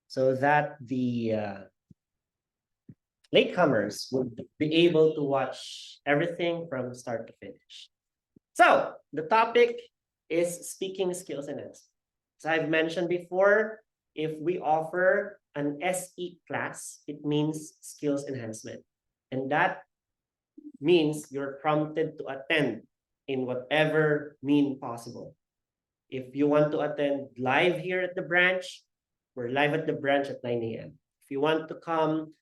so that the latecomers would be able to watch everything from start to finish. So the topic is speaking skills enhancement. As I've mentioned before, if we offer an SE class, it means skills enhancement. And that means you're prompted to attend in whatever mean possible. If you want to attend live here at the branch, we're live at the branch at 9 a.m. If you want to come,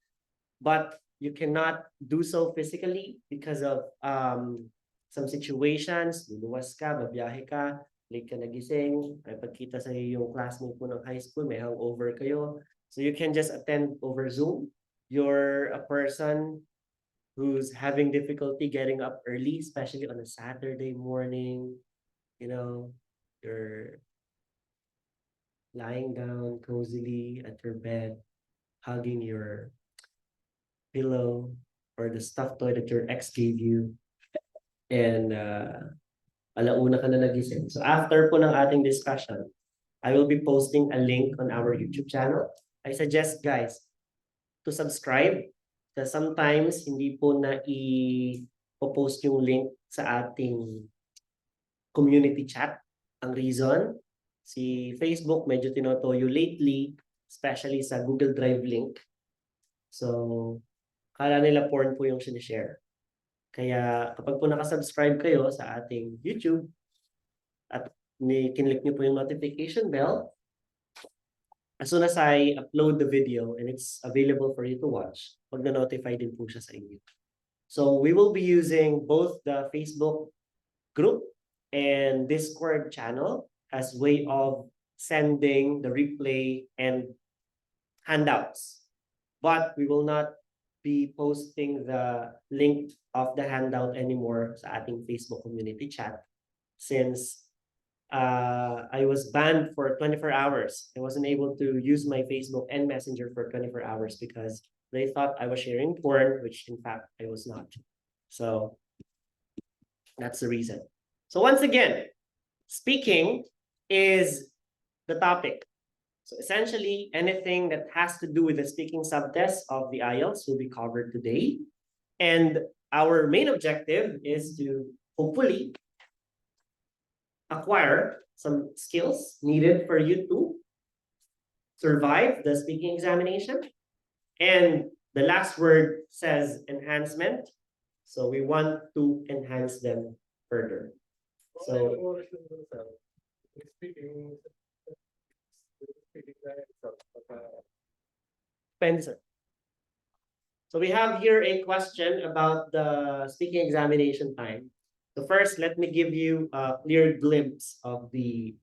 but you cannot do so physically because of some situations, luluwas ka, babiyahe ka, late ka nagising, may pagkita sa yung classmate mo ng high school, may hangover kayo. So you can just attend over Zoom. You're a person who's having difficulty getting up early, especially on a Saturday morning, you know, you're lying down cozily at your bed, hugging your pillow or the stuffed toy that your ex gave you, and alauna ka na nagising. So after po ng ating discussion, I will be posting a link on our YouTube channel. I suggest guys to subscribe because sometimes hindi po na i-post yung link sa ating community chat. Ang reason, si Facebook medyo tinotoyo lately, especially sa Google Drive link. So, kala nila porn po yung sinishare. Kaya kapag po nakasubscribe kayo sa ating YouTube at kinlik nyo po yung notification bell, as soon as I upload the video and it's available for you to watch, mag-notify din po siya sa inyo. So we will be using both the Facebook group and Discord channel as way of sending the replay and handouts. But we will not be posting the link of the handout anymore sa ating Facebook community chat since I was banned for 24 hours. I wasn't able to use my Facebook and Messenger for 24 hours because they thought I was sharing porn, which in fact I was not. So that's the reason. So once again, speaking is the topic. So essentially, anything that has to do with the speaking subtest of the IELTS will be covered today. And our main objective is to hopefully acquire some skills needed for you to survive the speaking examination. And the last word says enhancement. So we want to enhance them further. So Spencer. So we have here a question about the speaking examination time. So first, let me give you a clear glimpse of the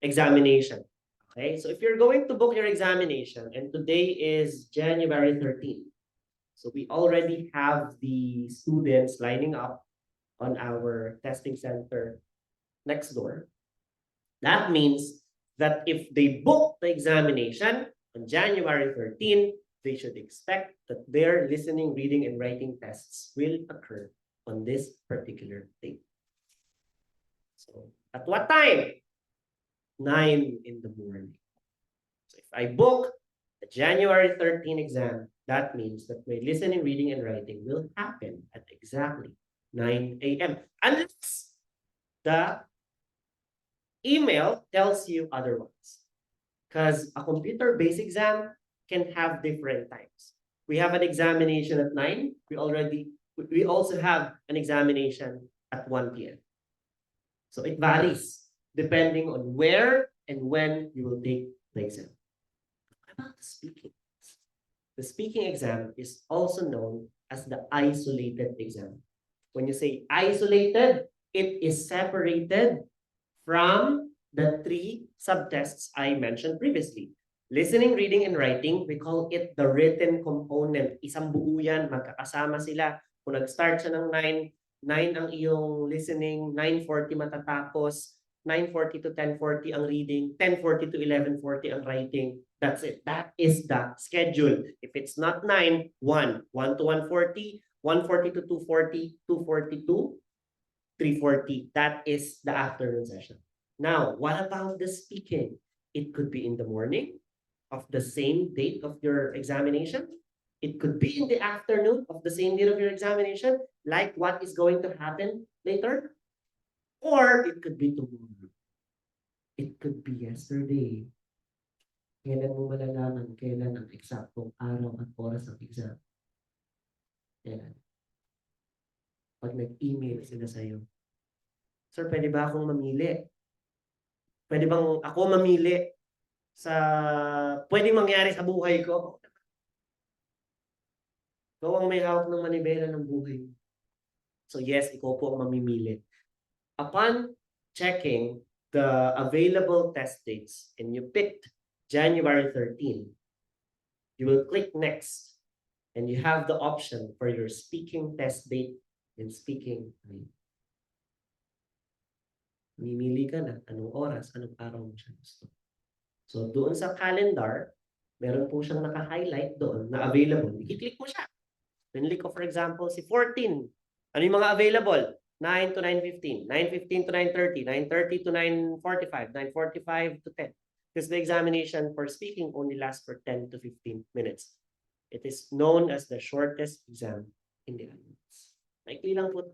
examination. Okay, so if you're going to book your examination, and today is January 13th, so we already have the students lining up on our testing center next door. That means that if they book the examination on January 13th, they should expect that their listening, reading, and writing tests will occur on this particular date. So at what time? 9 in the morning. So if I book the January 13 exam, that means that my listening, reading, and writing will happen at exactly 9 a.m. Unless the email tells you otherwise. Because a computer-based exam can have different times. We have an examination at 9. We also have an examination at 1 p.m. So it varies depending on where and when you will take the exam. What about the speaking? The speaking exam is also known as the isolated exam. When you say isolated, it is separated from the 3 subtests I mentioned previously. Listening, reading, and writing, we call it the written component. Isang buo yan, magkakasama sila. Kung nag-start siya ng 9 ang iyong listening, 9:40 matatapos, 9:40 to 10:40 ang reading, 10:40 to 11:40 ang writing. That's it. That is the schedule. If it's not 9, 1 to 1:40, 1:40 to 2:40, 2:40 to 3:40. That is the afternoon session. Now, what about the speaking? It could be in the morning, of the same date of your examination. It could be in the afternoon of the same date of your examination, like what is going to happen later. Or it could be tomorrow. It could be yesterday. Kailan mo malalaman kailan ang eksaktong araw at oras ng exam? Kailan? Pag nag-email sila sa'yo. Sir, pwede ba akong mamili? Pwede bang ako mamili sa pwedeng mangyari sa buhay ko? Ikaw ang may hawak ng manibela ng buhay. So yes, ikaw po ang mamimili. Upon checking the available test dates and you picked January 13, you will click next and you have the option for your speaking test date and speaking time. Mimili ka na anong oras, anong araw mo siya gusto. So doon sa calendar, meron po siyang naka-highlight doon na available. I-click mo siya. Pinili ko for example si 14. Ano yung mga available? 9 to 9:15, 9:15 to 9:30, 9:30 to 9:45, 9:45 to 10. Because the examination for speaking only lasts for 10 to 15 minutes. It is known as the shortest exam in the Philippines. Maikli lang po.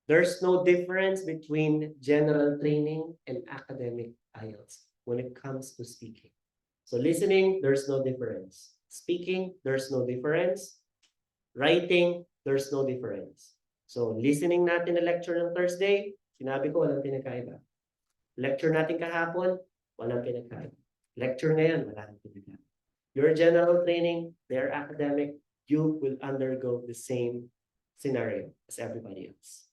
There's no difference between general training and academic IELTS when it comes to speaking. So listening, there's no difference. Speaking, there's no difference. Writing, there's no difference. So listening natin na lecture ng Thursday, sinabi ko walang pinagkaiba. Lecture natin kahapon, walang pinagkaiba. Lecture ngayon, walang pinagkaiba. Your general training, their academic, you will undergo the same scenario as everybody else.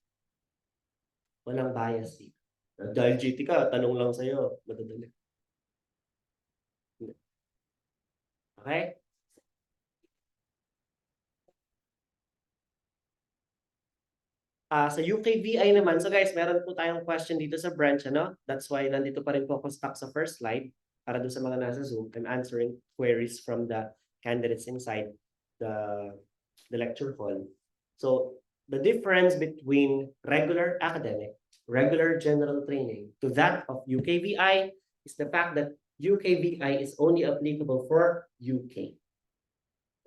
Walang bias dito. Dahil GT ka, tanong lang sa'yo, madadali. Okay? Sa UKVI naman, so guys, meron po tayong question dito sa branch, ano? That's why nandito pa rin po ako stuck sa first slide para doon sa mga nasa Zoom. I'm answering queries from the candidates inside the lecture hall. So, the difference between regular academic, regular general training to that of UKVI is the fact that UKVI is only applicable for UK.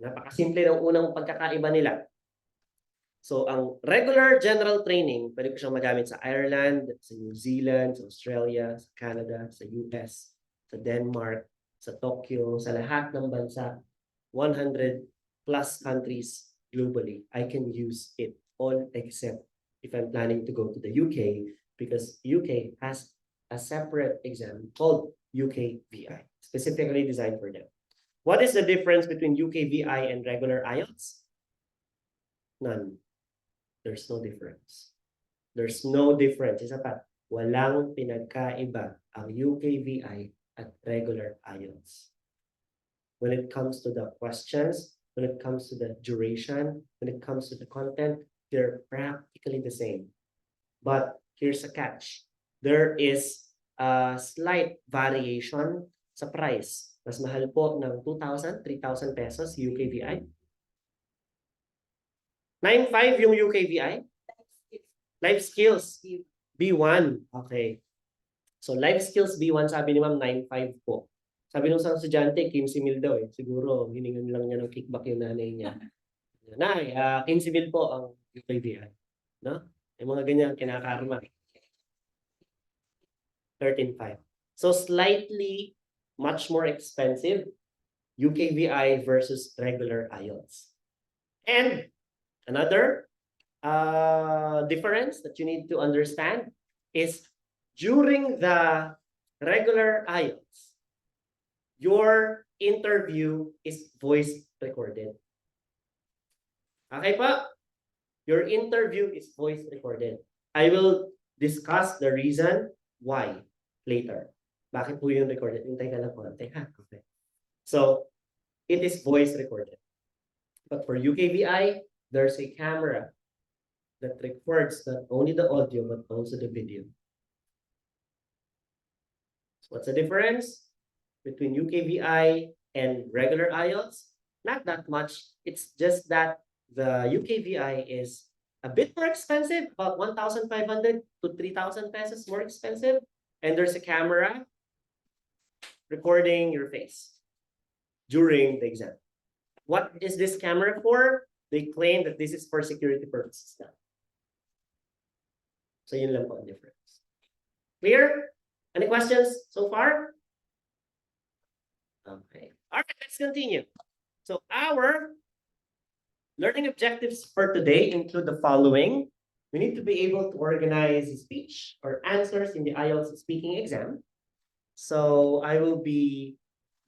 Napakasimple ng unang pagkakaiba nila. So, ang regular general training, pwede ko siyang magamit sa Ireland, sa New Zealand, sa Australia, sa Canada, sa US, sa Denmark, sa Tokyo, sa lahat ng bansa, 100 plus countries globally. I can use it all except if I'm planning to go to the UK because UK has a separate exam called UKVI, specifically designed for them. What is the difference between UKVI and regular IELTS? None. There's no difference. There's no difference. Isa pa, walang pinagkaiba ang UKVI at regular IELTS. When it comes to the questions, when it comes to the duration, when it comes to the content, they're practically the same. But here's a catch. There is a slight variation sa price. Mas mahal po ng 2,000, 3,000 pesos UKVI. 9.5 yung UKVI? Life skills, B1. Okay. So life skills B1, sabi ni ma'am, 9.5 po. Sabi nung isang estudyante, 15,000 daw eh. Siguro, hiningan lang niya ng kickback yung nanay niya. Nay, 15,000 po ang UKVI. No? Yung mga ganyan, kinakarma. 13.5. So slightly much more expensive UKVI versus regular IELTS. And another difference that you need to understand is during the regular IELTS, your interview is voice recorded. Okay pa? Your interview is voice recorded. I will discuss the reason why later. Bakit po yung recorded? Hintay ka lang po. Okay. So, it is voice recorded. But for UKVI, there's a camera that records not only the audio but also the video. So what's the difference between UKVI and regular IELTS? Not that much. It's just that the UKVI is a bit more expensive, about 1,500 to 3,000 pesos more expensive. and there's a camera recording your face during the exam. What is this camera for? They claim that this is for security purposes. So yun lang po ang difference. Clear? Any questions so far? Okay. All right, let's continue. So our learning objectives for today include the following. We need to be able to organize speech or answers in the IELTS speaking exam. So I will be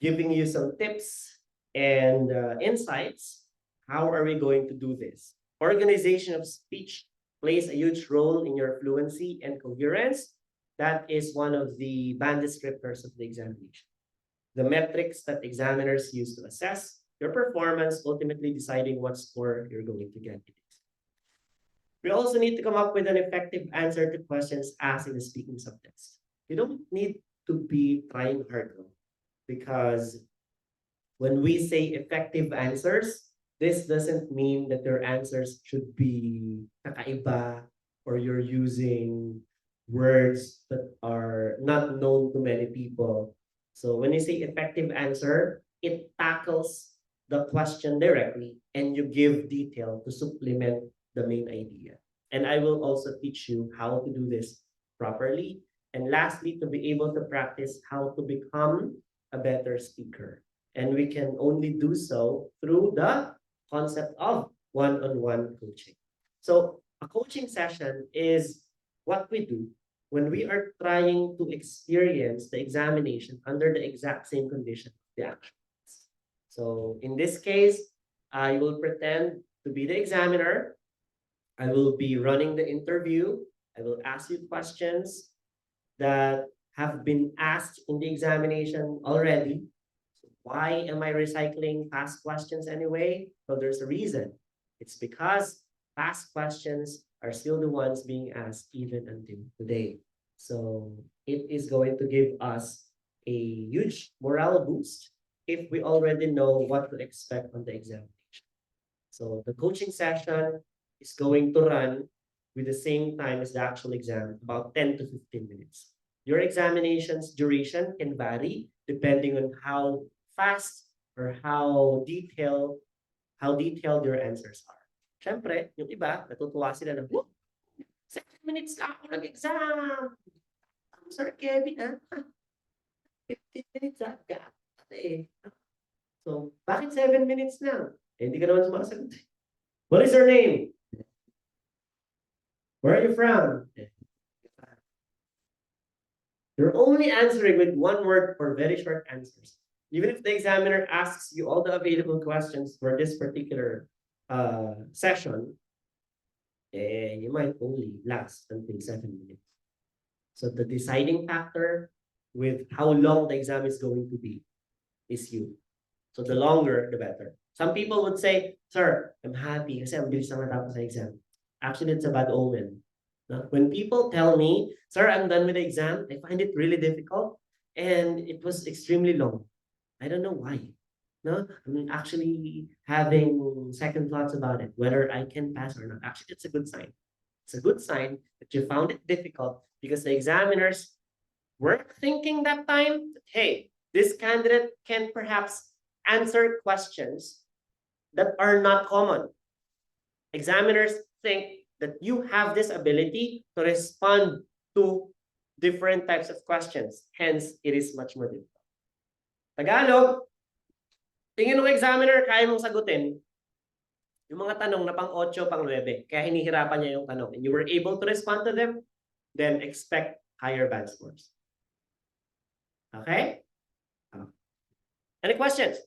giving you some tips and insights. How are we going to do this? Organization of speech plays a huge role in your fluency and coherence. That is one of the band descriptors of the examination. The metrics that examiners use to assess your performance, ultimately deciding what score you're going to get. We also need to come up with an effective answer to questions asked in the speaking subtext. You don't need to be trying hard because when we say effective answers, this doesn't mean that your answers should be kakaiba or you're using words that are not known to many people. So when you say effective answer, it tackles the question directly and you give detail to supplement the main idea. And I will also teach you how to do this properly. And lastly, to be able to practice how to become a better speaker. And we can only do so through the concept of one-on-one coaching. So a coaching session is what we do when we are trying to experience the examination under the exact same condition of the action. So in this case, I will pretend to be the examiner. I will be running the interview. I will ask you questions that have been asked in the examination already. So why am I recycling past questions anyway? Well, there's a reason. It's because past questions are still the ones being asked even until today. So it is going to give us a huge morale boost if we already know what to expect on the examination. So the coaching session is going to run with the same time as the actual exam, about 10 to 15 minutes. Your examination's duration can vary depending on how fast or how detailed your answers are. Siyempre, yung iba, natutuwa sila na, 7 minutes lang ako nag-exam. Sir Kevin, 15 minutes So, bakit 7 minutes lang? Hindi ka naman sumasagot. What is your name? Where are you from? You're only answering with one word for very short answers. Even if the examiner asks you all the available questions for this particular session, you might only last until 7 minutes. So the deciding factor with how long the exam is going to be is you. So the longer, the better. Some people would say, sir, I'm happy kasi ang bilis na matapos sa exam. Actually, it's a bad omen. When people tell me, sir, I'm done with the exam, I find it really difficult and it was extremely long. I don't know why. No, I'm actually having second thoughts about it, whether I can pass or not. Actually, it's a good sign. It's a good sign that you found it difficult because the examiners were thinking that time, hey, this candidate can perhaps answer questions that are not common. Examiners think that you have this ability to respond to different types of questions. Hence, it is much more difficult. Tagalog, tingin ng examiner, kaya mong sagutin yung mga tanong na pang-8, pang-9, kaya hinihirapan niya yung tanong, and you were able to respond to them, then expect higher band scores. Okay? Any questions?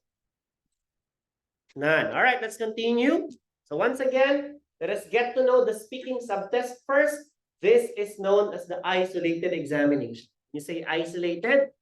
None. All right, let's continue. So once again, let us get to know the speaking subtest first. This is known as the isolated examination. You say isolated,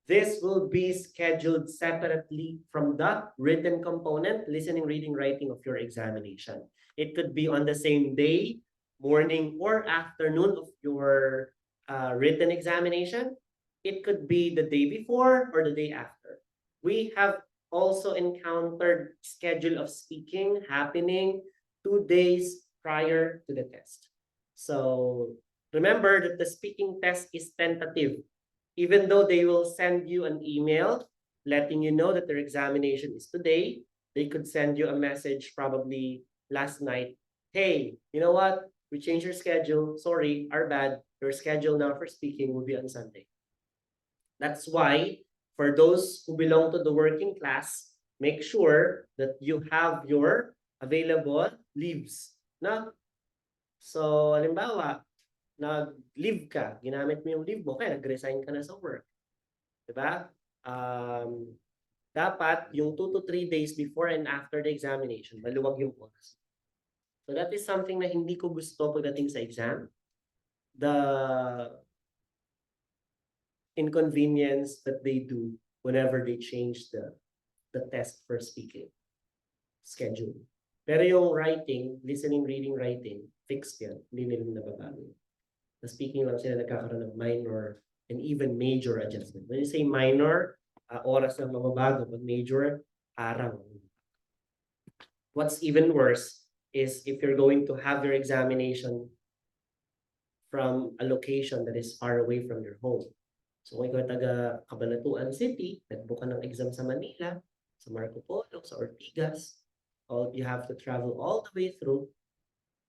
this will be scheduled separately from the written component, listening, reading, writing of your examination. It could be on the same day, morning, or afternoon of your written examination. It could be the day before or the day after. We have also encountered schedule of speaking happening 2 days prior to the test. So Remember that the speaking test is tentative. Even though they will send you an email letting you know that their examination is today, they could send you a message probably last night. Hey, you know what? We changed your schedule. Sorry, our bad. Your schedule now for speaking will be on Sunday. That's why, for those who belong to the working class, make sure that you have your available leaves. Na? So, halimbawa, nag-leave ka, ginamit mo yung leave mo, kaya nag-resign ka na sa work. Diba? Dapat yung 2 to 3 days before and after the examination, maluwag yung oras. So that is something na hindi ko gusto pagdating sa exam. The inconvenience that they do whenever they change the test for speaking schedule. Pero yung writing, listening, reading, writing, fixed yan. Hindi nila nababago. The speaking lang sila nagkakaroon ng minor and even major adjustment. When you say minor, oras na mababago. But major, araw. What's even worse is if you're going to have your examination from a location that is far away from your home. So kung ikaw taga Cabanatuan City, nagbook ka ng exam sa Manila, sa Marco Polo, sa Ortigas, you have to travel all the way through.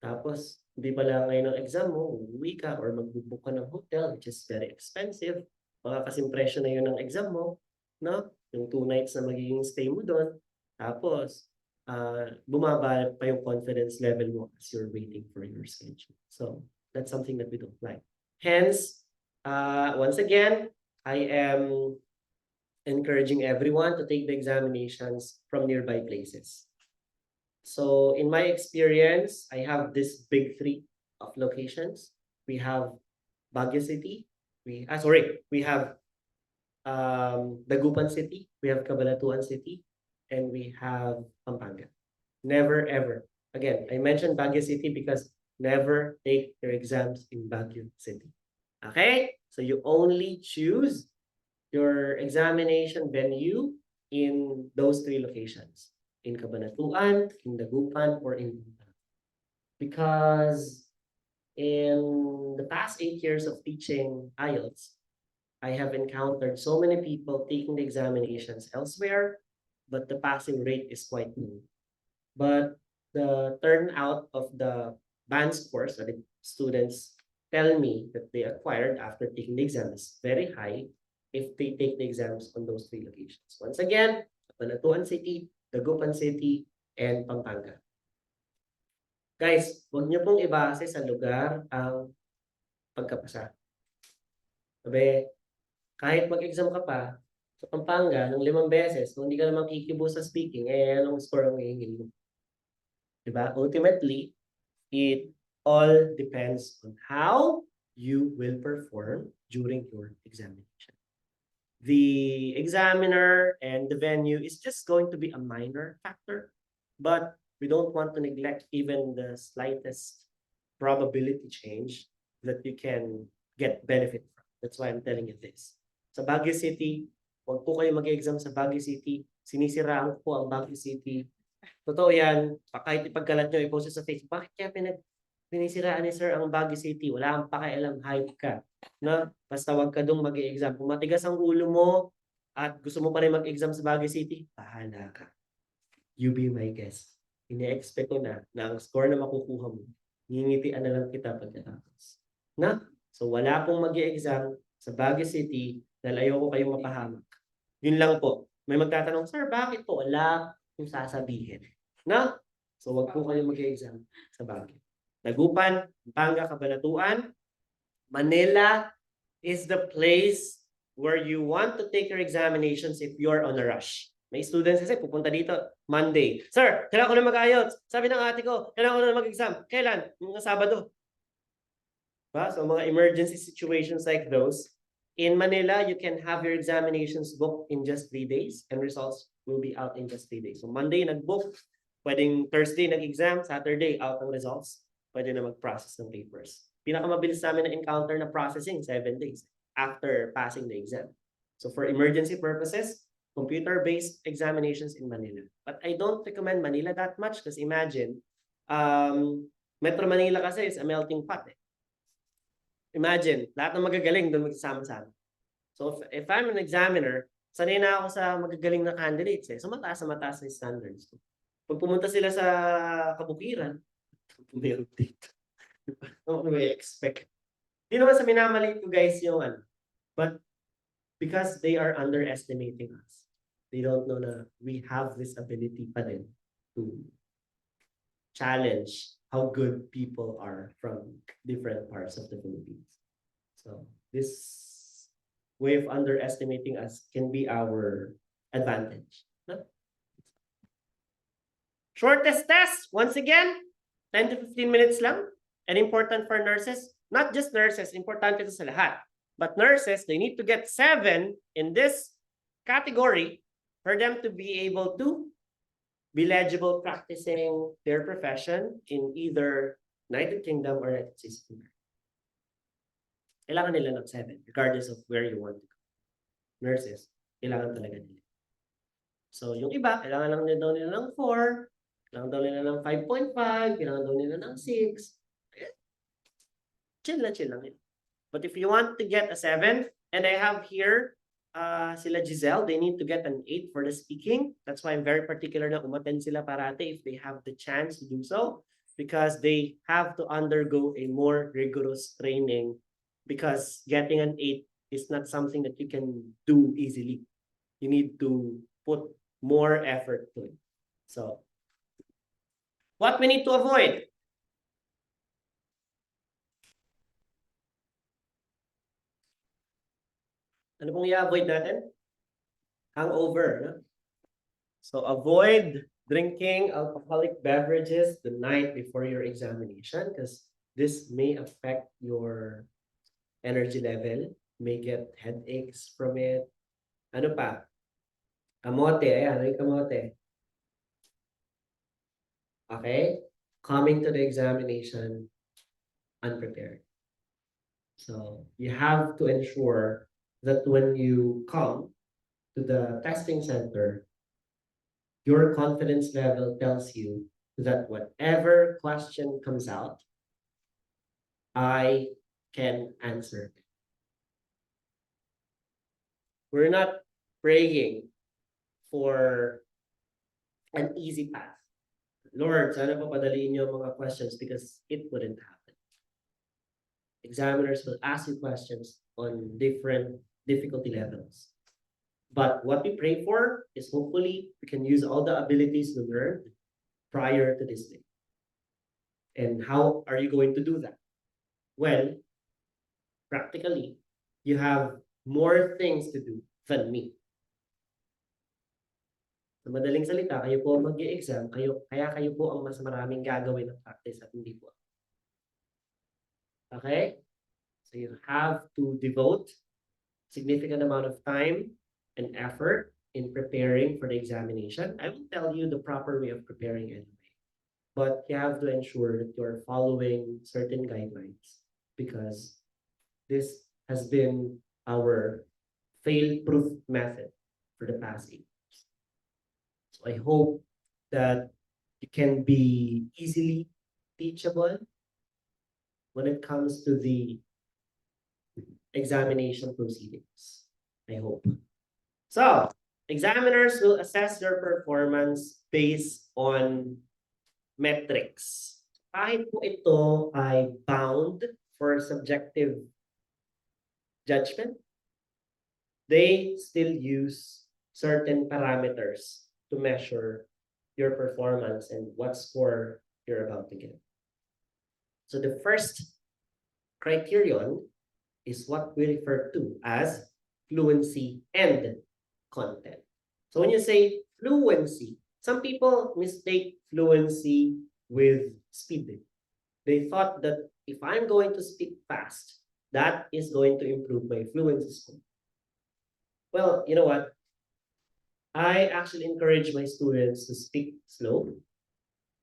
Tapos, hindi pala ngayon ng exam mo, uuwi ka or mag-book ka ng hotel, which is very expensive. Makakasim presyo na yun ng exam mo, no? Yung 2 nights na magiging stay mo doon. Tapos, bumaba pa yung confidence level mo as you're waiting for your schedule. So, that's something that we don't like. Hence, once again, I am encouraging everyone to take the examinations from nearby places. So in my experience, I have this big 3 of locations. We have Baguio City. We have Dagupan City. We have Cabanatuan City, and we have Pampanga. Never ever. Again, I mentioned Baguio City because never take your exams in Baguio City. Okay? So you only choose your examination venue in those 3 locations. In Cabanatuan, in Dagupan, or in Pampanga. Because in the past 8 years of teaching IELTS, I have encountered so many people taking the examinations elsewhere, but the passing rate is quite low. But the turnout of the band scores that the students tell me that they acquired after taking the exam is very high if they take the exams on those 3 locations. Once again, Cabanatuan City, Dagupan City, and Pampanga. Guys, huwag niyo pong ibase sa lugar ang pagkapasa. Sabi, kahit mag-exam ka pa sa Pampanga ng 5 beses, kung hindi ka naman kikibo sa speaking, anong score ang hihingin mo? Diba? Ultimately, it all depends on how you will perform during your examination. The examiner and the venue is just going to be a minor factor, but we don't want to neglect even the slightest probability change that you can get benefit from. That's why I'm telling you this. Sa Baguio City, huwag po kayo mag-exam sa Baguio City. Sinisiraan po ang Baguio City. Totoo yan. Kahit ipagkalat nyo, i-post sa Facebook, bakit kaya pinisiraan ni sir ang Baguio City? Wala kang pakialam, hype ka. Na, basta wag ka dong mag-exam. Kung matigas ang ulo mo at gusto mo pa rin mag-exam sa Baguio City, bahala ka. You be my guest. Ini-expect ko na ang score na makukuha mo, ngingitian na lang kita pagkatapos. Na? So wala pong mag-exam sa Baguio City dahil ayoko kayong mapahamak. Yun lang po. May magtatanong, sir, bakit po? Wala yung sasabihin. Na? So wag po kayong mag-exam sa Baguio. Dagupan, Pampanga, Cabanatuan, Manila is the place where you want to take your examinations if you're on a rush. May students kasi pupunta dito Monday. Sir, kailangan ko na mag-IELTS. Sabi ng ate ko, kailangan ko na mag-exam. Kailan? Mga Sabado. Diba? So mga emergency situations like those, in Manila, you can have your examinations booked in just 3 days and results will be out in just 3 days. So Monday, nag-book. Pwedeng Thursday, nag-exam. Saturday, out ang results. Pwede na mag-process ng papers. Pinakamabilis namin na encounter na processing, 7 days after passing the exam. So for emergency purposes, computer-based examinations in Manila. But I don't recommend Manila that much because imagine, Metro Manila kasi is a melting pot. Imagine, lahat ng magagaling doon magsasama-sama. So if I'm an examiner, sanay na ako sa magagaling na candidates eh. So mataas na mataas na standards. Pag pumunta sila sa kabukiran, meron dito. Ano may expect? Di naman sa minamaliit ko guys yung ano. But because they are underestimating us. They don't know na we have this ability pa rin to challenge how good people are from different parts of the Philippines. So this way of underestimating us can be our advantage. No? Shortest test, once again, 10 to 15 minutes lang. And important for nurses, not just nurses, importante ito sa lahat. But nurses, they need to get 7 in this category for them to be able to be legible practicing their profession in either United Kingdom or United States. Kailangan nila ng 7, regardless of where you want to go. Nurses, kailangan talaga nila. So, yung iba, kailangan lang daw nila ng 4, kailangan daw nila ng 5.5, kailangan daw nila ng 6. Chill lang yun. But if you want to get a 7, and I have here sila Giselle, they need to get an 8 for the speaking. That's why I'm very particular na umattend sila parate if they have the chance to do so, because they have to undergo a more rigorous training, because getting an 8 is not something that you can do easily. You need to put more effort to it. So, what we need to avoid? Ano pong i-avoid natin? Hangover. No? So avoid drinking alcoholic beverages the night before your examination, because this may affect your energy level, may get headaches from it. Ano pa? Kamote. Ayan, yung kamote. Okay? Coming to the examination unprepared. So you have to ensure that when you come to the testing center, your confidence level tells you that whatever question comes out, I can answer it. We're not praying for an easy path. Lord, sana papadaliin niyo mga questions, because it wouldn't happen. Examiners will ask you questions on different difficulty levels. But what we pray for is hopefully we can use all the abilities we learned prior to this day. And how are you going to do that? Well, practically, you have more things to do than me. Sa madaling salita, kayo po mag-i-exam, kaya kayo po ang mas maraming gagawin ng practice at hindi po. Okay? So you have to devote significant amount of time and effort in preparing for the examination. I will tell you the proper way of preparing anyway. But you have to ensure that you're following certain guidelines, because this has been our fail-proof method for the past 8 years. So I hope that you can be easily teachable when it comes to the examination proceedings. I hope. So, examiners will assess your performance based on metrics. Kahit po ito ay bound for subjective judgment, they still use certain parameters to measure your performance and what score you're about to get. So the first criterion is what we refer to as fluency and content. So when you say fluency, some people mistake fluency with speed. They thought that if I'm going to speak fast, that is going to improve my fluency score. Well, you know what? I actually encourage my students to speak slow,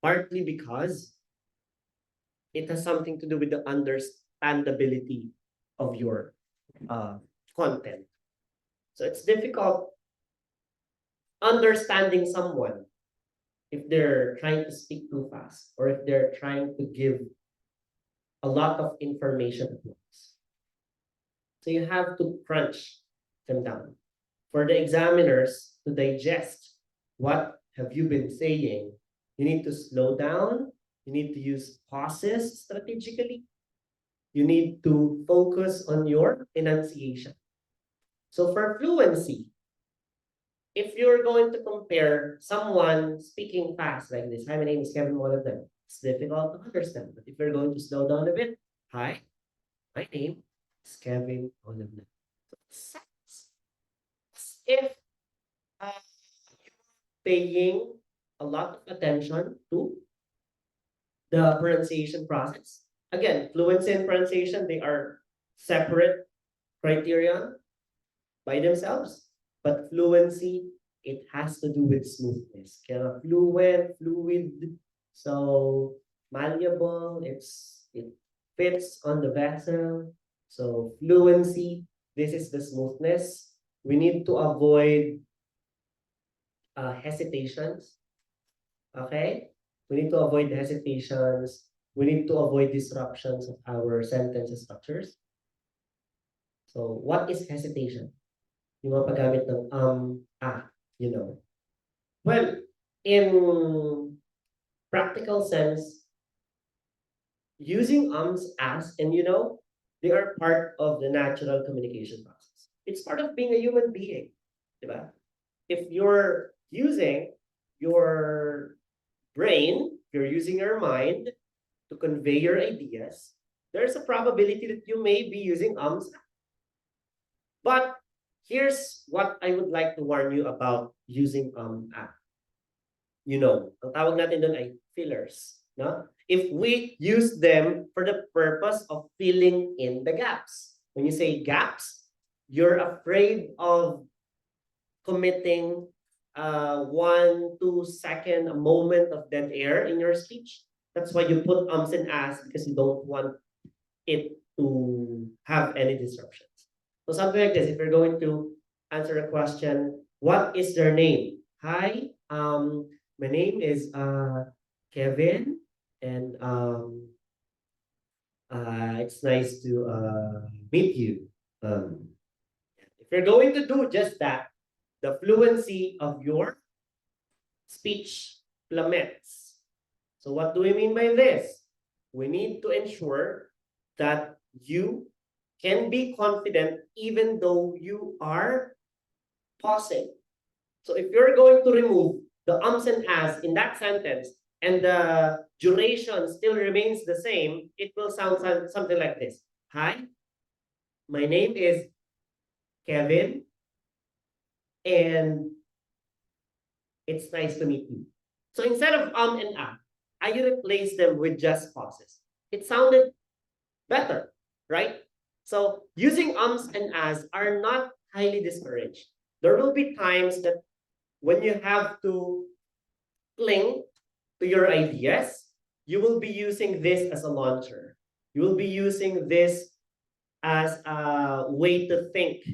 partly because it has something to do with the understandability of your content. So it's difficult understanding someone if they're trying to speak too fast, or if they're trying to give a lot of information at once. So you have to crunch them down. For the examiners to digest what have you been saying, you need to slow down, you need to use pauses strategically, you need to focus on your enunciation. So for fluency, if you're going to compare someone speaking fast like this, hi, my name is Kevin, one of them, it's difficult to understand. But if you're going to slow down a bit, hi, my name is Kevin, one of them. So if you're paying a lot of attention to the pronunciation process, again, fluency and pronunciation, they are separate criteria by themselves, but fluency, it has to do with smoothness. Kaya fluent, fluid, so malleable, it fits on the vessel. So fluency, this is the smoothness. We need to avoid hesitations. Okay? We need to avoid hesitations. We need to avoid disruptions of our sentence structures. So what is hesitation? Yung mga paggamit ng you know. Well, in practical sense, using as, and you know, they are part of the natural communication process. It's part of being a human being, diba? If you're using your brain, you're using your mind to convey your ideas, there's a probability that you may be using But here's what I would like to warn you about using You know, ang tawag natin doon ay fillers, no? If we use them for the purpose of filling in the gaps. When you say gaps, you're afraid of committing 1-2 second a moment of dead air in your speech. That's why you put ums and ahs, because you don't want it to have any disruptions. So something like this, if you're going to answer a question, what is their name? Hi, my name is Kevin, and it's nice to meet you. If you're going to do just that, the fluency of your speech plummets. So what do we mean by this? We need to ensure that you can be confident even though you are pausing. So if you're going to remove the ums and ahs in that sentence and the duration still remains the same, it will sound something like this. Hi, my name is Kevin, and it's nice to meet you. So instead of and ah, I replace them with just pauses. It sounded better, right? So using ums and ahs are not highly discouraged. There will be times that when you have to cling to your ideas, you will be using this as a launcher. You will be using this as a way to think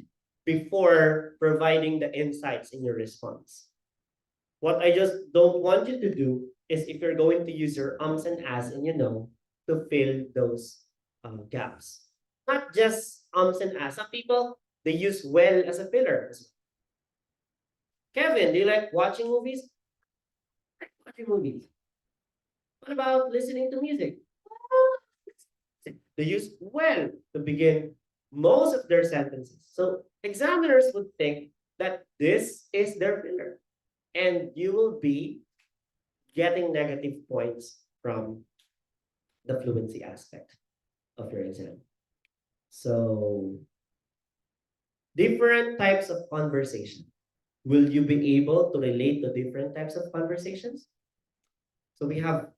before providing the insights in your response. What I just don't want you to do is, if you're going to use your ums and ahs and you know, to fill those gaps. Not just ums and ahs. Some people, they use well as a filler as well. Kevin, do you like watching movies? I like watching movies. What about listening to music? They use well to begin most of their sentences. So examiners would think that this is their filler, and you will be getting negative points from the fluency aspect of your exam. So different types of conversation. Will you be able to relate to different types of conversations? So we have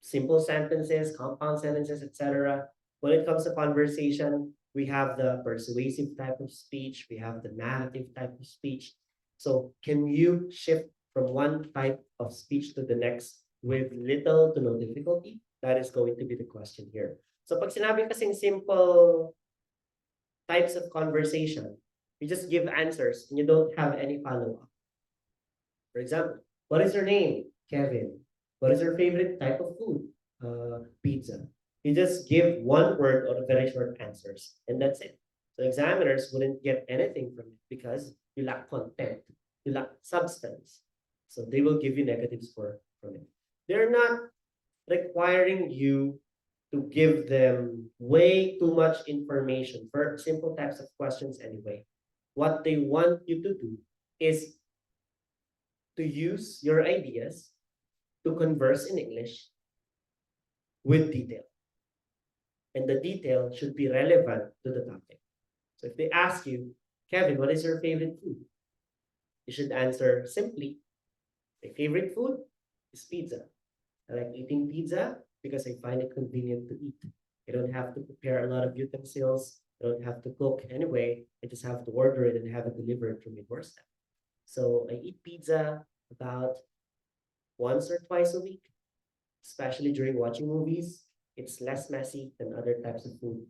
simple sentences, compound sentences, etc. When it comes to conversation, we have the persuasive type of speech, we have the narrative type of speech. So can you shift from one type of speech to the next with little to no difficulty? That is going to be the question here. So pag sinabi kasing simple types of conversation, you just give answers and you don't have any follow-up. For example, what is your name? Kevin. What is your favorite type of food? Pizza. You just give one word or very short answers, and that's it. So examiners wouldn't get anything from it because you lack content, you lack substance. So they will give you negative score from it. They're not requiring you to give them way too much information for simple types of questions anyway. What they want you to do is to use your ideas to converse in English with detail. And the detail should be relevant to the topic. So if they ask you, Kevin, what is your favorite food? You should answer simply, my favorite food is pizza. I like eating pizza because I find it convenient to eat. I don't have to prepare a lot of utensils. I don't have to cook anyway. I just have to order it and have it delivered to my doorstep. So I eat pizza about once or twice a week, especially during watching movies. It's less messy than other types of food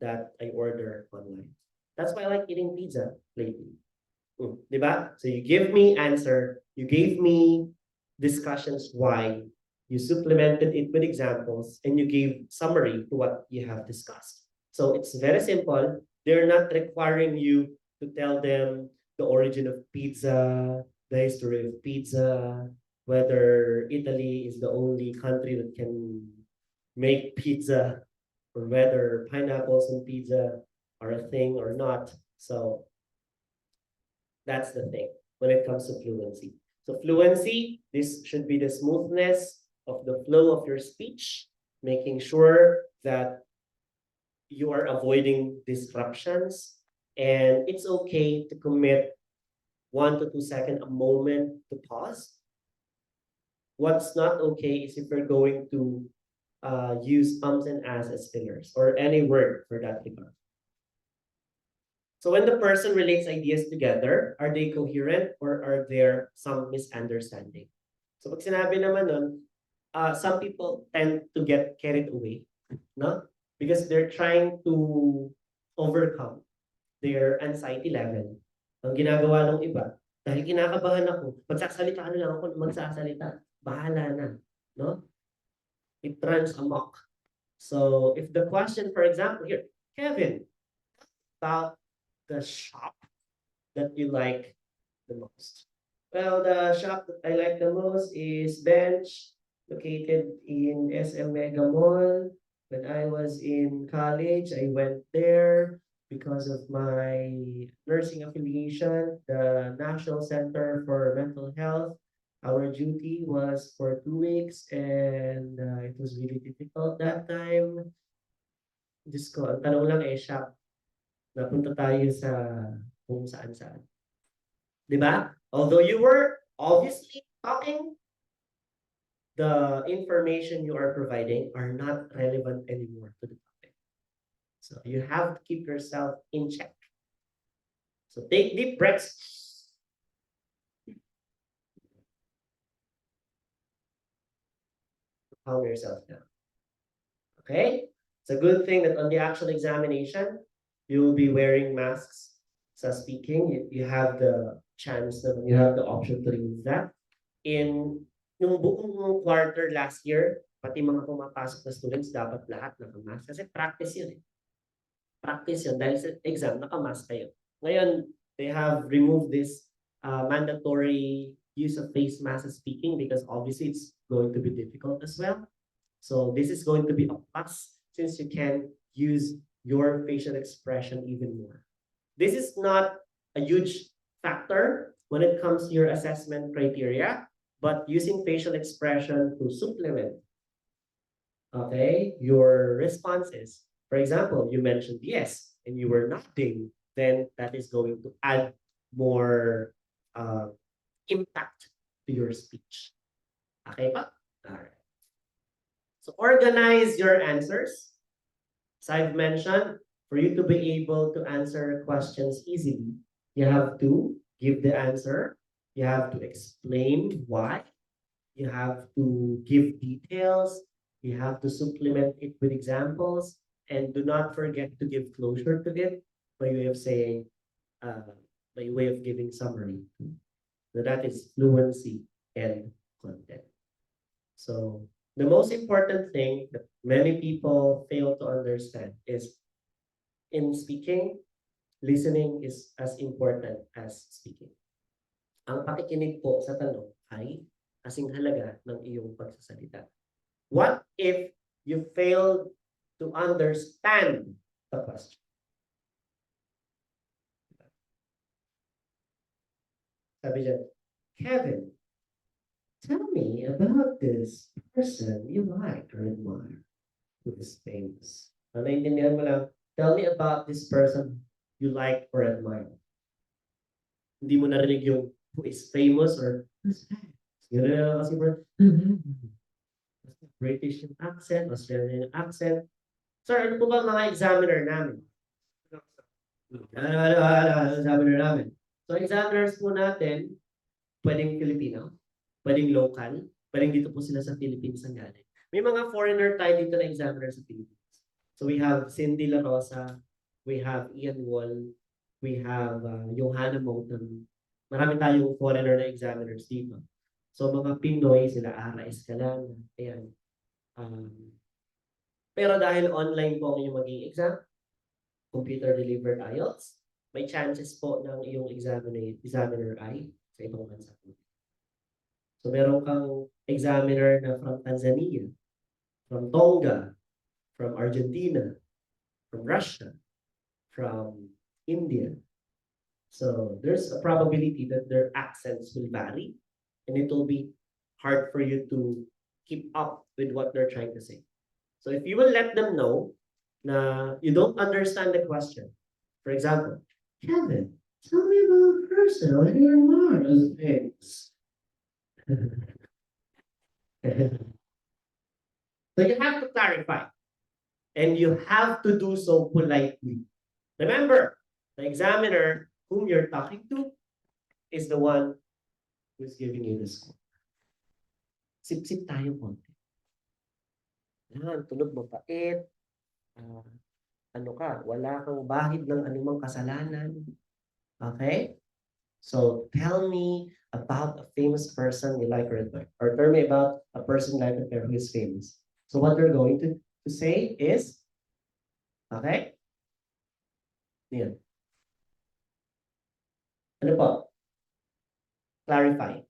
that I order online. That's why I like eating pizza lately. Diba? So you give me answer, you gave me discussions why, you supplemented it with examples, and you gave summary to what you have discussed. So it's very simple. They're not requiring you to tell them the origin of pizza, the history of pizza, whether Italy is the only country that can make pizza, or whether pineapples in pizza are a thing or not. So that's the thing when it comes to fluency. So fluency, this should be the smoothness of the flow of your speech, making sure that you are avoiding disruptions. And it's okay to commit 1 to 2 seconds, a moment to pause. What's not okay is if you're going to use ums and ahs as fillers or any word for that regard. So when the person relates ideas together, are they coherent or are there some misunderstanding? So pag sinabi naman nun, some people tend to get carried away, no? Because they're trying to overcome their anxiety level. Ang ginagawa ng iba, dahil kinakabahan ako, magsasalita na lang ako, magsasalita. Bahala na, no? It runs amok. So if the question, for example, here, Kevin, about the shop that you like the most? Well, the shop that I like the most is Bench, located in SM Mega Mall. When I was in college, I went there because of my nursing affiliation, the National Center for Mental Health. Our duty was for 2 weeks and it was really difficult that time. Diyos ko, ang tanong lang shop. Napunta tayo sa kung saan-saan. Diba? Although you were obviously talking, the information you are providing are not relevant anymore to the topic. So you have to keep yourself in check. So take deep breaths. Calm yourself down. Okay? It's a good thing that on the actual examination, you will be wearing masks. So speaking, you have the chance that you have the option to remove that. In yung buong quarter last year, pati mga pumapasok na students, dapat lahat nakamask. Kasi practice yun eh. Practice yun. Dahil sa exam, nakamask kayo. Ngayon, they have removed this mandatory use of face mask speaking because obviously it's going to be difficult as well. So this is going to be a plus since you can use your facial expression even more. This is not a huge factor when it comes to your assessment criteria, but using facial expression to supplement, okay, your responses. For example, you mentioned yes, and you were nodding, then that is going to add more impact to your speech. Okay pa? All right. So organize your answers. As I've mentioned, for you to be able to answer questions easily, you have to give the answer. You have to explain why. You have to give details. You have to supplement it with examples. And do not forget to give closure to it by way of saying, by way of giving summary. So that is fluency and content. So the most important thing that many people fail to understand is in speaking, listening is as important as speaking. Ang pakikinig po sa tanong ay kasing halaga ng iyong pagsasalita. What if you failed to understand the question? Sabi niya, Kevin, tell me about this person you like or admire who is famous. Naintindihan mo lang, tell me about this person you like or admire. Hindi mo narinig yung who is famous or who's famous. Yun na kasi bro, British yung accent, Australian yung accent. Sir, ano po ba mga examiner namin? Examiner namin. So, examiners po natin, pwedeng Filipino, pwedeng local, pwedeng dito po sila sa Philippines ang galing. May mga foreigner tayo dito na examiner sa Philippines. So, we have Cindy La Rosa, we have Ian Wall, we have Johanna Moulton. Marami tayong foreigner na examiners dito. So, mga Pinoy, sila Ara Escalana, ayan. Pero dahil online po ang iyong maging exam, computer-delivered IELTS, may chances po ng iyong examiner ay sa ibang bansa. So meron kang examiner na from Tanzania, from Tonga, from Argentina, from Russia, from India. So there's a probability that their accents will vary and it will be hard for you to keep up with what they're trying to say. So if you will let them know na you don't understand the question. For example, Kevin, tell me about a person on your Mars things. So you have to clarify. And you have to do so politely. Remember, the examiner whom you're talking to is the one who's giving you the score. Sip-sip tayo konti. Yan, tunog mapait. Ano ka, wala kang bahid ng anumang kasalanan. Okay? So, tell me about a famous person you like or admire. Or tell me about a person you like or admire who is famous. So, what they're going to say is, okay? Yan. Ano po? Clarify.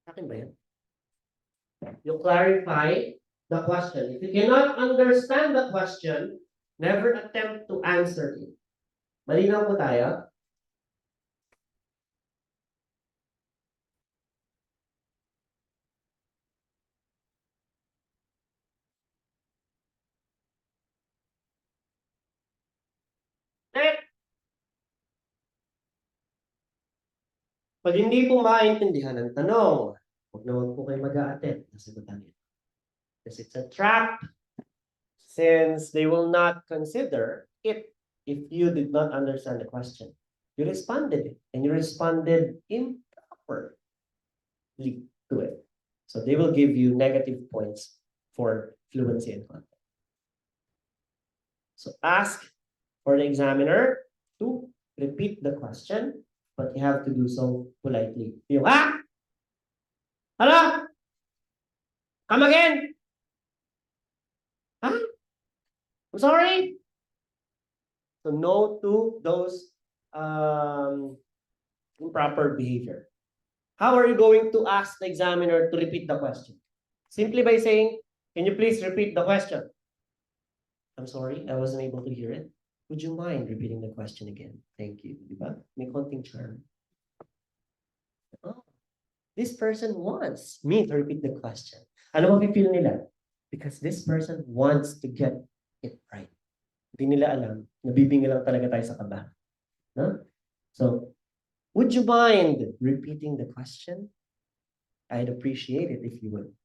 Akin ba yan? You clarify the question. If you cannot understand the question, never attempt to answer it. Malinaw po tayo? Pag hindi po maintindihan ang tanong, huwag naman po kayo mag-a-attend. Nasagutan niyo. Because it's a trap. Since they will not consider it if you did not understand the question. You responded and you responded improperly to it. So they will give you negative points for fluency and content. So ask for the examiner to repeat the question, but you have to do so politely. Yung, Hello? Come again? I'm sorry? So no to those improper behavior. How are you going to ask the examiner to repeat the question? Simply by saying, can you please repeat the question? I'm sorry, I wasn't able to hear it. Would you mind repeating the question again? Thank you. Diba? May konting charm. Oh, this person wants me to repeat the question. Ano mapipil nila? Because this person wants to get it right. Hindi nila alam, nabibingi lang talaga tayo sa kaba. No? So, would you mind repeating the question? I'd appreciate it if you would.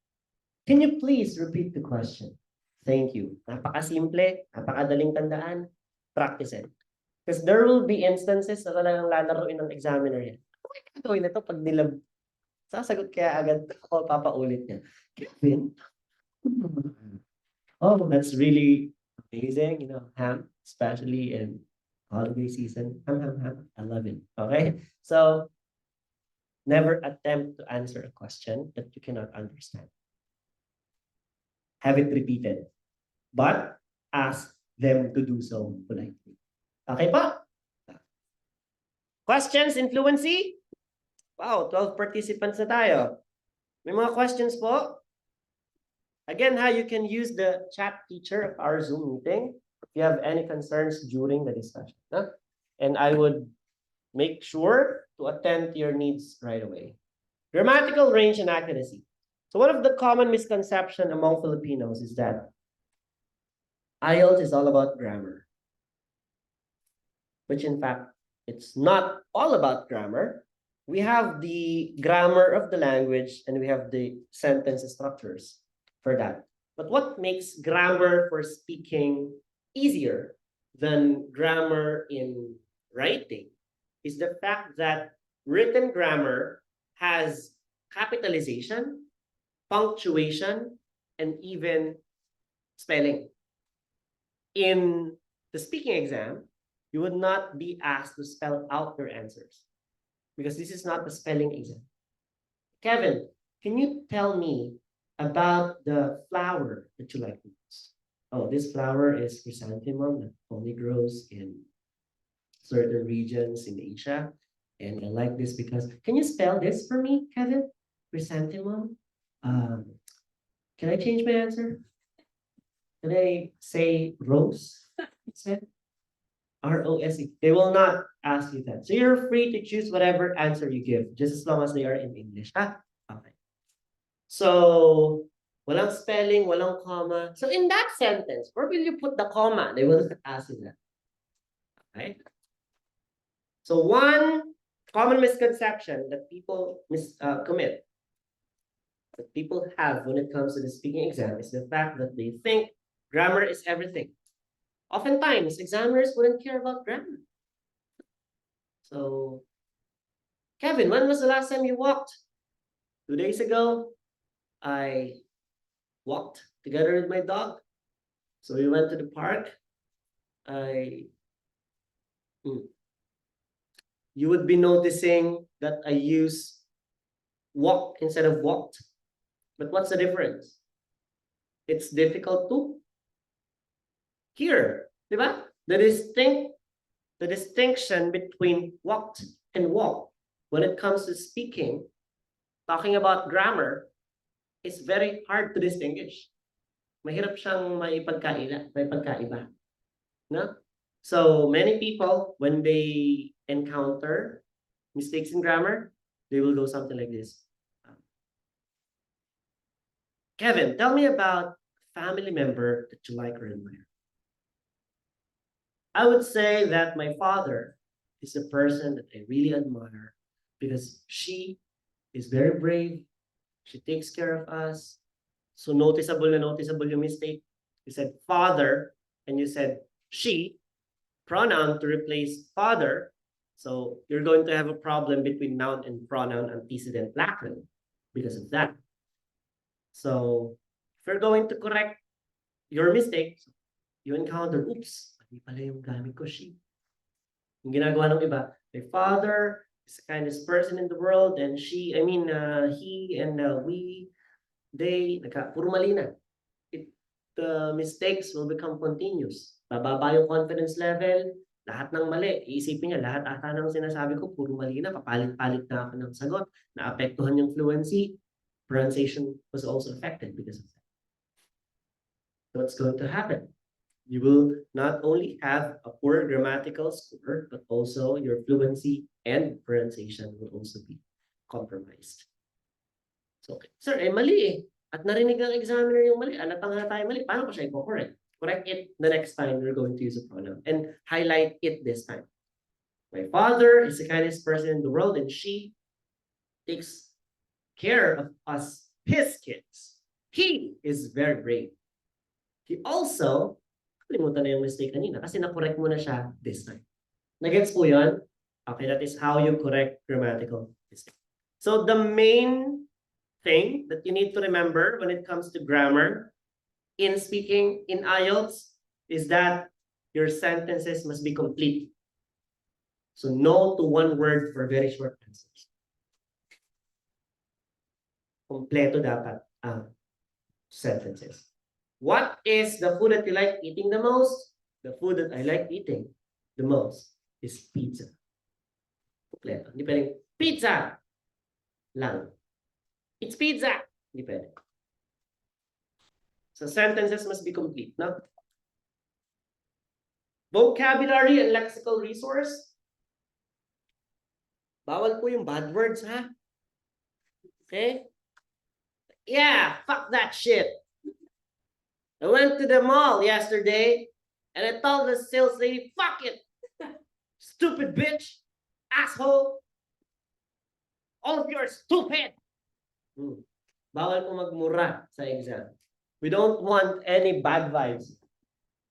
Can you please repeat the question? Thank you. Napakasimple, napakadaling tandaan. Practice it. Because there will be instances na talagang lalaroin ng examiner yan. Okay, gagawin na ito pag nilab. Sasagot kaya agad ako, papaulit niya. Kevin? Oh, that's really amazing. You know, ham, especially in holiday season. Ham. I love it. Okay? So, never attempt to answer a question that you cannot understand. Have it repeated. But ask them to do so politely. Okay pa? Questions in fluency? Wow, 12 participants na tayo. May mga questions po? Again, you can use the chat feature of our Zoom meeting if you have any concerns during the discussion. And I would make sure to attend to your needs right away. Grammatical range and accuracy. So one of the common misconceptions among Filipinos is that IELTS is all about grammar, which in fact, it's not all about grammar. We have the grammar of the language and we have the sentence structures for that. But what makes grammar for speaking easier than grammar in writing is the fact that written grammar has capitalization, punctuation, and even spelling. In the speaking exam, you would not be asked to spell out your answers because this is not the spelling exam. Kevin, can you tell me about the flower that you like most? Oh, this flower is chrysanthemum that only grows in certain regions in Asia. And I like this because, can you spell this for me, Kevin? Chrysanthemum? Can I change my answer? Can I say rose instead? ROSE. They will not ask you that. So you're free to choose whatever answer you give, just as long as they are in English. Okay. So, walang spelling, walang comma. So in that sentence, where will you put the comma? They will ask you that. Okay. So one common misconception that people commit, that people have when it comes to the speaking exam is the fact that they think grammar is everything. Oftentimes, examiners wouldn't care about grammar. So, Kevin, when was the last time you walked? 2 days ago, I walked together with my dog. So we went to the park. You would be noticing that I use walk instead of walked. But what's the difference? It's difficult to hear, diba? The distinction between walked and walk when it comes to speaking, talking about grammar, is very hard to distinguish. Mahirap siyang maipagkaiba. No? So many people, when they encounter mistakes in grammar, they will go something like this. Kevin, tell me about a family member that you like or admire. I would say that my father is a person that I really admire because she is very brave. She takes care of us. So noticeable yung mistake. You said father and you said she, pronoun to replace father. So you're going to have a problem between noun and pronoun antecedent lacking because of that. So if you're going to correct your mistake, you encounter, oops, mali pala yung gamit ko, she. Yung ginagawa ng iba, my father is the kindest person in the world, and he and we, they, puro mali na. The mistakes will become continuous. Bababa yung confidence level, lahat ng mali. Iisipin niya, lahat ata ng sinasabi ko, puro mali na, papalit-palit na ako ng sagot. Naapektuhan yung fluency. Pronunciation was also affected because of that. What's going to happen? You will not only have a poor grammatical score, but also your fluency and pronunciation will also be compromised. So, sir, mali eh. At narinig ng examiner yung mali. Alatang na tayo mali. Paano ko siya i-correct? Correct it the next time we're going to use a pronoun. And highlight it this time. My father is the kindest person in the world and she takes care of us, his kids. He is very brave. He also, kalimutan na yung mistake kanina kasi na-correct mo na siya this time. Nagets po yun? Okay, that is how you correct grammatical mistake. So the main thing that you need to remember when it comes to grammar in speaking in IELTS is that your sentences must be complete. So no to one word for very short answers. Kompleto dapat ang sentences. What is the food that you like eating the most? The food that I like eating the most is pizza. kompleto. Hindi pwedeng pizza lang. It's pizza. Hindi pwede. So sentences must be complete, no? Vocabulary and lexical resource. Bawal po yung bad words, ha? Okay? Yeah, fuck that shit. I went to the mall yesterday and I told the sales lady, fuck it. Stupid bitch. Asshole. All of you are stupid. Bawal po magmura sa exam. We don't want any bad vibes.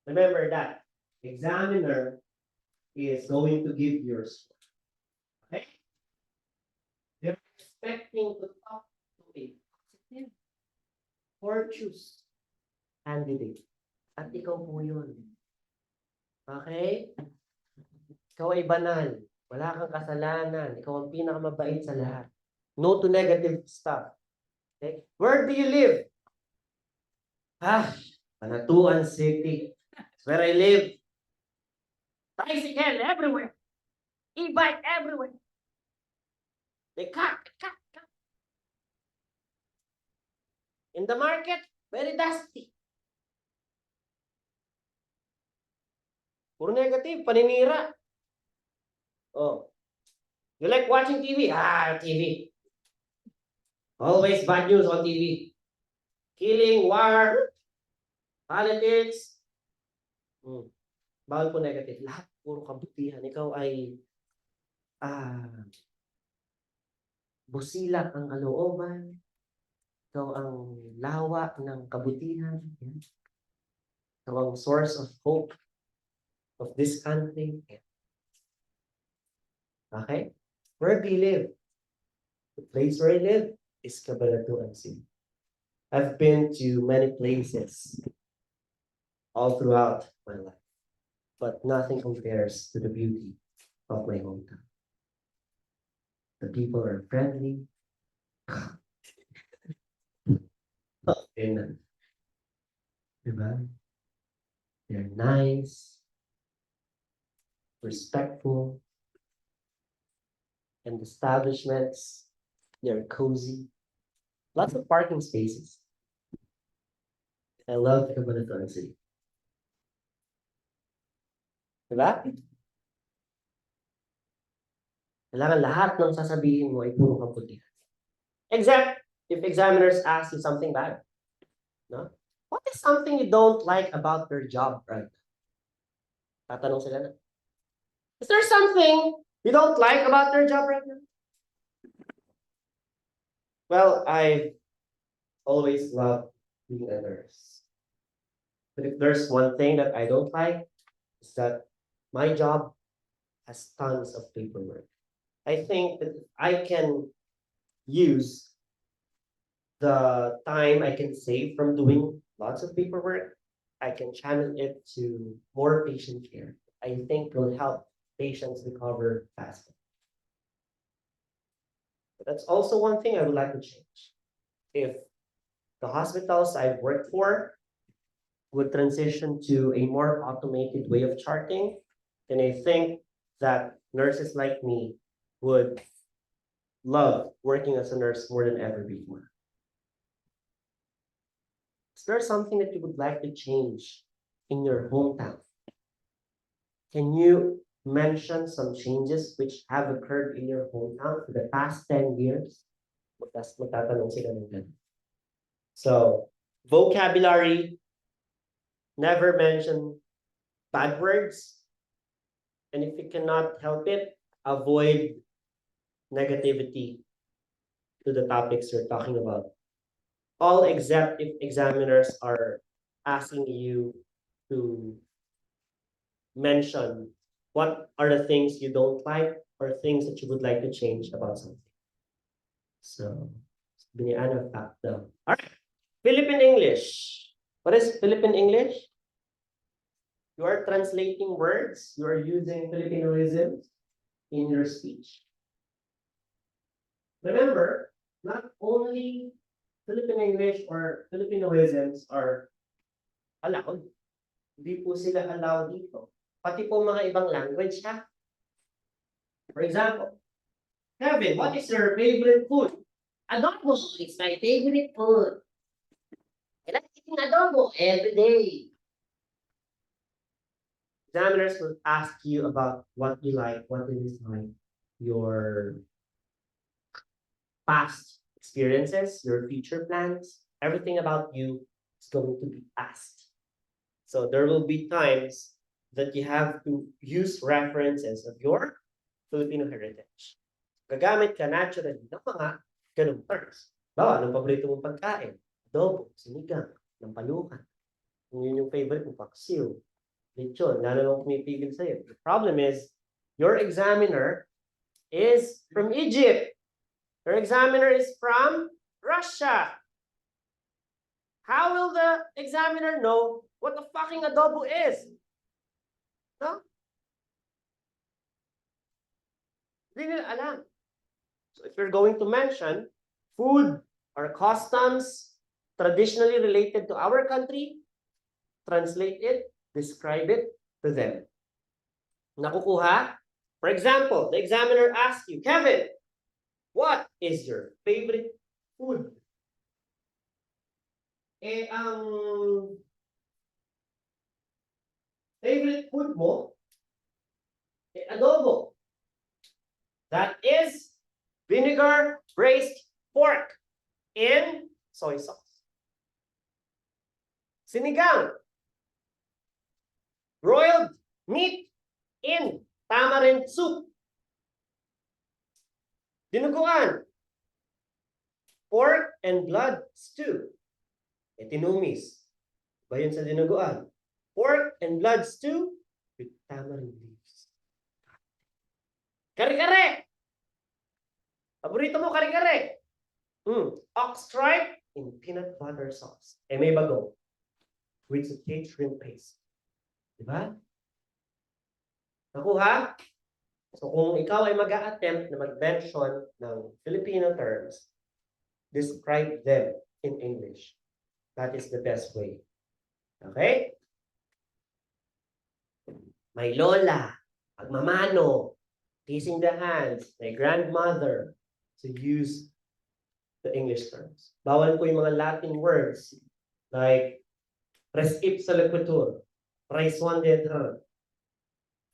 Remember that. Examiner is going to give your score. Okay? They're expecting to talk to a positive or choose candidate. At ikaw po yun. Okay? Ikaw ay banal. Wala kang kasalanan. Ikaw ang pinakamabait sa lahat. No to negative stuff. Okay? Where do you live? Panatuan City. That's where I live. Tricycle everywhere. E-bike everywhere. They cut. In the market, very dusty. Puro negative, paninira. Oh. You like watching TV? TV. Always bad news on TV. Killing, war, politics. Bawal po negative. Lahat puro kabutihan. Ikaw ay busilak ang kalooban. Ikaw ang lawa ng kabutihan. Ikaw ang source of hope of this country. Okay? Where do you live? The place where I live is Cabanatuan City. I've been to many places all throughout my life, but nothing compares to the beauty of my hometown. The people are friendly. They're nice, respectful, and establishments, they're cozy. Lots of parking spaces. I love Cabanatuan City. Diba? Kailangan lahat ng sasabihin mo ay puro kabutihan. Except if examiners ask you something bad. No? What is something you don't like about your job right now? Tatanong sila na. Is there something you don't like about your job right now? Well, I always loved being a nurse. But if there's one thing that I don't like, is that my job has tons of paperwork. I think that I can use the time I can save from doing lots of paperwork, I can channel it to more patient care. I think will help patients recover faster. But that's also one thing I would like to change. If the hospitals I've worked for would transition to a more automated way of charting, then I think that nurses like me would love working as a nurse more than ever before. Is there something that you would like to change in your hometown? Can you mention some changes which have occurred in your hometown for the past 10 years? Magtatanong sila ng ganun. So, vocabulary, never mention bad words. And if you cannot help it, avoid negativity to the topics you're talking about. All except if examiners are asking you to mention what are the things you don't like or things that you would like to change about something. So, biniyaan ng fact daw. All right. Philippine English. What is Philippine English? You are translating words. You are using Filipinoisms in your speech. Remember, not only Philippine English or Filipinoisms are allowed. Hindi po sila allowed dito. Pati po mga ibang language, ha? For example, Kevin, what is your favorite food? Adobo is my favorite food. I like eating adobo every day. Examiners will ask you about what you like, what you dislike, your past experiences, your future plans, everything about you is going to be asked. So there will be times that you have to use references of your Filipino heritage. Gagamit ka naturally ng mga ganung terms. Bawa, anong paborito mong pagkain? Adobo, sinigang, nampalukan. Kung yun yung favorite mo, paksiw, lechon, lalo namang pumipigil sa'yo. The problem is, your examiner is from Egypt. Your examiner is from Russia. How will the examiner know what the fucking adobo is? No? Hindi nila alam. So if you're going to mention food or customs traditionally related to our country, translate it, describe it to them. Nakukuha? For example, the examiner asks you, Kevin, what is your favorite food? Favorite food mo, adobo. That is vinegar braised pork in soy sauce. Sinigang, broiled meat in tamarind soup. Dinuguan, pork and blood stew. Tinumis. Ba yun sa dinuguan? Pork and blood stew with tamarind leaves. Kare-kare. Paborito mo kare-kare. Ox stripe in peanut butter sauce. May bago. With sauteed shrimp paste. Diba? Nakuha? So kung ikaw ay mag-a-attempt na mag-mention ng Filipino terms, describe them in English. That is the best way. Okay? My lola, pagmamano, kissing the hands, my grandmother, to use the English terms. Bawal po yung mga Latin words like res ipsa loquitur, raison d'etre,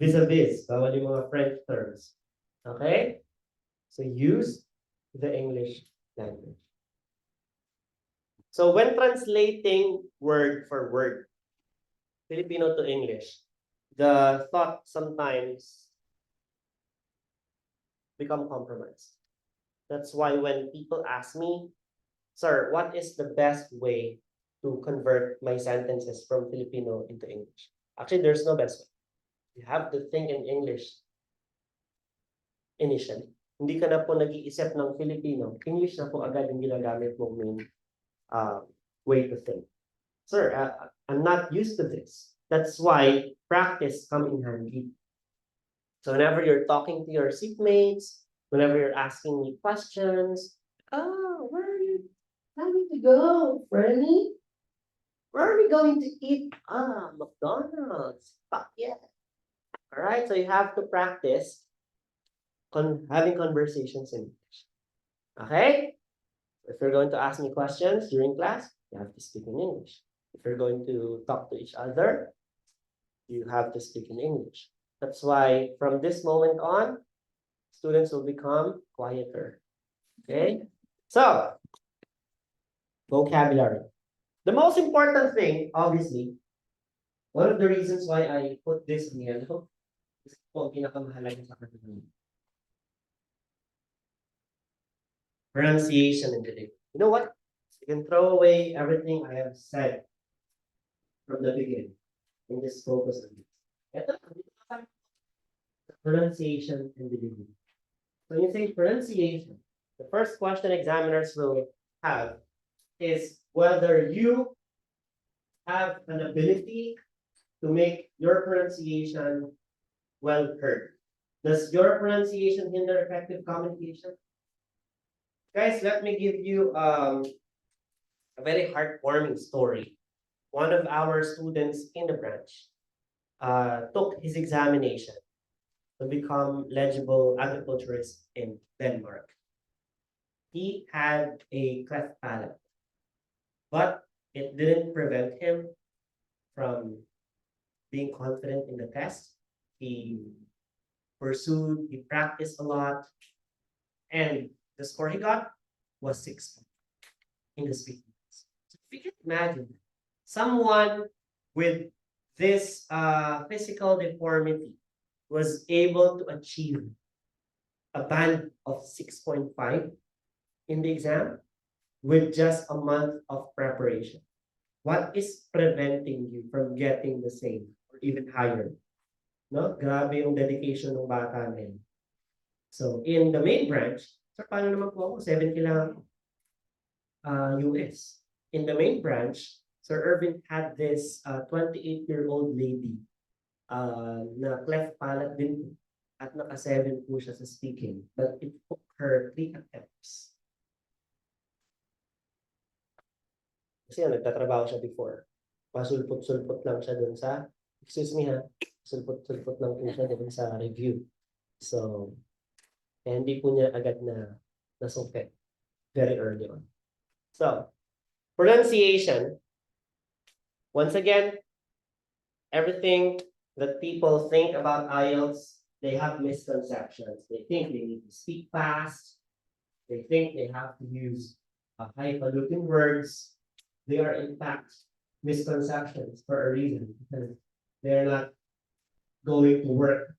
vis-a-vis. Bawal yung mga French terms. Okay? So use the English language. So when translating word for word, Filipino to English, the thought sometimes become compromised. That's why when people ask me, sir, what is the best way to convert my sentences from Filipino into English? Actually, there's no best way. You have to think in English initially. Hindi ka na po nag-iisip ng Filipino. English na po agad yung ginagamit mong main way to think. Sir, I'm not used to this. That's why practice come in handy. So whenever you're talking to your seatmates, whenever you're asking me questions, where are you planning to go, Freddy? Where are we going to eat? McDonald's. Fuck yeah. All right, so you have to practice having conversations in English. Okay? If you're going to ask me questions during class, you have to speak in English. If you're going to talk to each other, you have to speak in English. That's why from this moment on, students will become quieter. Okay? So, vocabulary. The most important thing, obviously, one of the reasons why I put this in yellow is po ang pinakamahalaga sa kanila. Pronunciation and delivery. You know what? You can throw away everything I have said from the beginning and just focus on this. Ito, pronunciation and delivery. When you say pronunciation, the first question examiners will have is whether you have an ability to make your pronunciation well heard. Does your pronunciation hinder effective communication? Guys, let me give you a very heartwarming story. One of our students in the branch took his examination. to become legible agriculturist in Denmark. He had a cleft palate, but it didn't prevent him from being confident in the test. He pursued, he practiced a lot, and the score he got was 6 in the speaking test. So if you can imagine someone with this physical deformity was able to achieve a band of 6.5 in the exam with just a month of preparation. What is preventing you from getting the same or even higher? No? Grabe yung dedication ng bata na yun. So, in the main branch, so paano naman po ako? 70 lang US. In the main branch, Sir Irvin had this 28-year-old lady na cleft palate din po at naka-7 po siya sa speaking. But it took her 3 attempts. Kasi nagtatrabaho siya before. Pasulpot-sulpot lang siya dun sa, excuse me ha, sulpot-sulpot lang po siya dun sa review. So, hindi po niya agad na nasungkit very early on. So, pronunciation. Once again, everything that people think about IELTS, they have misconceptions. They think they need to speak fast. They think they have to use highfalutin words. They are in fact misconceptions for a reason, because they're not going to work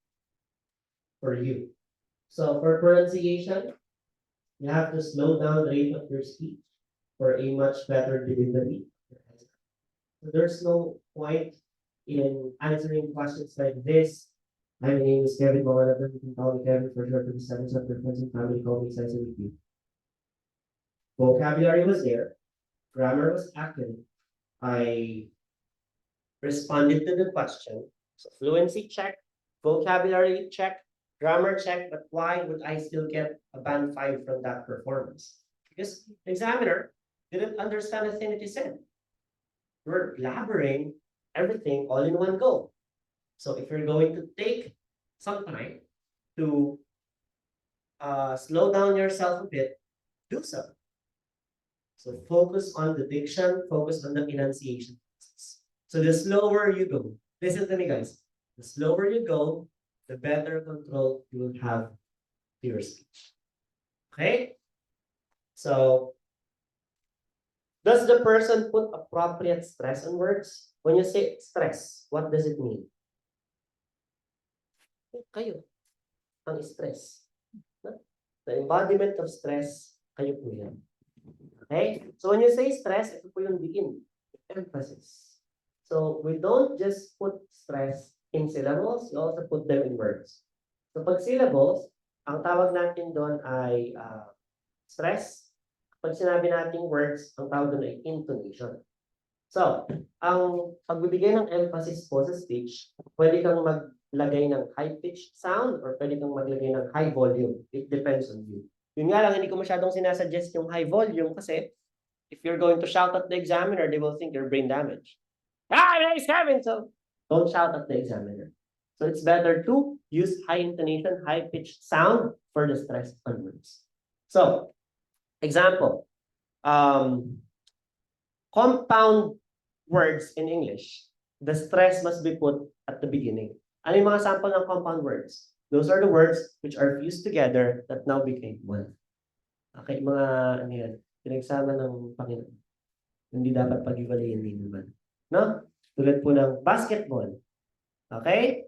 for you. So for pronunciation, you have to slow down the rate of your speech for a much better delivery. So there's no point in answering questions like this. My name is Kevin Mawalaban. You can call me Kevin for short, for the sentence of your friends and family call me Cecily Q. Vocabulary was there. Grammar was accurate. I responded to the question. So fluency check, vocabulary check, grammar check, but why would I still get a band 5 from that performance? Because the examiner didn't understand a thing that you said. You're blabbering everything all in one go. So if you're going to take some time to slow down yourself a bit, do so. So focus on the diction, focus on the enunciation. So the slower you go, listen to me guys, the slower you go, the better control you will have to your speech. Okay? So, does the person put appropriate stress on words? When you say stress, what does it mean? Kayo, ang stress. The embodiment of stress, kayo po yan. Okay? So when you say stress, ito po yung diin, emphasis. So we don't just put stress in syllables, we also put them in words. So pag syllables, ang tawag natin doon ay stress. Pag sinabi natin words, ang tawag doon ay intonation. So, ang pagbibigay ng emphasis po sa speech, pwede kang maglagay ng high-pitched sound or pwede kang maglagay ng high volume. It depends on you. Yun nga lang, hindi ko masyadong sinasuggest yung high volume kasi if you're going to shout at the examiner, they will think you're brain damaged. Nice Kevin! So, don't shout at the examiner. So, it's better to use high intonation, high-pitched sound for the stress on words. So, example, compound words in English, the stress must be put at the beginning. Ano yung mga sample ng compound words? Those are the words which are fused together that now became one. Okay, mga ano yan, pinagsama ng Panginoon. Hindi dapat pag-iwalayin din naman. No? Tulad po ng basketball. Okay?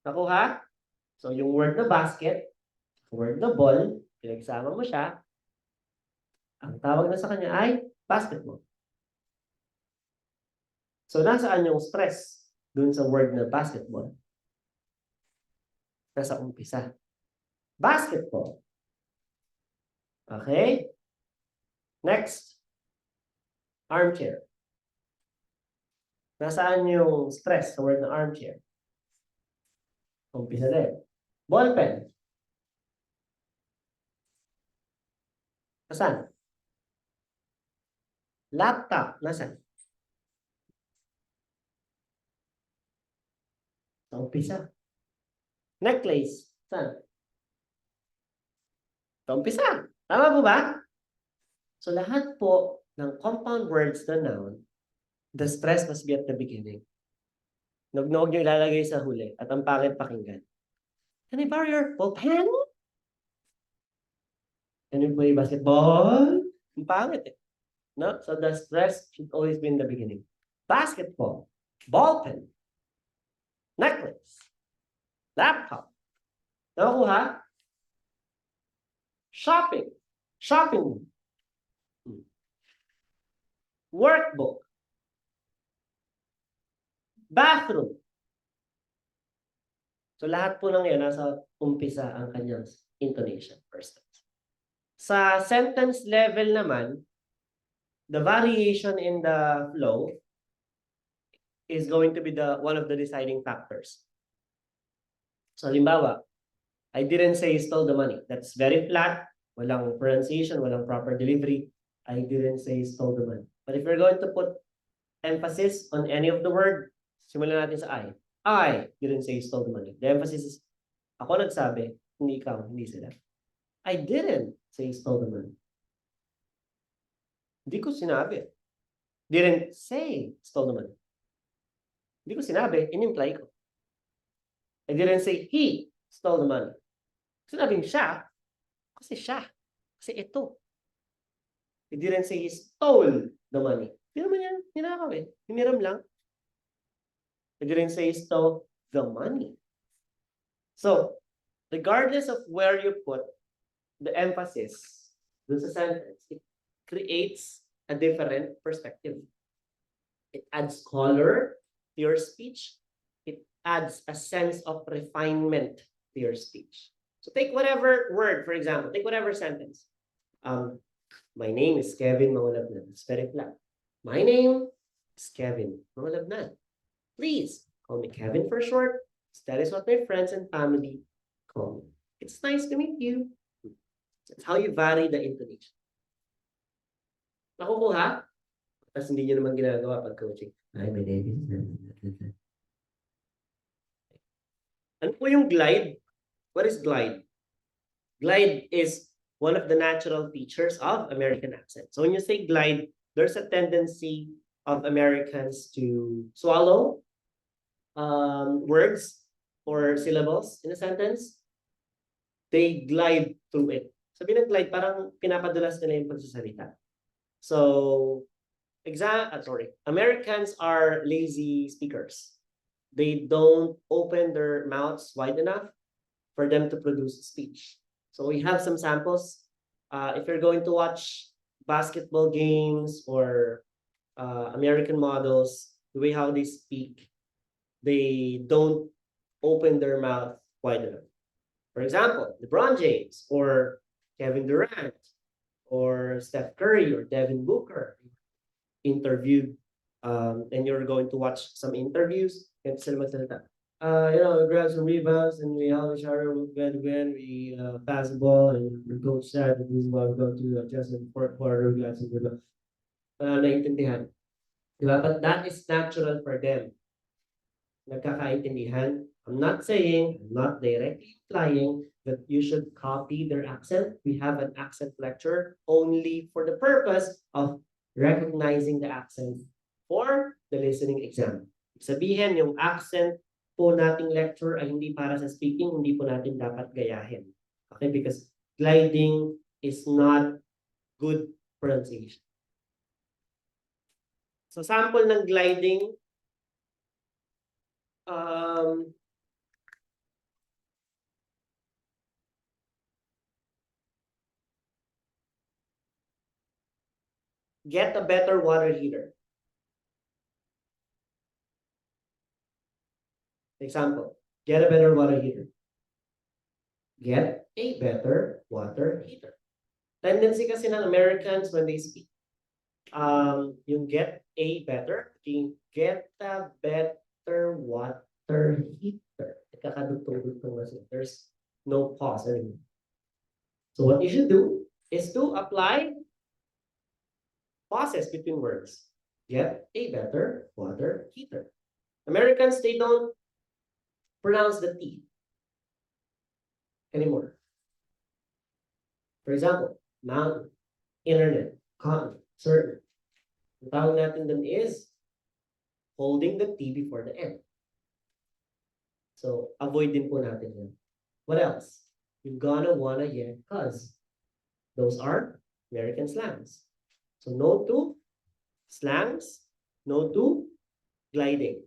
Nakuha? So yung word na basket, word na ball, pinagsama mo siya, ang tawag na sa kanya ay basketball. So nasaan yung stress dun sa word na basketball? Nasa umpisa. Basketball. Okay? Next. Armchair. Nasaan yung stress sa word na armchair? Umpisa din. Ballpen. Nasaan? Laptop. Nasaan? Sa umpisa. Necklace. Saan? Sa umpisa. Tama po ba? So lahat po ng compound words na noun, the stress must be at the beginning. Huwag nyo ilalagay sa huli at ang pangit pakinggan. Can I borrow your ball pen? Can you play basketball? Ang pangit eh. No? So the stress should always be in the beginning. Basketball, ball pen, necklace, laptop. Nakuha? Shopping, shopping, workbook, bathroom. So lahat po ng yan, nasa umpisa ang kanyang intonation first. Sa sentence level naman, the variation in the flow is going to be one of the deciding factors. So halimbawa, I didn't say stole the money. That's very flat. Walang pronunciation, walang proper delivery. I didn't say stole the money. But if you're going to put emphasis on any of the word, simulan natin sa I. I didn't say stole the money. The emphasis is, ako nagsabi, hindi ikaw, hindi sila. I didn't say stole the money. Hindi ko sinabi. Didn't say stole the money. Hindi ko sinabi, in-imply ko. I didn't say he stole the money. Sinabing siya, kasi siya. Kasi ito. I didn't say he stole the money. Hindi naman yan, ninakaw eh. Hiniram lang. I didn't say he stole the money. So, regardless of where you put the emphasis dun sa sentence, it creates a different perspective. It adds color to your speech. It adds a sense of refinement to your speech. So take whatever word, for example, take whatever sentence. My name is Kevin Mangulabnan. It's very flat. My name is Kevin Mangulabnan. Please call me Kevin for short. That is what my friends and family call me. It's nice to meet you. That's how you vary the intonation. Nakukuha? Tapos hindi nyo naman ginagawa pag coaching. Hi, my name is... Ano po yung glide? What is glide? Glide is one of the natural features of American accent. So when you say glide, there's a tendency of Americans to swallow words or syllables in a sentence. They glide through it. Sabi ng glide, parang pinapadulas nila yung pagsasalita. So, Americans are lazy speakers. They don't open their mouths wide enough for them to produce speech. So we have some samples. If you're going to watch basketball games or American models, the way how they speak, they don't open their mouth wide enough. For example, LeBron James or Kevin Durant or Steph Curry or Devin Booker interviewed, and you're going to watch some interviews, and sila magsalita. We grab some rebounds and we help each other when we pass the ball and the coach said that this is why we go to adjust in the fourth quarter, we got some rebounds. Naintindihan. Diba? But that is natural for them. Nagkakaintindihan. I'm not directly implying that you should copy their accent. We have an accent lecture only for the purpose of recognizing the accent for the listening exam. Sabihin, yung accent po nating lecture ay hindi para sa speaking, hindi po natin dapat gayahin. Okay? Because gliding is not good pronunciation. So sample ng gliding, get a better water heater. Example, get a better water heater. Get a better water heater. Tendency kasi ng Americans when they speak, yung get a better, yung get a better water heater. Kakadugtong-dugtong na sila. There's no pause anymore. So what you should do is to apply pauses between words. Get a better water heater. Americans, they don't pronounce the T. anymore. For example, mountain, internet, continent, certain. Ang tawag natin dun is holding the T before the N. So, avoid din po natin yan. What else? You're gonna, wanna, yeah, cause. Those are American slangs. So, no to slangs, no to gliding.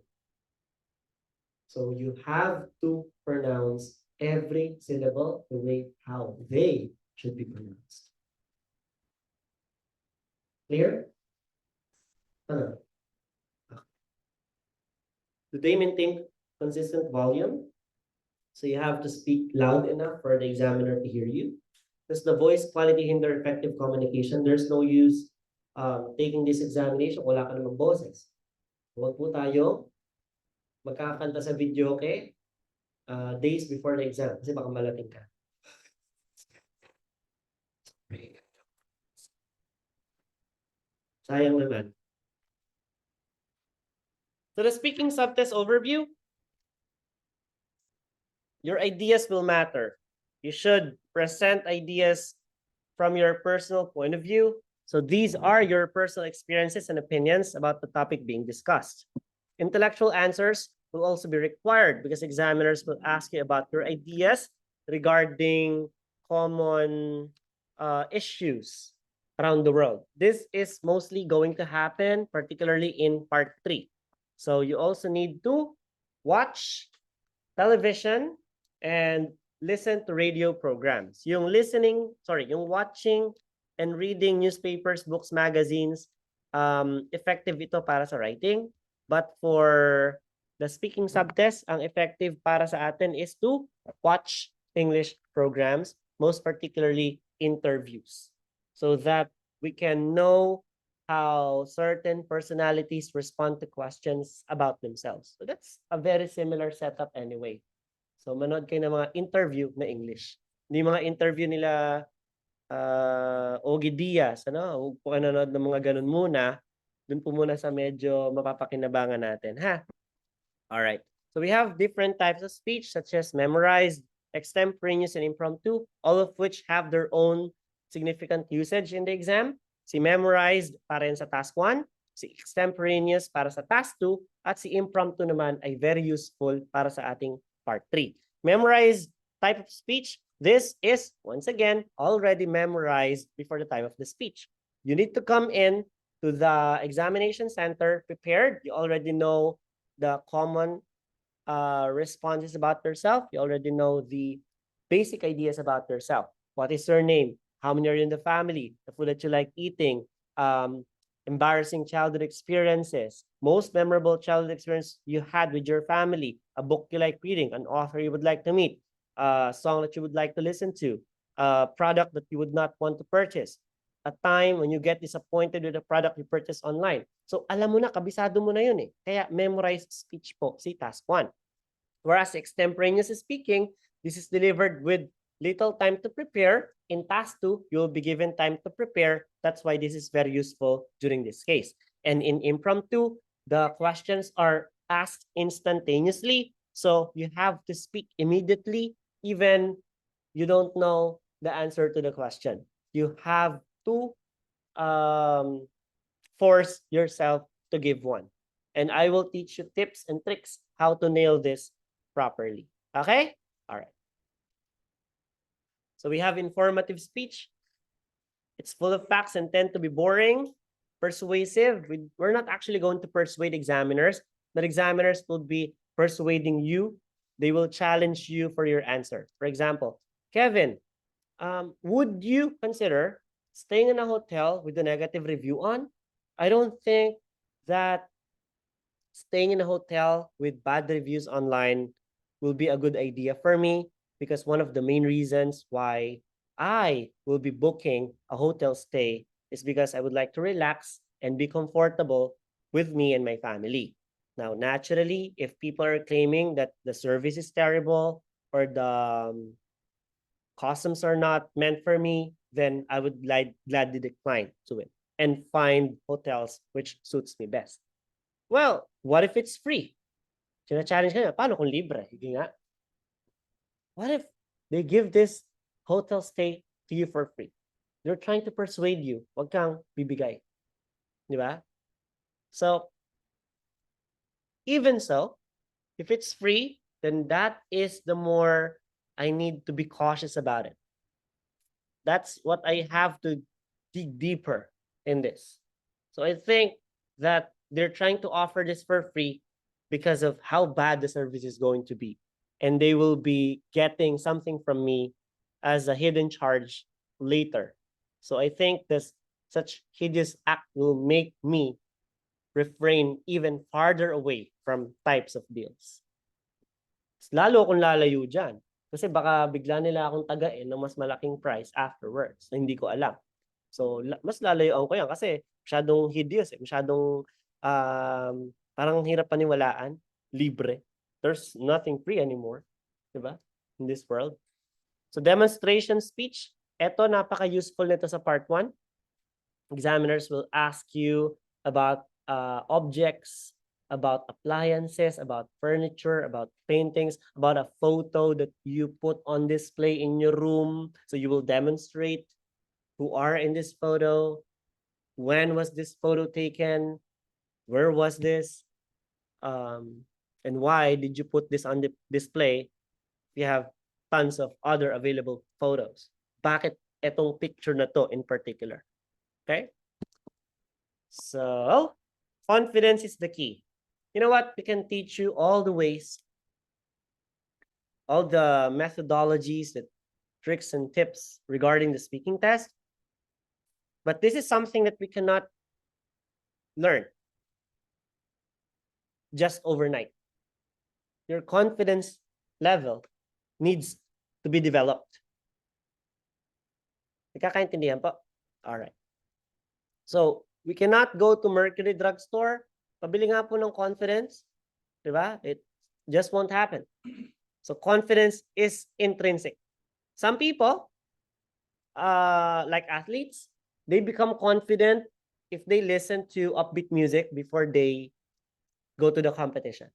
So, you have to pronounce every syllable the way how they should be pronounced. Clear? Ano? Do they maintain consistent volume? So you have to speak loud enough for the examiner to hear you. Does the voice quality hinder effective communication? There's no use taking this examination. Wala ka namang boses. Huwag po tayo magkakanta sa video, okay? Days before the exam. Kasi baka malating ka. Sayang naman. So the speaking subtest overview, your ideas will matter. You should present ideas from your personal point of view. So these are your personal experiences and opinions about the topic being discussed. Intellectual answers will also be required because examiners will ask you about your ideas regarding common issues around the world. This is mostly going to happen, particularly in part 3. So you also need to watch television and listen to radio programs. Yung watching and reading newspapers, books, magazines, effective ito para sa writing. But for the speaking subtest, ang effective para sa atin is to watch English programs, most particularly interviews, so that we can know how certain personalities respond to questions about themselves. So that's a very similar setup anyway. So manood kayo ng mga interview na English. Hindi mga interview nila Ogie Diaz, ano? Huwag po kayo nanood ng mga ganun muna. Dun po muna sa medyo mapapakinabangan natin, ha? All right. So we have different types of speech such as memorized, extemporaneous, and impromptu, all of which have their own significant usage in the exam. Si memorized para yan sa task 1, si extemporaneous para sa task 2, at si impromptu naman ay very useful para sa ating part 3. Memorized type of speech, this is, once again, already memorized before the time of the speech. You need to come in to the examination center prepared. You already know the common responses about yourself. You already know the basic ideas about yourself. What is your name? How many are in the family? The food that you like eating? Embarrassing childhood experiences, most memorable childhood experience you had with your family, a book you like reading, an author you would like to meet, a song that you would like to listen to, a product that you would not want to purchase, a time when you get disappointed with a product you purchase online. So alam mo na, kabisado mo na yun eh. Kaya memorized speech po si task 1. Whereas extemporaneous speaking, this is delivered with little time to prepare. In task 2, you'll be given time to prepare. That's why this is very useful during this case. And in impromptu, the questions are asked instantaneously. So you have to speak immediately, even you don't know the answer to the question. You have to force yourself to give one. And I will teach you tips and tricks how to nail this properly. Okay? All right. So we have informative speech. It's full of facts and tend to be boring, persuasive. We're not actually going to persuade examiners, but examiners will be persuading you. They will challenge you for your answer. For example, Kevin, would you consider staying in a hotel with a negative review on? I don't think that staying in a hotel with bad reviews online will be a good idea for me, because one of the main reasons why I will be booking a hotel stay is because I would like to relax and be comfortable with me and my family. Now, naturally, if people are claiming that the service is terrible or the customs are not meant for me, then I would gladly decline to it and find hotels which suits me best. Well, what if it's free? Sina-challenge ka na, paano kung libre? Hindi nga. What if They give this hotel stay to you for free. They're trying to persuade you, wag kang bibigay. Di ba? So, even so, if it's free, then that is the more I need to be cautious about it. That's what I have to dig deeper in this. So I think that they're trying to offer this for free because of how bad the service is going to be. And they will be getting something from me as a hidden charge later. So I think this such hideous act will make me refrain even farther away from types of deals. Lalo kung lalayo dyan. Kasi baka bigla nila akong tagain ng mas malaking price afterwards na hindi ko alam. So, mas lalayuan ko yan kasi masyadong hideous eh. Masyadong parang hirap paniwalaan. Libre. There's nothing free anymore. Diba? In this world. So, demonstration speech. Ito, napaka-useful nito sa part 1. Examiners will ask you about objects, about appliances, about furniture, about paintings, about a photo that you put on display in your room. So you will demonstrate who are in this photo, when was this photo taken, where was this, and why did you put this on the display if you have tons of other available photos. Bakit etong picture na to in particular? Okay? So, confidence is the key. You know what? We can teach you all the ways, all the methodologies, the tricks and tips regarding the speaking test. But this is something that we cannot learn just overnight. Your confidence level needs to be developed. Nakakaintindihan po? All right. So, we cannot go to Mercury Drugstore. Pabili nga po ng confidence. Diba? It just won't happen. So, confidence is intrinsic. Some people, like athletes, they become confident if they listen to upbeat music before they go to the competition.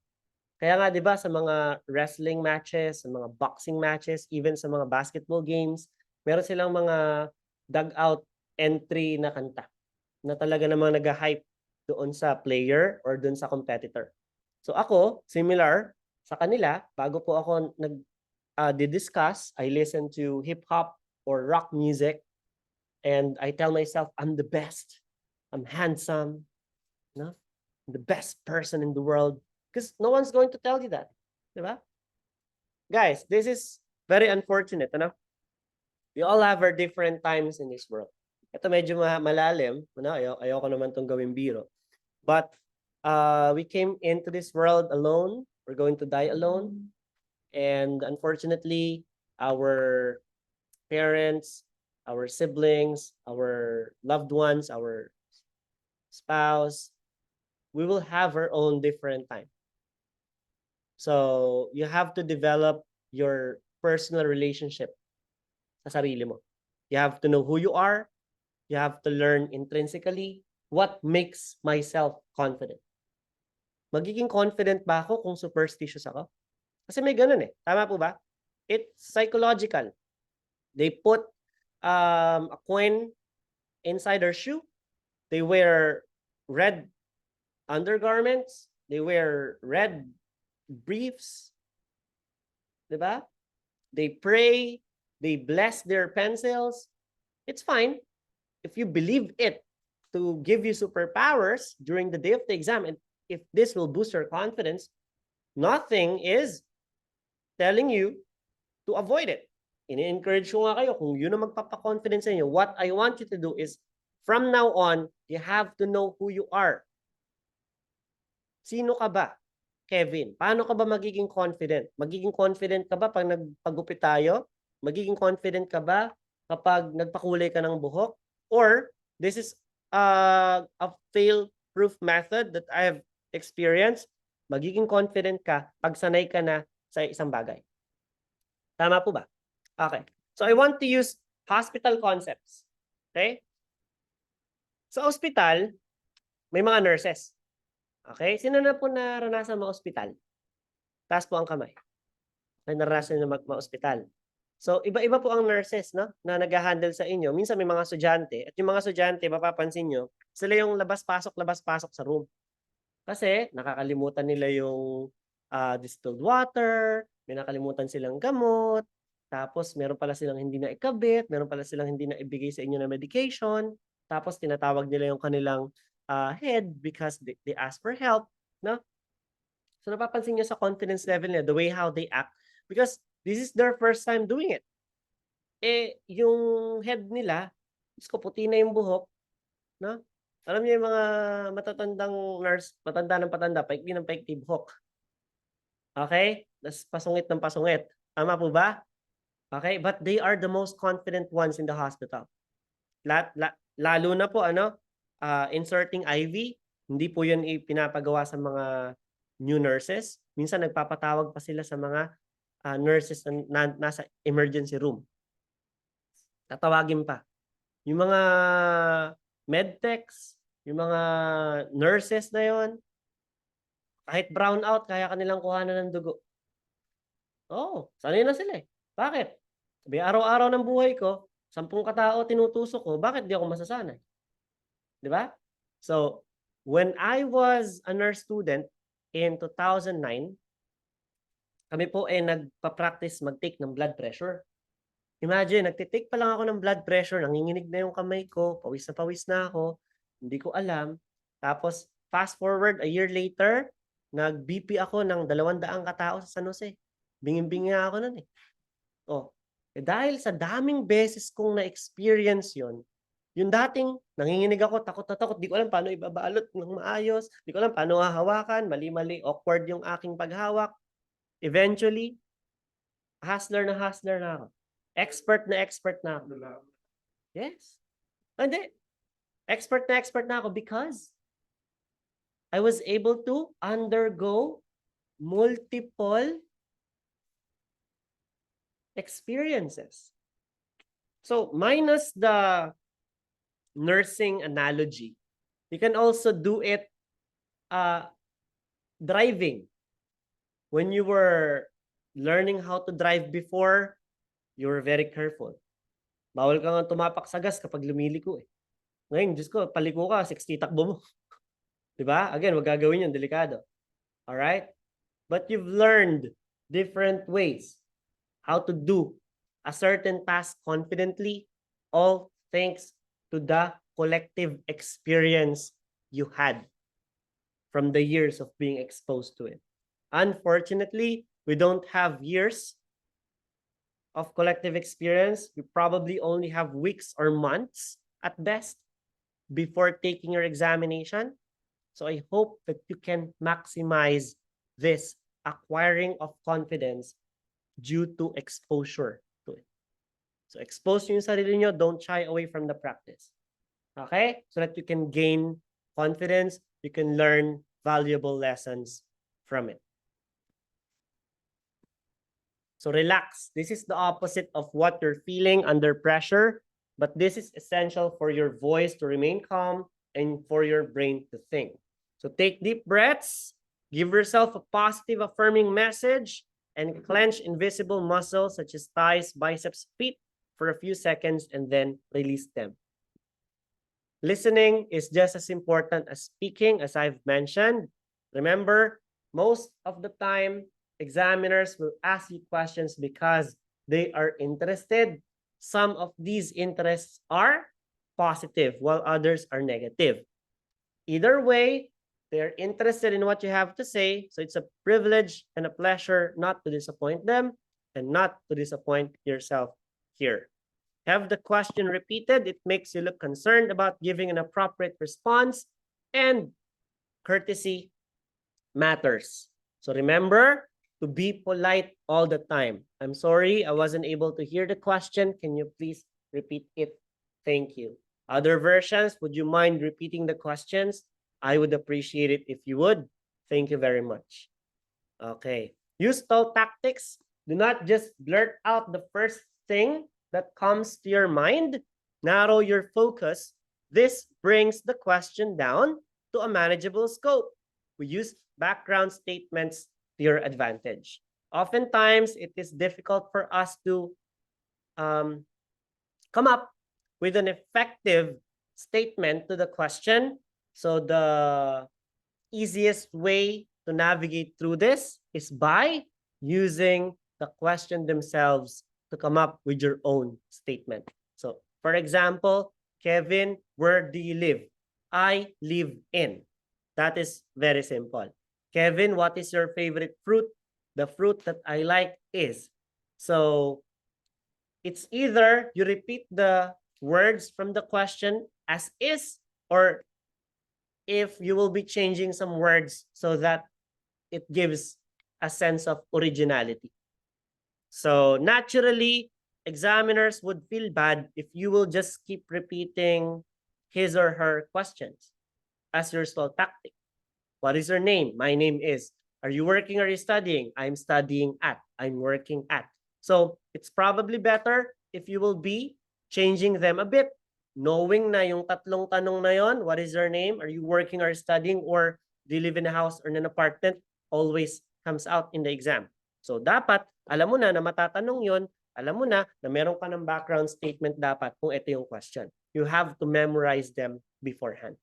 Kaya nga, di ba, sa mga wrestling matches, sa mga boxing matches, even sa mga basketball games, meron silang mga dugout entry na kanta na talaga namang nag-hype doon sa player or doon sa competitor. So ako, similar sa kanila, bago po ako nag-discuss, I listen to hip-hop or rock music and I tell myself, I'm the best. I'm handsome. No? I'm the best person in the world. Because no one's going to tell you that. Diba? Guys, this is very unfortunate. Ano? We all have our different times in this world. Ito medyo malalim. Ano? Ayoko naman itong gawing biro. But we came into this world alone. We're going to die alone. And unfortunately, our parents, our siblings, our loved ones, our spouse, we will have our own different time. So you have to develop your personal relationship sa sarili mo. You have to know who you are. You have to learn intrinsically what makes myself confident. Magiging confident ba ako kung superstitious ako? Kasi may ganun eh. Tama po ba? It's psychological. They put a coin inside their shoe. They wear red undergarments. They wear red briefs. Diba? They pray. They bless their pencils. It's fine if you believe it to give you superpowers during the day of the exam, and if this will boost your confidence, nothing is telling you to avoid it. Ini-encourage ko nga kayo, kung yun ang magpapakonfidence sa inyo, what I want you to do is, from now on, you have to know who you are. Sino ka ba, Kevin? Paano ka ba magiging confident? Magiging confident ka ba pag nagpagupit tayo? Magiging confident ka ba kapag nagpakulay ka ng buhok? Or, this is a fail-proof method that I have experienced. Magiging confident ka pag sanay ka na sa isang bagay. Tama po ba? Okay. So, I want to use hospital concepts. Okay? Sa ospital, may mga nurses. Okay? Sino na po naranasan mga ospital? Taas po ang kamay. May naranasan na mag-ospital. So, iba-iba po ang nurses, no, na nagha-handle sa inyo. Minsan may mga estudyante at yung mga estudyante mapapansin niyo, sila yung labas-pasok sa room. Kasi nakakalimutan nila yung, distilled water, may nakalimutan silang gamot, tapos meron pala silang hindi naikabit, meron pala silang hindi naibigay sa inyo na medication, tapos tinatawag nila yung kanilang, head because they ask for help, 'no? So napapansin niyo sa confidence level nila, the way how they act, because this is their first time doing it. Eh, yung head nila, Diyos ko puti na yung buhok, 'no? Alam niyo yung mga matatandang nurse, matanda ng patanda, paikli ng paikli buhok, okey? Tas pasungit ng pasungit, tama po ba? Okey, but they are the most confident ones in the hospital. Lalo na po ano, inserting IV, hindi po 'yun ipinapagawa sa mga new nurses. Minsan nagpapatawag pa sila sa mga, nurses na nasa emergency room. Tatawagin pa. Yung mga medtechs, yung mga nurses na 'yon, kahit brown out kaya kanilang kuhanan ng dugo. Oo, sanay na sila, eh. Bakit? Sabi araw-araw ng buhay ko, 10 katao tinutusok ko, bakit di ako masasanay, 'di ba? So, when I was a nurse student in 2009, kami po ay nagpa-practice mag-take ng blood pressure. Imagine, nagte-take pa lang ako ng blood pressure, nanginginig na yung kamay ko, pawis na ako, hindi ko alam. Tapos fast forward a year later, nag-BP ako ng 200 katao sa San Jose. Binging-bingi nga ako nun, eh. Oh, eh, dahil sa daming beses kong na-experience yon, yung dating nanginginig ako, takot na takot, di ko alam paano ibabalot ng maayos, di ko alam paano hahawakan, mali-mali, awkward yung aking paghawak. Eventually, hustler na ako. Expert na ako. Yes. Hindi. Expert na ako because I was able to undergo multiple experiences. So, minus the nursing analogy, you can also do it driving. When you were learning how to drive before, you were very careful. Bawal ka nga tumapak sa gas kapag lumiliko, eh. Ngayon, Diyos ko, paliko ka, 60 takbo mo. 'Di ba? Again, wag gagawin yun, delikado. Alright? But you've learned different ways how to do a certain task confidently, all thanks to the collective experience you had from the years of being exposed to it. Unfortunately, we don't have years of collective experience. We probably only have weeks or months at best before taking your examination. So I hope that you can maximize this acquiring of confidence due to exposure to it. So expose yung sarili nyo, don't shy away from the practice. Okay? So that you can gain confidence, you can learn valuable lessons from it. So relax. This is the opposite of what you're feeling under pressure, but this is essential for your voice to remain calm and for your brain to think. So take deep breaths, give yourself a positive affirming message, and clench invisible muscles such as thighs, biceps, feet for a few seconds and then release them. Listening is just as important as speaking, as I've mentioned. Remember, most of the time, examiners will ask you questions because they are interested. Some of these interests are positive, while others are negative. Either way, they're interested in what you have to say, so it's a privilege and a pleasure not to disappoint them and not to disappoint yourself here. Have the question repeated. It makes you look concerned about giving an appropriate response, and courtesy matters. So remember to be polite all the time. I'm sorry, I wasn't able to hear the question. Can you please repeat it? Thank you. Other versions, would you mind repeating the questions? I would appreciate it if you would. Thank you very much. Okay. Use stall tactics. Do not just blurt out the first thing that comes to your mind. Narrow your focus. This brings the question down to a manageable scope. We use background statements to your advantage. Oftentimes, it is difficult for us to come up with an effective statement to the question. So the easiest way to navigate through this is by using the question themselves to come up with your own statement. So, for example, Kevin, where do you live? I live in. That is very simple. Kevin, what is your favorite fruit? The fruit that I like is. So, it's either you repeat the words from the question as is, or if you will be changing some words so that it gives a sense of originality. So naturally, examiners would feel bad if you will just keep repeating his or her questions as your stall tactic. What is your name? My name is. Are you working or are you studying? I'm studying at. I'm working at. So it's probably better if you will be changing them a bit, knowing na yung tatlong tanong na yon, what is your name? Are you working or studying? Or do you live in a house or in an apartment? Always comes out in the exam. So dapat, alam mo na matatanong yon, alam mo na meron ka ng background statement dapat kung ito yung question. You have to memorize them beforehand.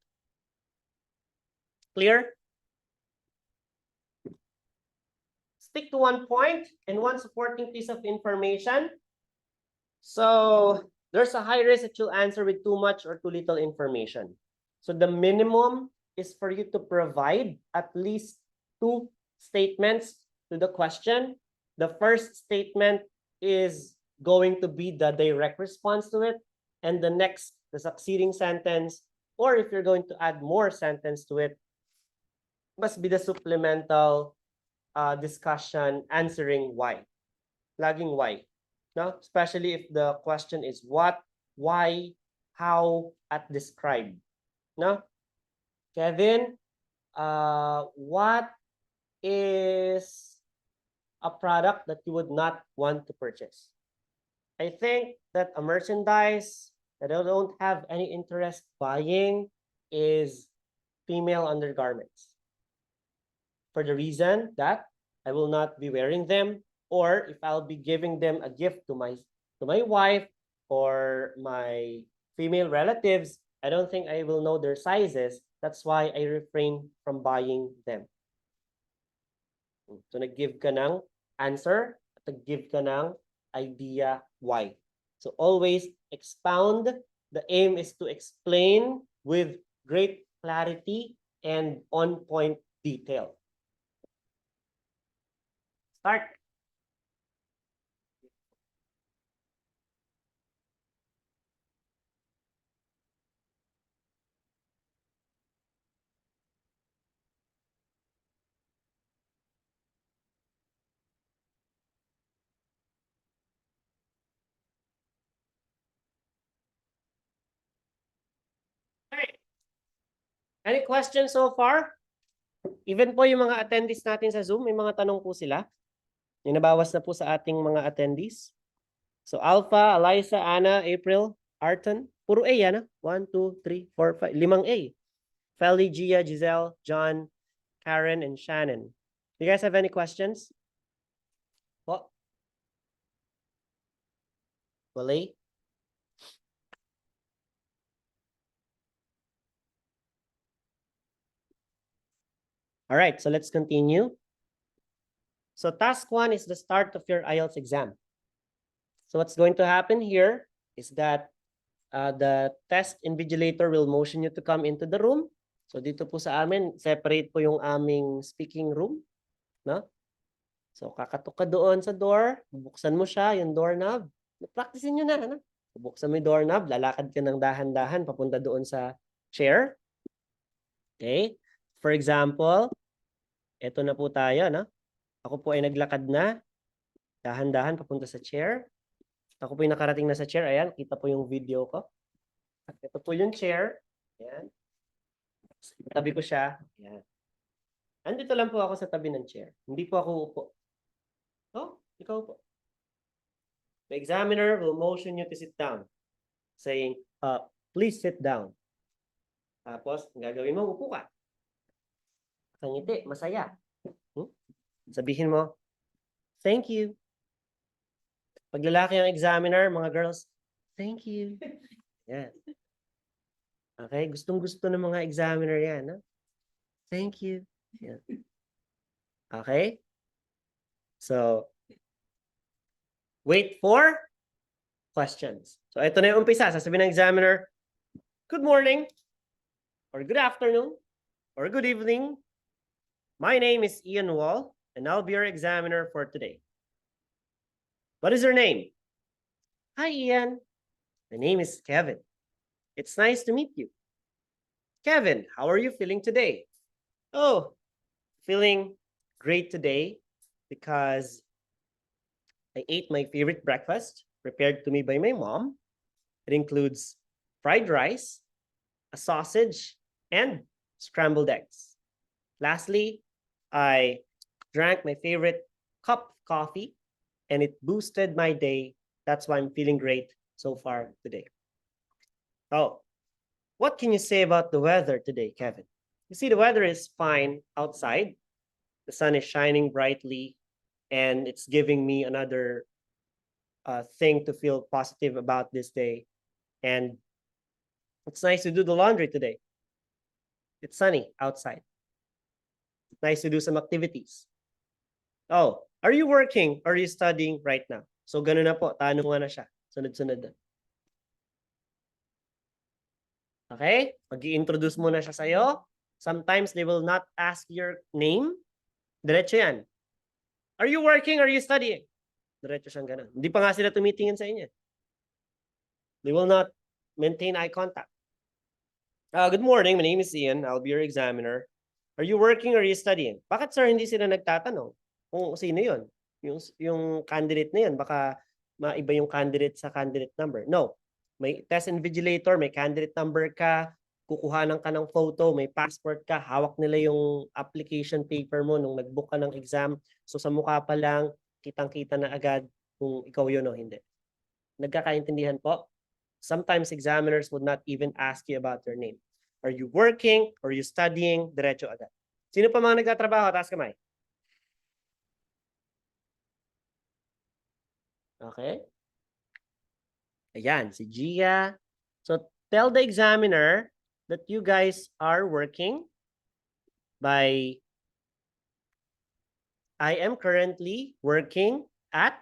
Clear? Stick to one point and one supporting piece of information. So there's a high risk that you'll answer with too much or too little information. So the minimum is for you to provide at least 2 statements to the question. The first statement is going to be the direct response to it, and the next, the succeeding sentence, or if you're going to add more sentence to it, must be the supplemental discussion answering why. Laging why. No? Especially if the question is what, why, how, at describe. No? Kevin, what is a product that you would not want to purchase? I think that a merchandise that I don't have any interest buying is female undergarments. For the reason that I will not be wearing them, or if I'll be giving them a gift to my wife or my female relatives, I don't think I will know their sizes. That's why I refrain from buying them. So nag-give ka ng answer at nag-give ka ng idea why. So always expound. The aim is to explain with great clarity and on-point detail. Start. Okay. Any questions so far? Even po yung mga attendees natin sa Zoom, may mga tanong po sila. Yung nabawas na po sa ating mga attendees. So Alpha, Eliza, Anna, April, Arton. Puro A yan. 1, 2, 3, 4, 5. 5 A. Feli, Gia, Giselle, John, Karen, and Shannon. Do you guys have any questions? What? Wale? All right, so let's continue. So task 1 is the start of your IELTS exam. So what's going to happen here is that the test invigilator will motion you to come into the room. So dito po sa amin, separate po yung aming speaking room. No? So kakatok ka doon sa door, bubuksan mo siya, yung doorknob. Practicein nyo na. Ano? Bubuksan mo yung doorknob, lalakad ka ng dahan-dahan papunta doon sa chair. Okay? For example, eto na po tayo. No? Ako po ay naglakad na, dahan-dahan papunta sa chair. Ako po yung nakarating na sa chair. Ayan, kita po yung video ko. Ito po yung chair. Ayan. Tabi ko siya. Ayan. Andito lang po ako sa tabi ng chair. Hindi po ako upo. Oh, ikaw po. The examiner will motion you to sit down. Saying, please sit down. Tapos, ang gagawin mo, upo ka. Kangiti, masaya. Sabihin mo, thank you. Pag lalaki ang examiner, mga girls, thank you. Yan. Okay, gustong-gusto ng mga examiner yan. No? Thank you. Yan. Okay? So, wait for questions. So, ito na yung umpisa. Sasabihin ng examiner, good morning, or good afternoon, or good evening. My name is Ian Wall, and I'll be your examiner for today. What is your name? Hi, Ian. My name is Kevin. It's nice to meet you. Kevin, how are you feeling today? Oh, feeling great today because I ate my favorite breakfast prepared to me by my mom. It includes fried rice, a sausage, and scrambled eggs. Lastly, I drank my favorite cup of coffee and it boosted my day. That's why I'm feeling great so far today. Oh, what can you say about the weather today, Kevin? You see, the weather is fine outside. The sun is shining brightly, and it's giving me another thing to feel positive about this day. And it's nice to do the laundry today. It's sunny outside. It's nice to do some activities. Oh, are you working or are you studying right now? So ganun na po, tanungan na siya. Sunod-sunod na. Okay? Mag-i-introduce muna siya sa'yo. Sometimes they will not ask your name. Diretso yan. Are you working or are you studying? Diretso siyang ganun. Hindi pa nga sila tumitingin sa inyo. They will not maintain eye contact. Good morning, my name is Ian. I'll be your examiner. Are you working or are you studying? Bakit sir hindi sila nagtatanong kung sino yun? Yung candidate na yun, baka maiba yung candidate sa candidate number. No, may test invigilator, may candidate number ka, kukuhanan ka ng photo, may passport ka, hawak nila yung application paper mo nung nag-book ka ng exam. So sa mukha pa lang, kitang-kita na agad kung ikaw yun o hindi. Nagkakaintindihan po? Sometimes examiners would not even ask you about your name. Are you working or are you studying? Diretso agad. Sino pa mga nagtatrabaho? Taas kamay. Okay. Ayan, si Gia. So tell the examiner that you guys are working by I am currently working at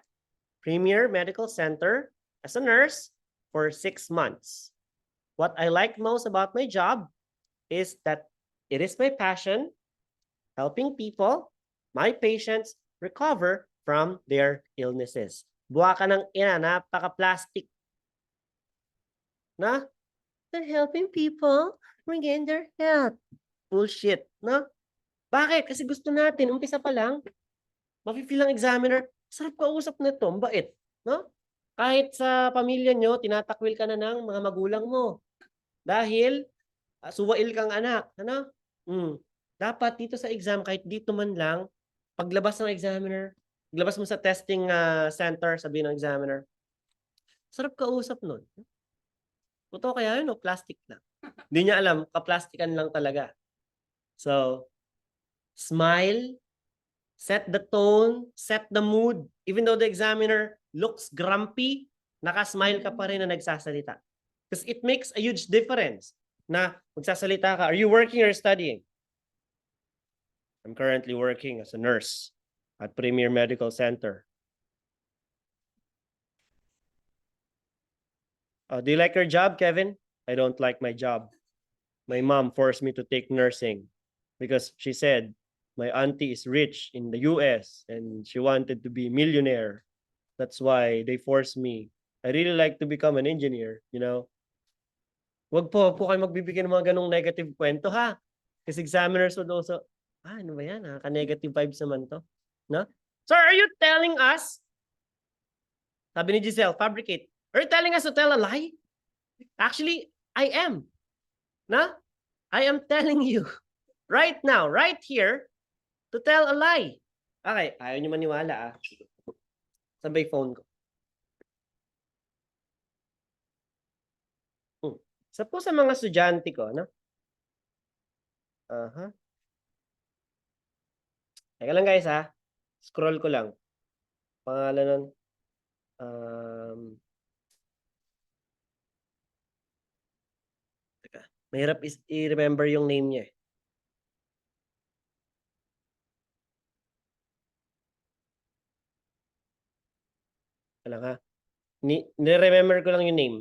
Premier Medical Center as a nurse for 6 months. What I like most about my job is that it is my passion helping people, my patients, recover from their illnesses. Buha ka ng ina, napaka-plastic. Na? They're helping people regain their health. Bullshit, no? Bakit? Kasi gusto natin, umpisa pa lang, mafe-feel ang examiner, sarap kausap na ito, mabait, no? Kahit sa pamilya nyo, tinatakwil ka na ng mga magulang mo. Dahil, suwail kang anak, ano? Dapat dito sa exam, kahit dito man lang, paglabas ng examiner, paglabas mo sa testing center, sabi ng examiner, sarap kausap nun. Totoo kaya yun o plastic lang? Hindi niya alam, kaplastikan lang talaga. So, smile, set the tone, set the mood. Even though the examiner looks grumpy, nakasmile ka pa rin na nagsasalita. Because it makes a huge difference na magsasalita ka. Are you working or studying? I'm currently working as a nurse at Premier Medical Center. Do you like your job, Kevin? I don't like my job. My mom forced me to take nursing because she said my auntie is rich in the US and she wanted to be a millionaire. That's why they forced me. I really like to become an engineer, you know. Wag po kayo magbibigay ng mga ganong negative kwento ha. Kasi examiners would also, ano ba yan? Nakaka-negative vibes naman to. No? Sir, are you telling us? Sabi ni Giselle, fabricate. Are you telling us to tell a lie? Actually, I am. No? I am telling you right now, right here, to tell a lie. Okay, ayaw nyo maniwala Sabay phone ko. Sa po sa mga estudyante ko, no? Teka lang guys Scroll ko lang. Pangalan nun. Um, teka, mahirap i-remember yung name niya eh. Wala nga. Ni-remember ko lang yung name.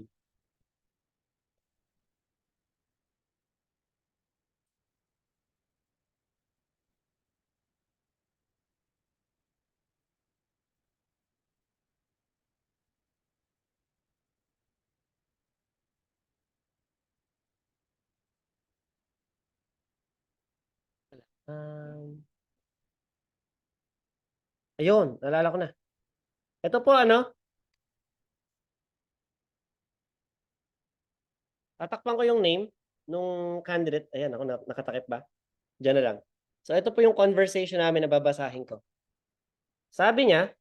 Ayun, naalala ko na. Ito po ano, tatakpan ko yung name nung candidate. Ayan, ako nakatakip ba? Diyan na lang. So ito po yung conversation namin na babasahin ko. Sabi niya,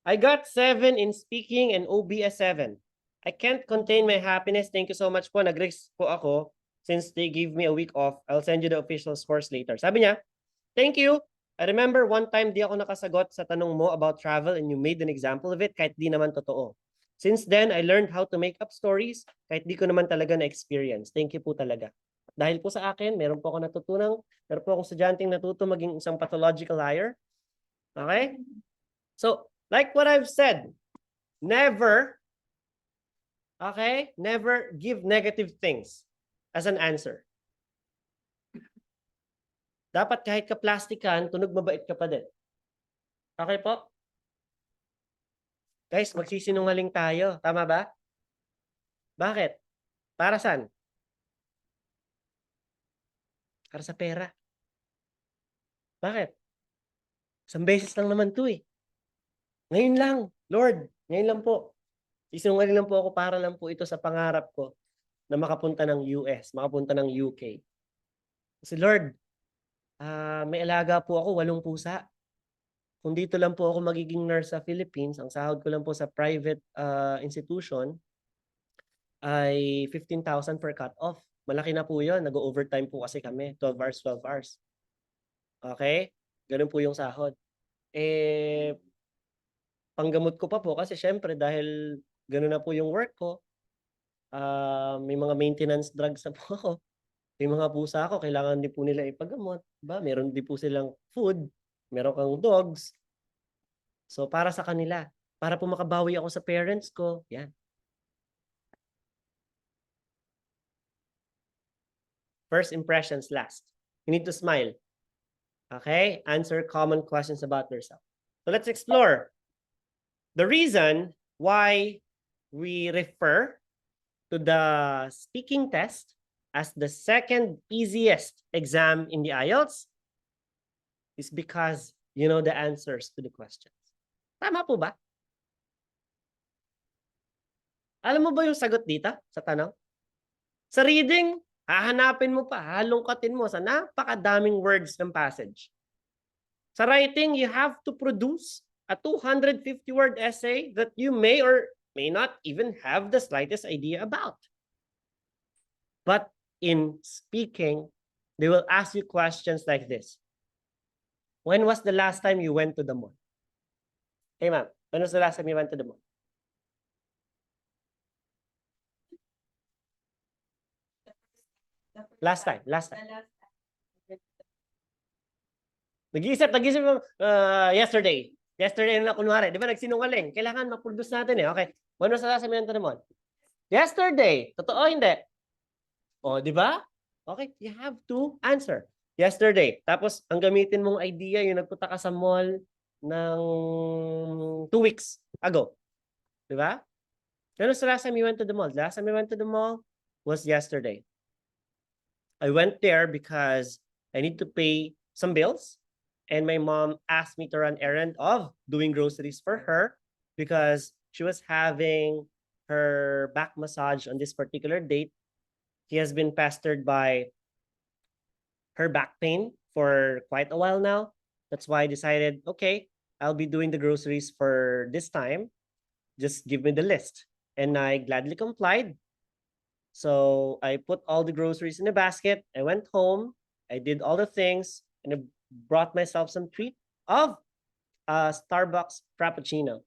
I got 7 in speaking and OBS 7. I can't contain my happiness. Thank you so much po. Nag-risk po ako since they gave me a week off. I'll send you the official scores later. Sabi niya, thank you. I remember one time di ako nakasagot sa tanong mo about travel and you made an example of it kahit di naman totoo. Since then, I learned how to make up stories kahit di ko naman talaga na-experience. Thank you po talaga. Dahil po sa akin, meron po ako natutunang, meron po akong estudyanteng natuto maging isang pathological liar. Okay? So, like what I've said, never, okay, never give negative things as an answer. Dapat kahit ka-plastikan, tunog mabait ka pa din. Okay po? Guys, magsisinungaling tayo. Tama ba? Bakit? Para saan? Para sa pera. Bakit? Isang beses lang naman to eh. Ngayon lang, Lord. Ngayon lang po. Sisinungaling lang po ako para lang po ito sa pangarap ko na makapunta ng US, makapunta ng UK. Kasi Lord, may alaga po ako, 8 pusa. Kung dito lang po ako magiging nurse sa Philippines, ang sahod ko lang po sa private institution ay 15,000 per cut-off. Malaki na po yun. Nag-overtime po kasi kami. 12 hours, 12 hours. Okay? Ganun po yung sahod. Eh, panggamot ko pa po kasi syempre dahil ganun na po yung work ko, may mga maintenance drugs na po ako. May mga pusa ako, kailangan din po nila ipagamot. Diba? Meron din po silang food. Meron kang dogs. So, para sa kanila. Para po makabawi ako sa parents ko. Yan. First impressions last. You need to smile. Okay? Answer common questions about yourself. So, let's explore the reason why we refer to the speaking test as the second easiest exam in the IELTS is because you know the answers to the questions. Tama po ba? Alam mo ba yung sagot dito sa tanong? Sa reading, hahanapin mo pa, halongkatin mo sa napakadaming words ng passage. Sa writing, you have to produce a 250-word essay that you may or may not even have the slightest idea about. But in speaking, they will ask you questions like this. When was the last time you went to the mall? Hey, ma'am, when was the last time you went to the mall? Last time. Nag-iisip yesterday. Yesterday na kunwari. Di ba nagsinungaling? Kailangan ma-produce natin eh. Okay. When was the last time you went to the mall? Yesterday. Totoo, hindi? O, di ba? Okay, you have to answer. Yesterday. Tapos, ang gamitin mong idea, yung nagpunta ka sa mall ng 2 weeks ago. Di ba? When was the last time you went to the mall? The last time you went to the mall was yesterday. I went there because I need to pay some bills. And my mom asked me to run errand of doing groceries for her because she was having her back massage on this particular date. He has been pestered by her back pain for quite a while now. That's why I decided, okay, I'll be doing the groceries for this time. Just give me the list. And I gladly complied. So I put all the groceries in a basket. I went home. I did all the things and I brought myself some treat of Starbucks Frappuccino.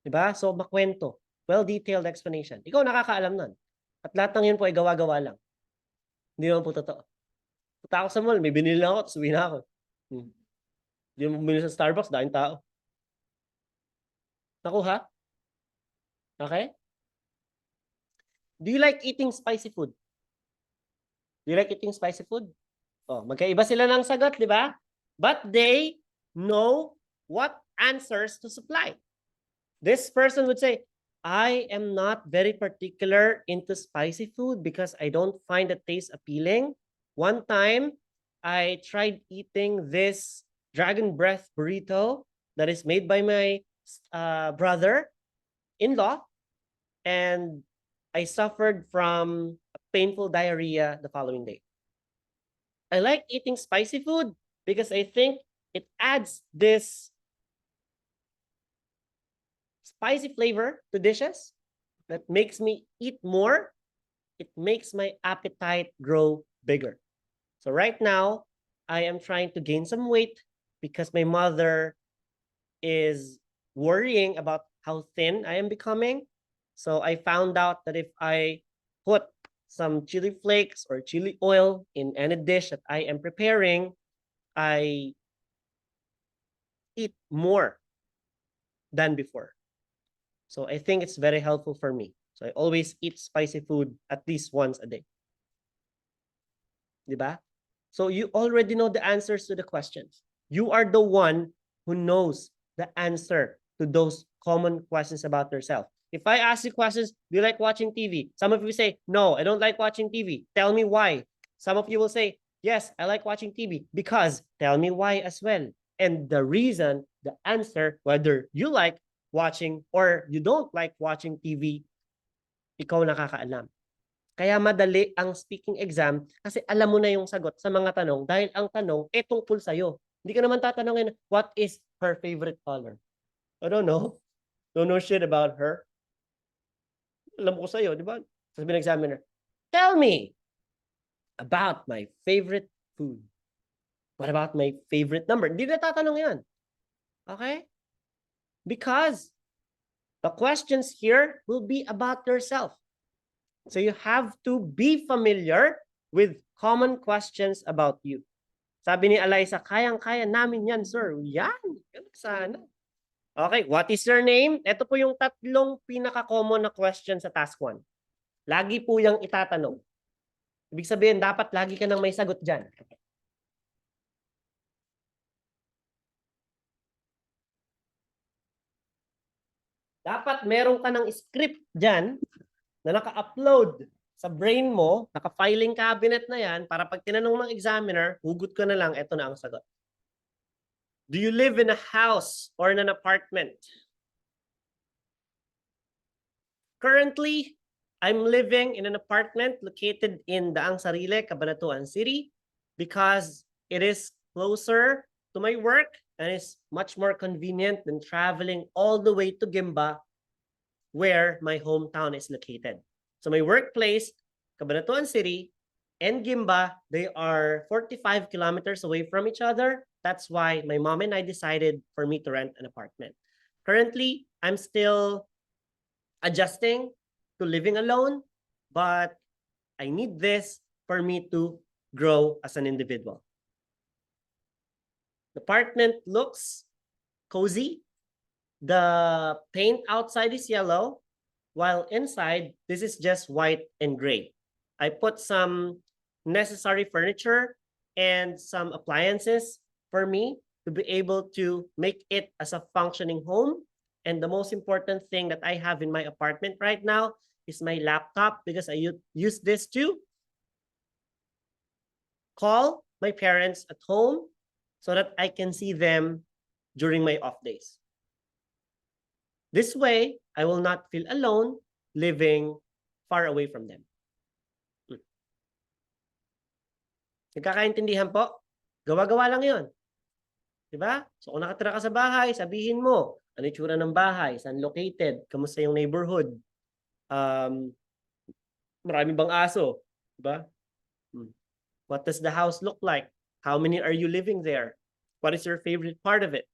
Diba? So, makwento. Well-detailed explanation. Ikaw nakakaalam nun. At lahat ng yun po ay gawa-gawa lang. Hindi naman po totoo. Punta ako sa mall, may binili lang ako, tapos uwi na ako. Hindi mo bumili sa Starbucks, daing tao. Nakuha? Okay? Do you like eating spicy food? Do you like eating spicy food? Oh, magkaiba sila ng sagot, di ba? But they know what answers to supply. This person would say, I am not very particular into spicy food because I don't find the taste appealing. One time, I tried eating this dragon breath burrito that is made by my brother-in-law, and I suffered from painful diarrhea the following day. I like eating spicy food because I think it adds this spicy flavor to dishes that makes me eat more. It makes my appetite grow bigger. So right now, I am trying to gain some weight because my mother is worrying about how thin I am becoming. So I found out that if I put some chili flakes or chili oil in any dish that I am preparing, I eat more than before. So I think it's very helpful for me. So I always eat spicy food at least once a day. Diba? So you already know the answers to the questions. You are the one who knows the answer to those common questions about yourself. If I ask you questions, do you like watching TV? Some of you say, no, I don't like watching TV. Tell me why. Some of you will say, yes, I like watching TV because tell me why as well. And the reason, the answer, whether you like watching or you don't like watching TV, ikaw nakakaalam. Kaya madali ang speaking exam kasi alam mo na yung sagot sa mga tanong dahil ang tanong ay tungkol sa'yo. Hindi ka naman tatanungin, what is her favorite color? I don't know. Don't know shit about her. Alam ko sa'yo, di ba? Sabi ng examiner, tell me about my favorite food. What about my favorite number? Hindi na tatanong yan. Okay? Because the questions here will be about yourself. So you have to be familiar with common questions about you. Sabi ni Eliza, kayang-kaya namin yan, sir. Yan. Sana. Okay, what is your name? Ito po yung tatlong pinaka-common na question sa task 1. Lagi po yung itatanong. Ibig sabihin, dapat lagi ka nang may sagot dyan. Dapat meron ka ng script dyan na naka-upload sa brain mo, naka-filing cabinet na yan, para pag tinanong ng examiner, hugot ko na lang, eto na ang sagot. Do you live in a house or in an apartment? Currently, I'm living in an apartment located in Daang Sarile, Cabanatuan City, because it is closer to my work and is much more convenient than traveling all the way to Gimba, where my hometown is located. So my workplace, Cabanatuan City, and Gimba, they are 45 kilometers away from each other. That's why my mom and I decided for me to rent an apartment. Currently, I'm still adjusting to living alone, but I need this for me to grow as an individual. The apartment looks cozy. The paint outside is yellow, while inside, this is just white and gray. I put some necessary furniture and some appliances for me to be able to make it as a functioning home. And the most important thing that I have in my apartment right now is my laptop, because I use this to call my parents at home so that I can see them during my off days. This way, I will not feel alone living far away from them. Nagkakaintindihan po? Gawa-gawa lang yun. Diba? So kung nakatira ka sa bahay, sabihin mo, ano yung tsura ng bahay, saan located, kamusta yung neighborhood, marami bang aso, diba? What does the house look like? How many are you living there? What is your favorite part of it?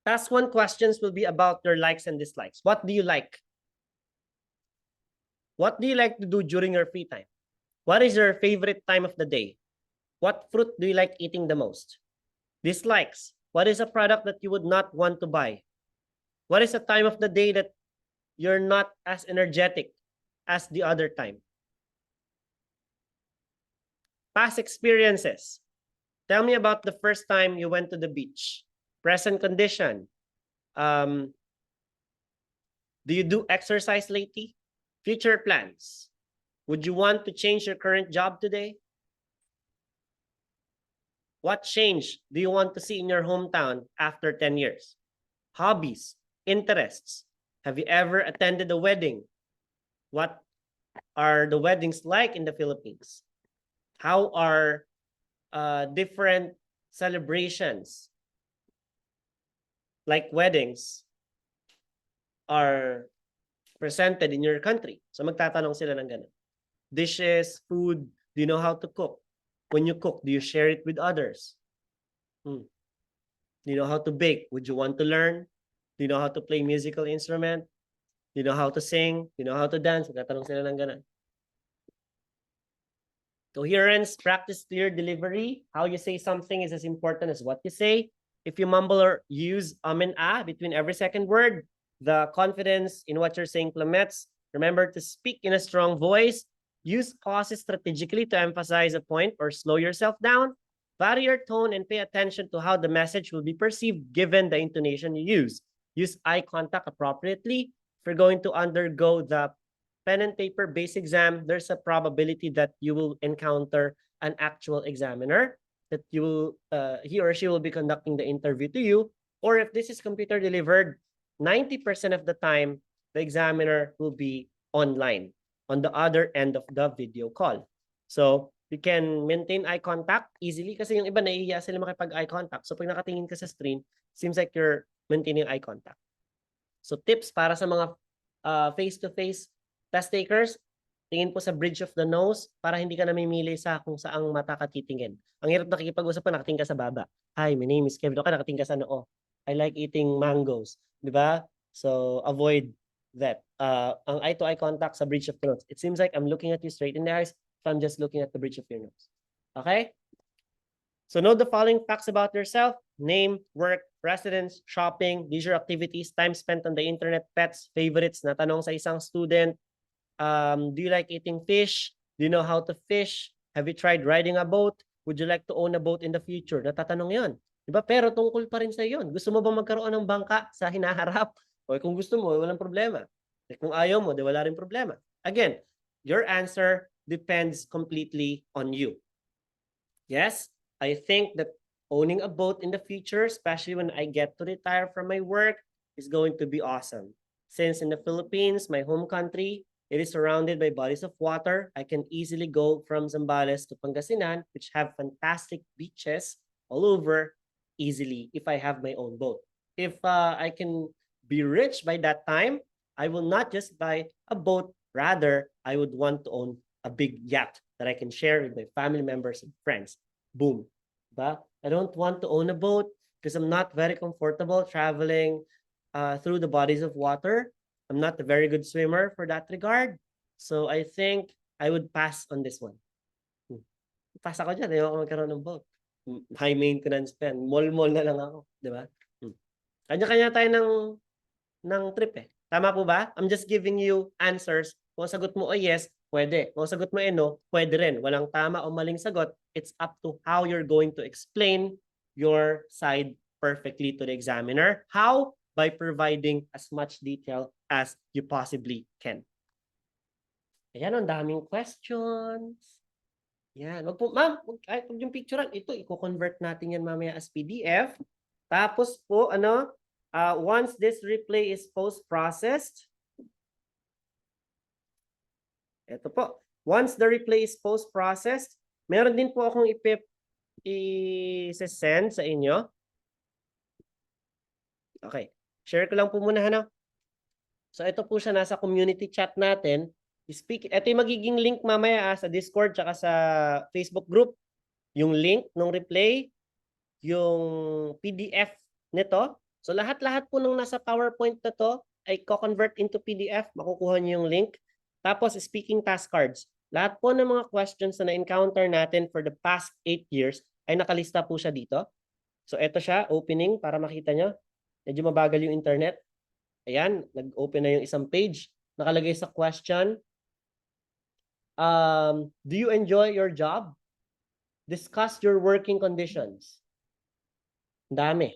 Task 1 questions will be about your likes and dislikes. What do you like? What do you like to do during your free time? What is your favorite time of the day? What fruit do you like eating the most? Dislikes. What is a product that you would not want to buy? What is a time of the day that you're not as energetic as the other time? Past experiences. Tell me about the first time you went to the beach. Present condition. Do you do exercise lately? Future plans. Would you want to change your current job today? What change do you want to see in your hometown after 10 years? Hobbies, interests. Have you ever attended a wedding? What are the weddings like in the Philippines? How are different celebrations like weddings are presented in your country? So magtatanong sila ng ganun. Dishes, food, do you know how to cook? When you cook, do you share it with others? Do you know how to bake? Would you want to learn? Do you know how to play musical instrument? Do you know how to sing? Do you know how to dance? Magtatanong sila ng ganun. Coherence, practice clear delivery. How you say something is as important as what you say. If you mumble or use and between every second word, the confidence in what you're saying plummets. Remember to speak in a strong voice. Use pauses strategically to emphasize a point or slow yourself down. Vary your tone and pay attention to how the message will be perceived given the intonation you use. Use eye contact appropriately. If you're going to undergo the pen and paper base exam, there's a probability that you will encounter an actual examiner, that you will, he or she will be conducting the interview to you. Or if this is computer delivered, 90% of the time, the examiner will be online on the other end of the video call. So you can maintain eye contact easily kasi yung iba nahihiya sila makipag-eye contact. So pag nakatingin ka sa screen, seems like you're maintaining eye contact. So tips para sa mga face-to-face test takers, tingin po sa bridge of the nose para hindi ka namimili sa kung saang mata ka titingin. Ang hirap nakikipag-usap pa, nakatingin ka sa baba. Hi, my name is Kevin. Okay, nakatingin ka sa noo. I like eating mangoes. Di ba? So avoid that. Ang eye-to-eye contact sa bridge of the nose. It seems like I'm looking at you straight in the eyes if I'm just looking at the bridge of your nose. Okay? So know the following facts about yourself: name, work, residence, shopping, leisure activities, time spent on the internet, pets, favorites. Natanong sa isang student, do you like eating fish? Do you know how to fish? Have you tried riding a boat? Would you like to own a boat in the future? Natatanong yon. Diba? Pero tungkol pa rin sa yon. Gusto mo bang magkaroon ng bangka sa hinaharap? O kung gusto mo, walang problema. Kung ayaw mo, di wala rin problema. Again, your answer depends completely on you. Yes, I think that owning a boat in the future, especially when I get to retire from my work, is going to be awesome. Since in the Philippines, my home country, it is surrounded by bodies of water. I can easily go from Zambales to Pangasinan, which have fantastic beaches all over, easily if I have my own boat. If I can be rich by that time, I will not just buy a boat. Rather, I would want to own a big yacht that I can share with my family members and friends. Boom. But I don't want to own a boat because I'm not very comfortable traveling through the bodies of water. I'm not a very good swimmer for that regard. So I think I would pass on this one. Pass ako dyan. Ayaw ako magkaroon ng boat. High maintenance pa yan. Mall-mall na lang ako. Di ba? Kanya-kanya tayo ng trip eh. Tama po ba? I'm just giving you answers. Kung sagot mo o yes, pwede. Kung sagot mo no, pwede rin. Walang tama o maling sagot. It's up to how you're going to explain your side perfectly to the examiner. How? By providing as much detail as you possibly can. Ayan, ang daming questions. Yan. Wag po, ma'am, kahit yung picturean, ito, i-convert natin yan mamaya as PDF. Tapos po, once this replay is post-processed, ito po, once the replay is post-processed, meron din po akong i-send sa inyo. Okay. Share ko lang po muna, So ito po siya nasa community chat natin. Ito yung magiging link mamaya sa Discord tsaka sa Facebook group. Yung link ng replay, yung PDF nito, So lahat-lahat po nung nasa PowerPoint na to ay co-convert into PDF. Makukuha niyo yung link. Tapos speaking task cards. Lahat po ng mga questions na na-encounter natin for the past 8 years ay nakalista po siya dito. So ito siya, opening para makita nyo. Medyo mabagal yung internet. Ayan, nag-open na yung isang page. Nakalagay sa question, do you enjoy your job? Discuss your working conditions. Ang dami.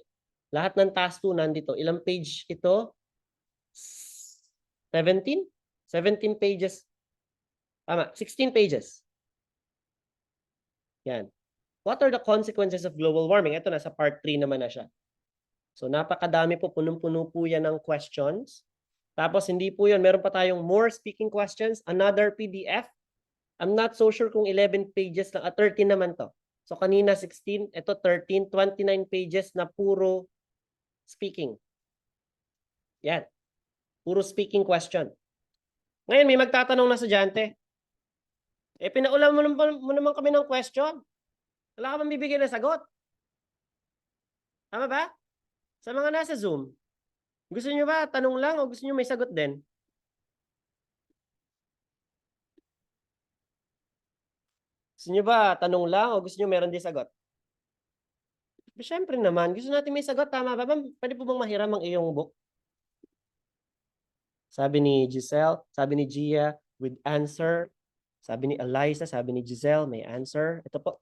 Lahat ng task 2 nandito. Ilang page ito? 17? 17 pages. Tama, 16 pages. Yan. What are the consequences of global warming? Ito na, sa part 3 naman na siya. So napakadami po, punong-puno po yan ng questions. Tapos hindi po yun, meron pa tayong more speaking questions, another PDF. I'm not so sure kung 11 pages lang, 13 naman to. So kanina 16, ito 13, 29 pages na puro speaking. Yan. Puro speaking question. Ngayon, may magtatanong na estudyante. Pinaulam mo naman kami ng question. Wala ka bang bibigyan ng sagot? Tama ba? Sa mga nasa Zoom, gusto niyo ba tanong lang o gusto niyo may sagot din? Gusto niyo ba tanong lang o gusto niyo meron din sagot? Siyempre naman, gusto natin may sagot. Tama ba? Pwede po bang mahiram ang iyong book? Sabi ni Giselle, sabi ni Gia, with answer. Sabi ni Eliza, sabi ni Giselle, may answer. Ito po.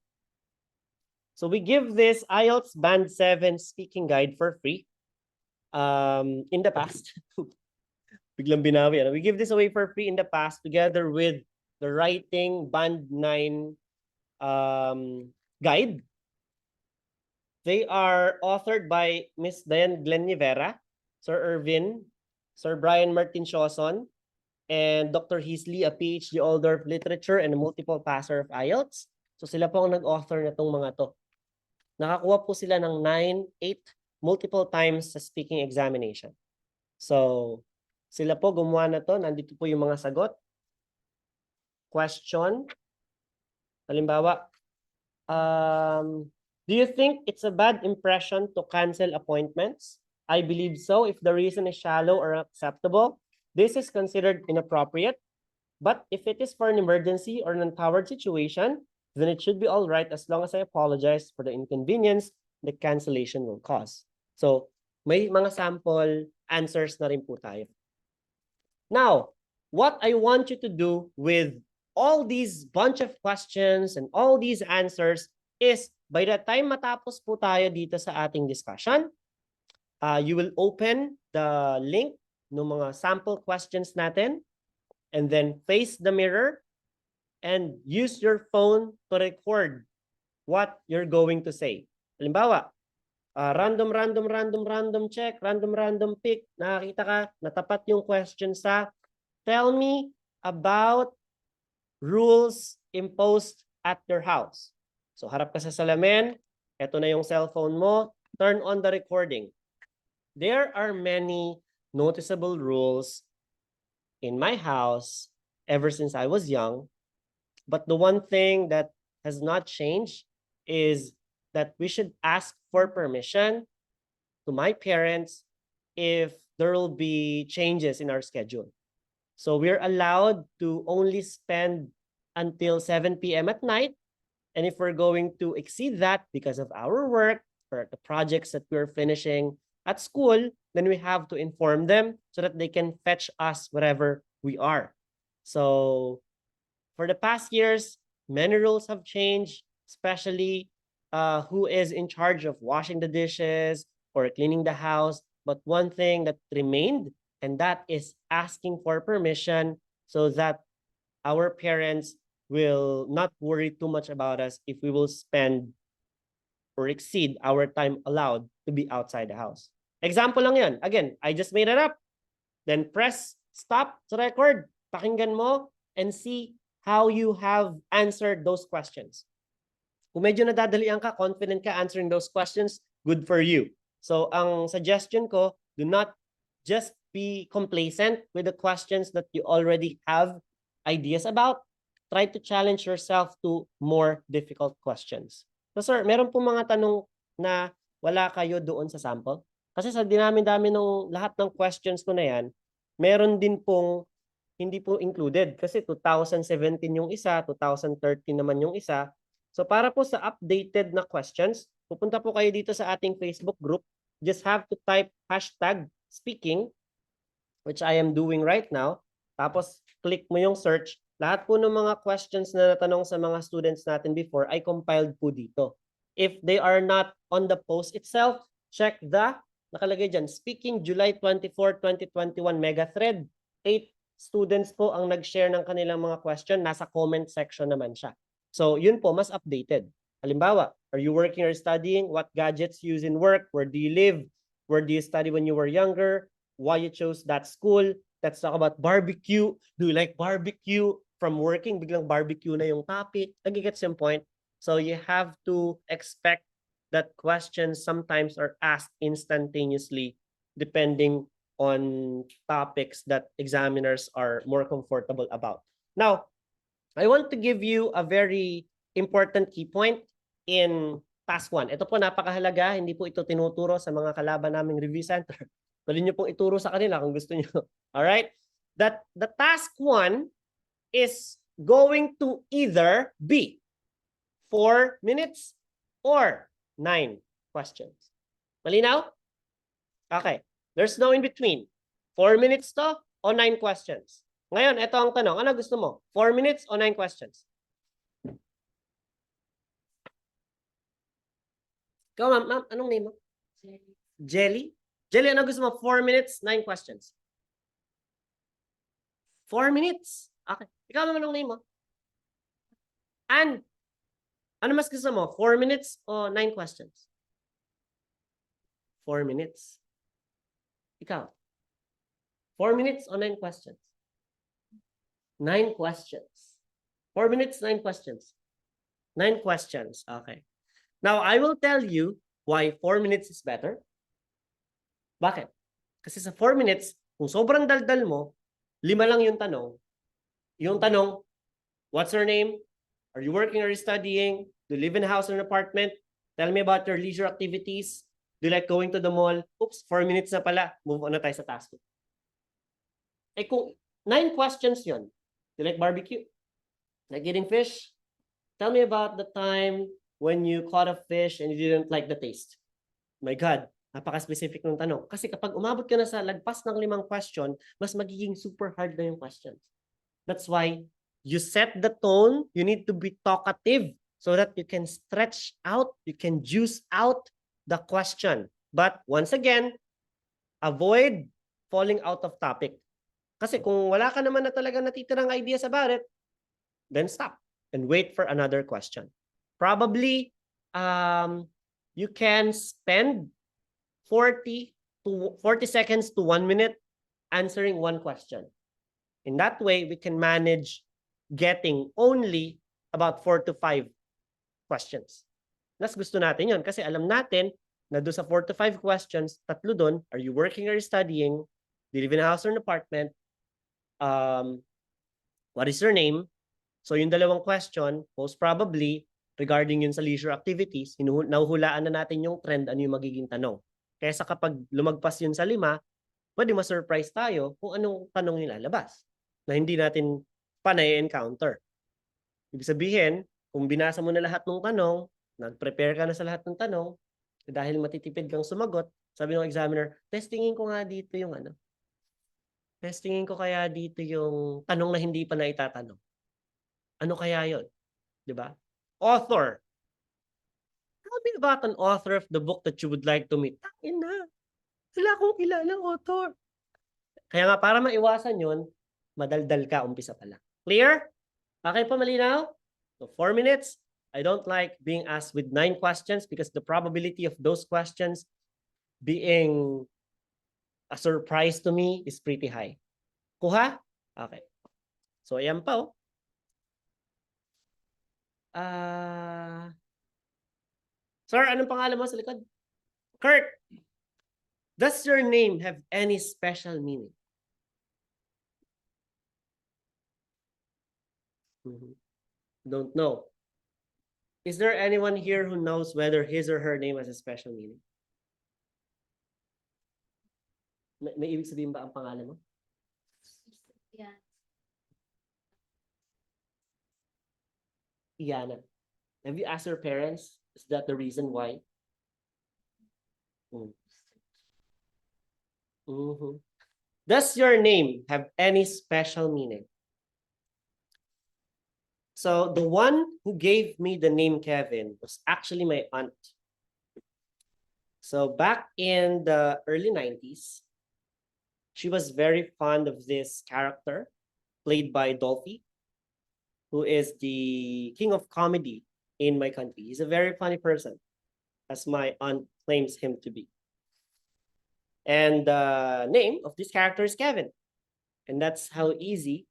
So we give this IELTS Band 7 speaking guide for free. In the past. Biglang binawi. We give this away for free in the past together with the writing Band 9 guide. They are authored by Miss Diane Glenivera, Sir Irvin, Sir Brian Martin Shoson, and Dr. Heasley, a PhD holder of literature and a multiple passer of IELTS. So sila po ang nag-author na itong mga to. Nakakuha po sila ng 9, 8 multiple times sa speaking examination. So sila po gumawa na to. Nandito po yung mga sagot. Question. Halimbawa, do you think it's a bad impression to cancel appointments? I believe so if the reason is shallow or acceptable. This is considered inappropriate. But if it is for an emergency or an untoward situation, then it should be all right as long as I apologize for the inconvenience the cancellation will cause. So, may mga sample answers na rin po tayo. Now, what I want you to do with all these bunch of questions and all these answers is by the time matapos po tayo dito sa ating discussion, you will open the link ng mga sample questions natin and then face the mirror and use your phone to record what you're going to say. Halimbawa, random check, random pick. Nakakita ka, natapat yung question sa tell me about rules imposed at your house. So harap ka sa salamin, eto na yung cellphone mo, turn on the recording. There are many noticeable rules in my house ever since I was young. But the one thing that has not changed is that we should ask for permission to my parents if there will be changes in our schedule. So we're allowed to only spend until 7 p.m. at night. And if we're going to exceed that because of our work or the projects that we're finishing at school, then we have to inform them so that they can fetch us wherever we are. So for the past years, many rules have changed, especially who is in charge of washing the dishes or cleaning the house. But one thing that remained, and that is asking for permission so that our parents will not worry too much about us if we will spend or exceed our time allowed to be outside the house. Example lang yan. Again, I just made it up. Then press stop to record. Pakinggan mo and see how you have answered those questions. Kung medyo nadadalian ka, confident ka answering those questions, good for you. So ang suggestion ko, do not just be complacent with the questions that you already have ideas about. Try to challenge yourself to more difficult questions. So sir, meron po mga tanong na wala kayo doon sa sample? Kasi sa dinami-dami ng lahat ng questions ko na yan, meron din pong hindi po included kasi 2017 yung isa, 2013 naman yung isa. So para po sa updated na questions, pupunta po kayo dito sa ating Facebook group. Just have to type #speaking, which I am doing right now. Tapos click mo yung search. Lahat po ng mga questions na natanong sa mga students natin before ay compiled po dito. If they are not on the post itself, check the nakalagay dyan, Speaking July 24, 2021 mega thread. 8 students po ang nag-share ng kanilang mga question. Nasa comment section naman siya. So yun po, mas updated. Halimbawa, are you working or studying? What gadgets you use in work? Where do you live? Where do you study when you were younger? Why you chose that school? Let's talk about barbecue. Do you like barbecue? From working, biglang barbecue na yung topic. Nagigets yung point. So you have to expect that questions sometimes are asked instantaneously depending on topics that examiners are more comfortable about. Now, I want to give you a very important key point in task 1. Ito po napakahalaga, hindi po ito tinuturo sa mga kalaban naming review center. Pwede nyo pong ituro sa kanila kung gusto nyo. Alright? That the task 1 is going to either be 4 minutes or 9 questions. Malinaw? Okay. There's no in between. 4 minutes to o 9 questions. Ngayon, ito ang tanong. Ano gusto mo? 4 minutes o 9 questions? Ikaw, ma'am, anong name mo? Jelly? Jelly, ano gusto mo? 4 minutes, 9 questions. 4 minutes. Okay. Ikaw, ma'am, anong name mo? And, ano mas gusto mo? 4 minutes o 9 questions? 4 minutes. Ikaw? 4 minutes o 9 questions? 9 questions. 4 minutes, 9 questions. 9 questions. Okay. Now, I will tell you why 4 minutes is better. Bakit? Kasi sa 4 minutes, kung sobrang daldal mo, 5 lang yung tanong. Yung tanong, what's your name? Are you working or studying? Do you live in a house or an apartment? Tell me about your leisure activities. Do you like going to the mall? Oops, 4 minutes na pala. Move on na tayo sa task. Eh kung 9 questions yon, do you like barbecue? Like eating fish? Tell me about the time when you caught a fish and you didn't like the taste. My God, napaka-specific ng tanong. Kasi kapag umabot ka na sa lagpas ng 5 question, mas magiging super hard na yung questions. That's why you set the tone. You need to be talkative so that you can stretch out, you can juice out the question. But once again, avoid falling out of topic. Kasi kung wala ka naman na talaga natitirang ideas about it, then stop and wait for another question. Probably, you can spend 40 seconds to 1 minute answering one question. In that way, we can manage getting only about 4 to 5 questions. Mas gusto natin yon kasi alam natin na doon sa 4 to 5 questions, 3 doon, are you working or studying? Do you live in a house or an apartment? What is your name? So yung 2 question, most probably, regarding yun sa leisure activities, nahuhulaan na natin yung trend, ano yung magiging tanong. Kaya sa kapag lumagpas yun sa 5, pwede ma-surprise tayo kung anong tanong nilalabas na hindi natin pa na-encounter. Ibig sabihin, kung binasa mo na lahat ng tanong, nag-prepare ka na sa lahat ng tanong, dahil matitipid kang sumagot, sabi ng examiner, testingin ko nga dito yung ano. Testingin ko kaya dito yung tanong na hindi pa naitatanong. Ano kaya yon? Diba? Author. Tell me about an author of the book that you would like to meet. Tangin na. Wala akong kilalang author. Kaya nga, para maiwasan yun, madaldal ka umpisa pa lang. Clear? Okay pa, malinaw? So 4 minutes. I don't like being asked with 9 questions because the probability of those questions being a surprise to me is pretty high. Kuha? Okay. So, ayan pa oh. Sir, anong pangalan mo sa likod? Kurt, does your name have any special meaning? Don't know. Is there anyone here who knows whether his or her name has a special meaning? May ibig sabihin ba ang pangalan mo? Yeah. Iana. Have you asked your parents? Is that the reason why? Mhm. Does your name have any special meaning? So the one who gave me the name Kevin was actually my aunt. So back in the early 90s, she was very fond of this character played by Dolphy, who is the king of comedy in my country. He's a very funny person, as my aunt claims him to be. And the name of this character is Kevin. And that's how easy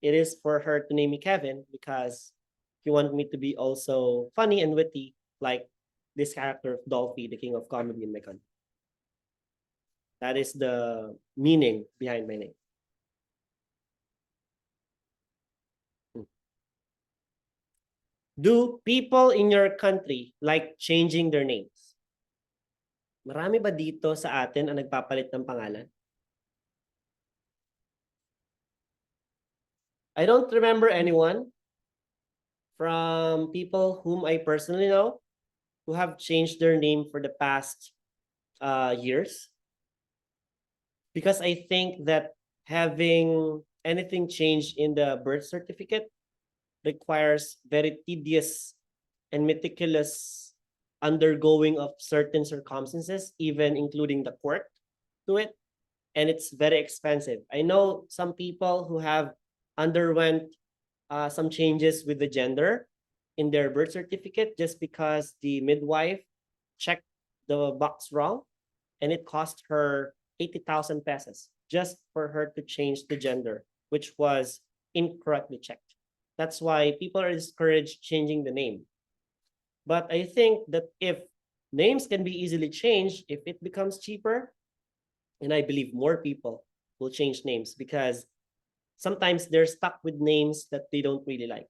it is for her to name me Kevin, because he wanted me to be also funny and witty like this character of Dolphy, the king of comedy in my country. That is the meaning behind my name. Do people in your country like changing their names? Marami ba dito sa atin ang nagpapalit ng pangalan? I don't remember anyone from people whom I personally know who have changed their name for the past years. Because I think that having anything changed in the birth certificate requires very tedious and meticulous undergoing of certain circumstances, even including the court to it. And it's very expensive. I know some people who have underwent some changes with the gender in their birth certificate just because the midwife checked the box wrong, and it cost her 80,000 pesos just for her to change the gender, which was incorrectly checked. That's why people are discouraged changing the name. But I think that if names can be easily changed, if it becomes cheaper, and I believe more people will change names, because sometimes they're stuck with names that they don't really like.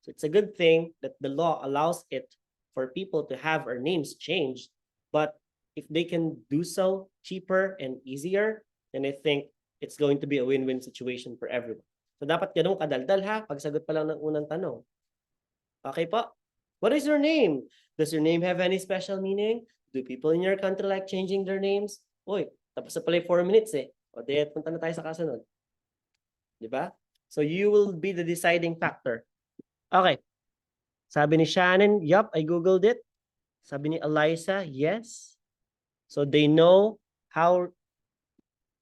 So it's a good thing that the law allows it for people to have our names changed. But if they can do so cheaper and easier, then I think it's going to be a win-win situation for everyone. So dapat ganun kadaldal ha, pagsagot pa lang ng unang tanong. Okay po? What is your name? Does your name have any special meaning? Do people in your country like changing their names? Uy, tapos na pala 4 minutes eh. O di, punta na tayo sa kasunod. Diba? So you will be the deciding factor. Okay. Sabi ni Shannon, yup, I Googled it. Sabi ni Eliza, yes. So they know how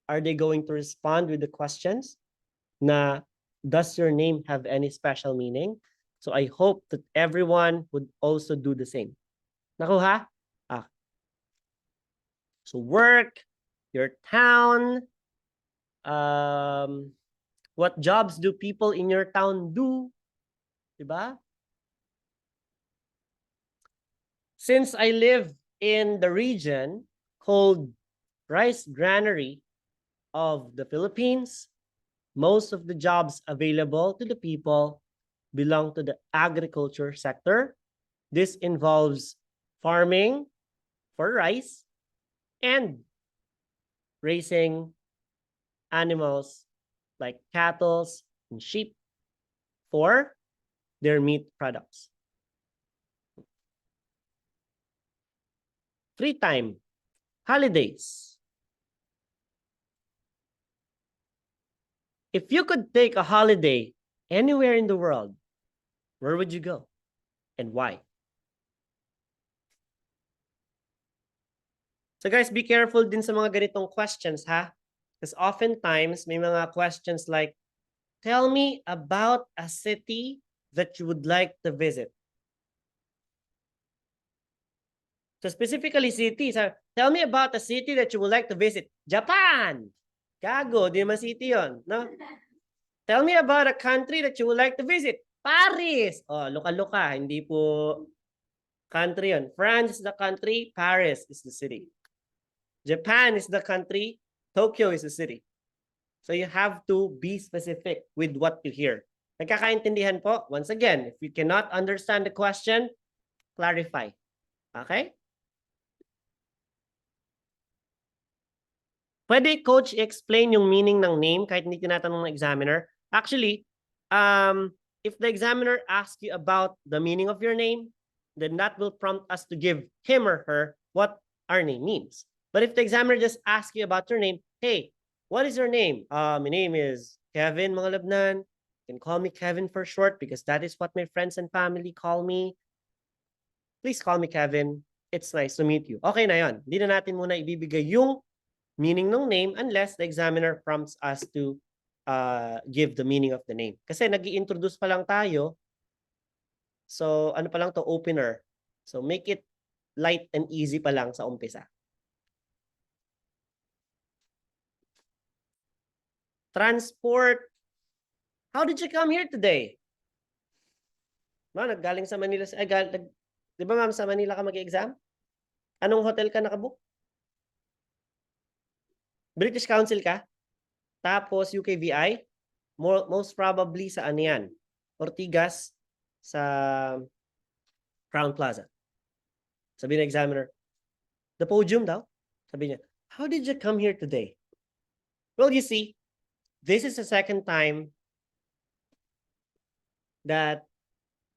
are they going to respond with the questions na, does your name have any special meaning? So I hope that everyone would also do the same. Nakuha? Ah. So work, your town, what jobs do people in your town do? Diba? Since I live in the region called Rice Granary of the Philippines, most of the jobs available to the people belong to the agriculture sector. This involves farming for rice and raising animals like cattle and sheep for their meat products. Free time, holidays. If you could take a holiday anywhere in the world, where would you go and why? So guys, be careful din sa mga ganitong questions ha. Because oftentimes may mga questions like, tell me about a city that you would like to visit. So specifically cities, tell me about a city that you would like to visit. Japan! Gago, di naman city yun, no? Tell me about a country that you would like to visit. Paris! Oh, luka-luka, hindi po country yun. France is the country, Paris is the city. Japan is the country, Tokyo is the city. So you have to be specific with what you hear. Nagkakaintindihan po? Once again, if you cannot understand the question, clarify. Okay? Pwede, coach, explain yung meaning ng name kahit hindi tinatanong ng examiner. Actually, if the examiner asks you about the meaning of your name, then that will prompt us to give him or her what our name means. But if the examiner just asks you about your name, hey, what is your name? My name is Kevin, mga labnan. You can call me Kevin for short because that is what my friends and family call me. Please call me Kevin. It's nice to meet you. Okay na yon. Hindi na natin muna ibibigay yung meaning ng name unless the examiner prompts us to give the meaning of the name. Kasi nag-i-introduce pa lang tayo. So, ano pa lang to, opener. So, make it light and easy pa lang sa umpisa. Transport. How did you come here today? Naggaling sa Manila. Di ba ma'am, sa Manila ka mag-exam? Anong hotel ka nakabook? British Council ka? Tapos UKVI? Most probably sa ano yan? Ortigas sa Crown Plaza. Sabi ng examiner, the podium daw. Sabi niya, how did you come here today? Well, you see, this is the second time that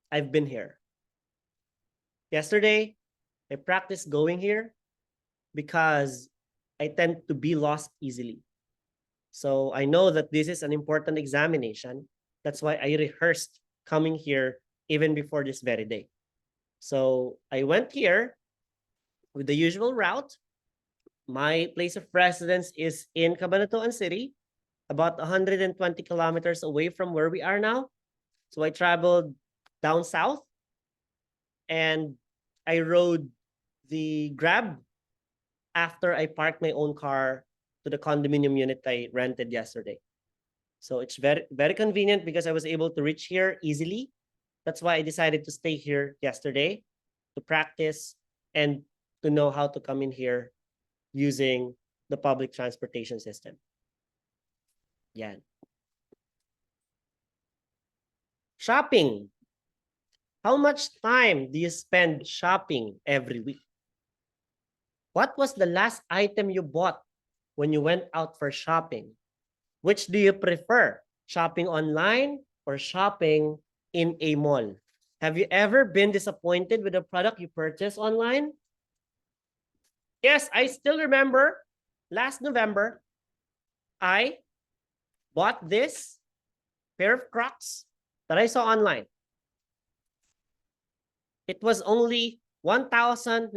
I've been here. Yesterday, I practiced going here because I tend to be lost easily. So I know that this is an important examination. That's why I rehearsed coming here even before this very day. So I went here with the usual route. My place of residence is in Cabanatuan City, about 120 kilometers away from where we are now. So I traveled down south and I rode the Grab after I parked my own car to the condominium unit I rented yesterday. So it's very, very convenient because I was able to reach here easily. That's why I decided to stay here yesterday to practice and to know how to come in here using the public transportation system. Yan. Shopping. How much time do you spend shopping every week? What was the last item you bought when you went out for shopping? Which do you prefer? Shopping online or shopping in a mall? Have you ever been disappointed with a product you purchased online? Yes, I still remember last November, I bought this pair of Crocs that I saw online. It was only 1,900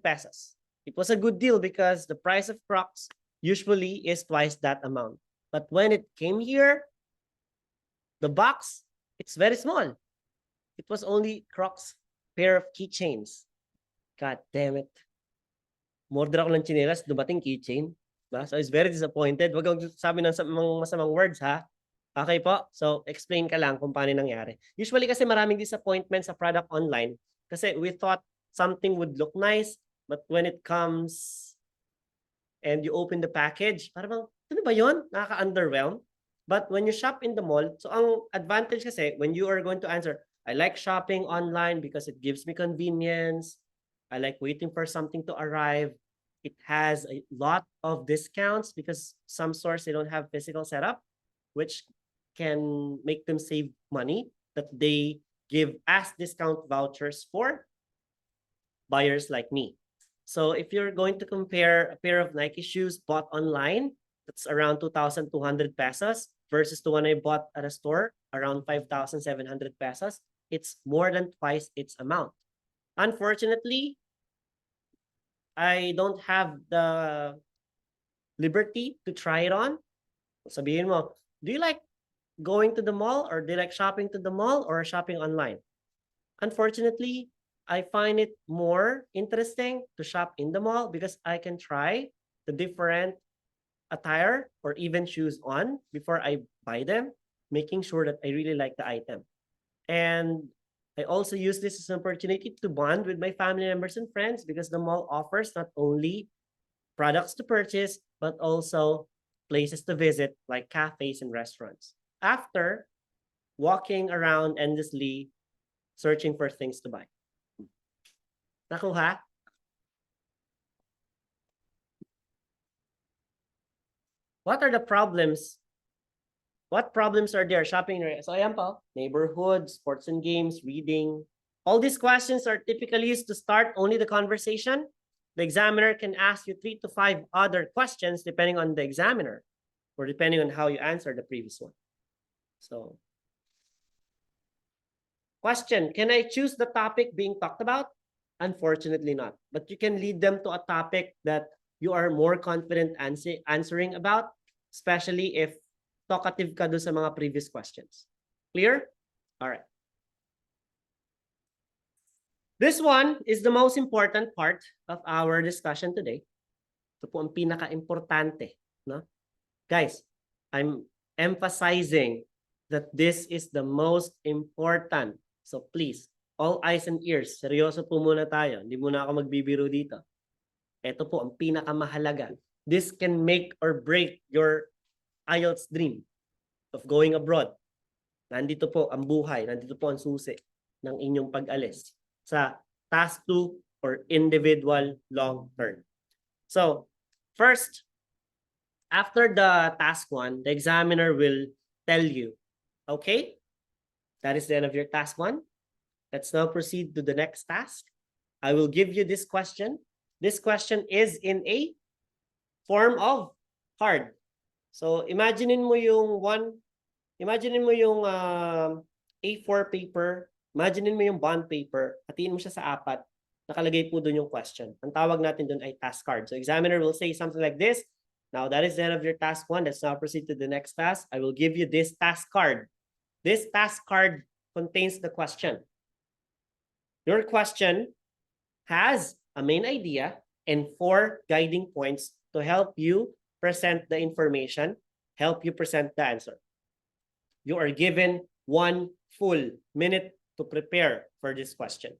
pesos. It was a good deal because the price of Crocs usually is twice that amount. But when it came here, the box, it's very small. It was only Crocs pair of keychains. God damn it. Morder ako ng chinelas, dumating keychain. So I was very disappointed. Wag kang sabi ng masamang words, ha? Okay po? So, explain ka lang kung paano nangyari. Usually kasi maraming disappointment sa product online kasi we thought something would look nice, but when it comes and you open the package, parang, ano ba yun? Nakaka-underwhelm. But when you shop in the mall, so ang advantage kasi, when you are going to answer, I like shopping online because it gives me convenience. I like waiting for something to arrive. It has a lot of discounts because some stores, they don't have physical setup, which can make them save money that they give as discount vouchers for buyers like me. So if you're going to compare a pair of Nike shoes bought online, that's around 2,200 pesos versus the one I bought at a store, around 5,700 pesos, it's more than twice its amount. Unfortunately, I don't have the liberty to try it on. Sabihin mo, do you like going to the mall or do you like shopping to the mall or shopping online? Unfortunately, I find it more interesting to shop in the mall because I can try the different attire or even shoes on before I buy them, making sure that I really like the item. And I also use this as an opportunity to bond with my family members and friends because the mall offers not only products to purchase, but also places to visit like cafes and restaurants. After walking around endlessly searching for things to buy. Nakuha? What are the problems? What problems are there? Shopping, so ayan po, neighborhood, sports and games, reading. All these questions are typically used to start only the conversation. The examiner can ask you 3 to 5 other questions depending on the examiner or depending on how you answer the previous one. So, question, can I choose the topic being talked about? Unfortunately not, but you can lead them to a topic that you are more confident answering about, especially if talkative ka doon sa mga previous questions. Clear? All right. This one is the most important part of our discussion today. Ito po ang pinaka-importante, no? Guys, I'm emphasizing that this is the most important. So please, all eyes and ears, seryoso po muna tayo. Hindi muna ako magbibiro dito. Ito po ang pinakamahalaga. This can make or break your IELTS dream of going abroad. Nandito po ang buhay, nandito po ang susi ng inyong pag-alis sa task 2 or individual long term. So, first, after the task 1, the examiner will tell you, okay, that is the end of your task 1. Let's now proceed to the next task. I will give you this question. This question is in a form of card. So, imaginein mo yung A4 paper, imaginein mo yung bond paper, hatiin mo siya sa 4, nakalagay po doon yung question. Ang tawag natin doon ay task card. So, examiner will say something like this. Now, that is the end of your task 1. Let's now proceed to the next task. I will give you this task card. This task card contains the question. Your question has a main idea and 4 guiding points to help you present the information, help you present the answer. You are given 1 full minute to prepare for this question.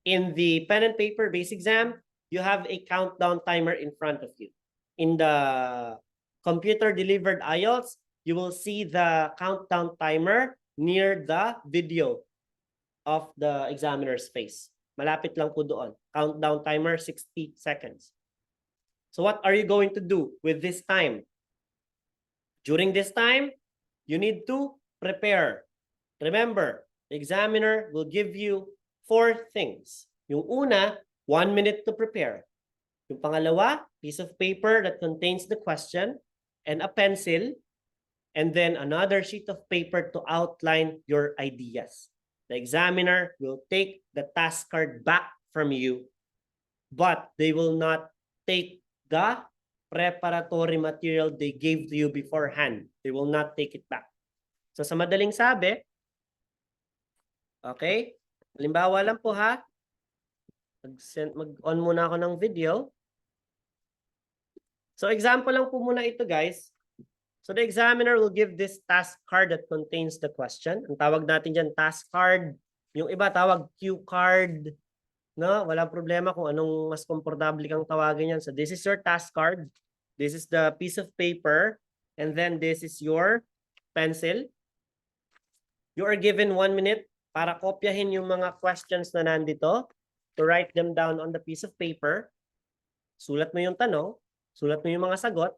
In the pen and paper base exam, you have a countdown timer in front of you. In the computer-delivered IELTS, you will see the countdown timer near the video of the examiner's face. Malapit lang po doon. Countdown timer, 60 seconds. So what are you going to do with this time? During this time, you need to prepare. Remember, the examiner will give you 4 things. Yung una, 1 minute to prepare. Yung pangalawa, piece of paper that contains the question and a pencil, and then another sheet of paper to outline your ideas. The examiner will take the task card back from you, but they will not take the preparatory material they gave to you beforehand. They will not take it back. So sa madaling sabi, okay, halimbawa lang po ha, mag-on muna ako ng video. So example lang po muna ito guys. So the examiner will give this task card that contains the question. Ang tawag natin dyan task card. Yung iba tawag cue card. No, walang problema kung anong mas komportable kang tawagin yan. So this is your task card. This is the piece of paper. And then this is your pencil. You are given 1 minute para kopyahin yung mga questions na nandito, to write them down on the piece of paper. Sulat mo yung tanong, sulat mo yung mga sagot,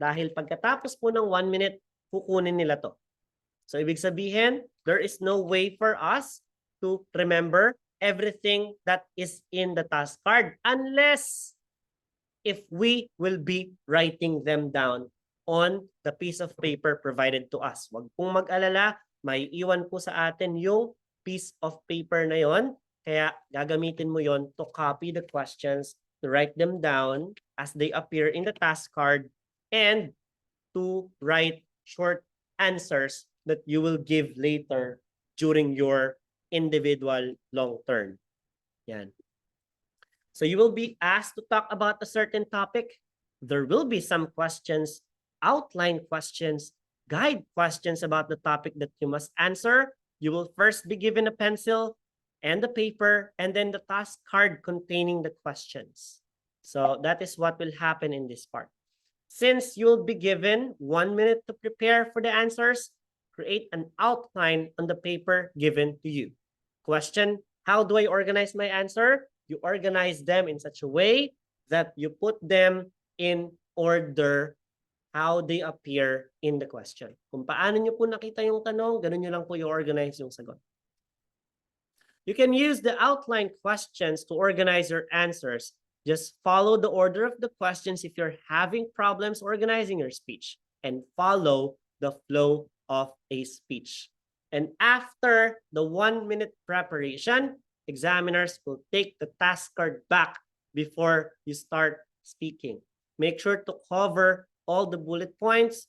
dahil pagkatapos po ng 1 minute, kukunin nila to. So ibig sabihin, there is no way for us to remember everything that is in the task card unless if we will be writing them down on the piece of paper provided to us. Huwag pong mag-alala, may iwan po sa atin yung piece of paper na yon. Kaya gagamitin mo yon to copy the questions, to write them down as they appear in the task card, and to write short answers that you will give later during your individual long term. Yan. So you will be asked to talk about a certain topic. There will be some questions, outline questions, guide questions about the topic that you must answer. You will first be given a pencil and the paper, and then the task card containing the questions. So that is what will happen in this part. Since you'll be given 1 minute to prepare for the answers, create an outline on the paper given to you. Question, how do I organize my answer? You organize them in such a way that you put them in order how they appear in the question. Kung paano nyo po nakita yung tanong, ganun nyo lang po i-organize yung sagot. You can use the outline questions to organize your answers. Just follow the order of the questions if you're having problems organizing your speech, and follow the flow of a speech. And after the 1-minute preparation, examiners will take the task card back before you start speaking. Make sure to cover all the bullet points.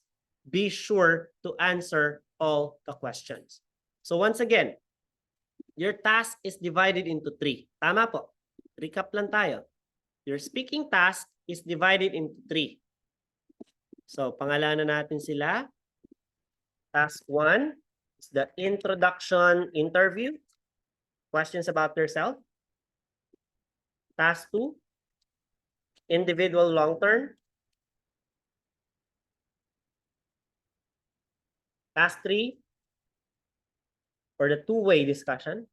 Be sure to answer all the questions. So once again, your task is divided into 3. Tama po. Recap lang tayo. Your speaking task is divided into 3. So, pangalanan natin sila. Task 1 is the introduction interview. Questions about yourself. Task 2, individual long term. Task 3, or the two-way discussion.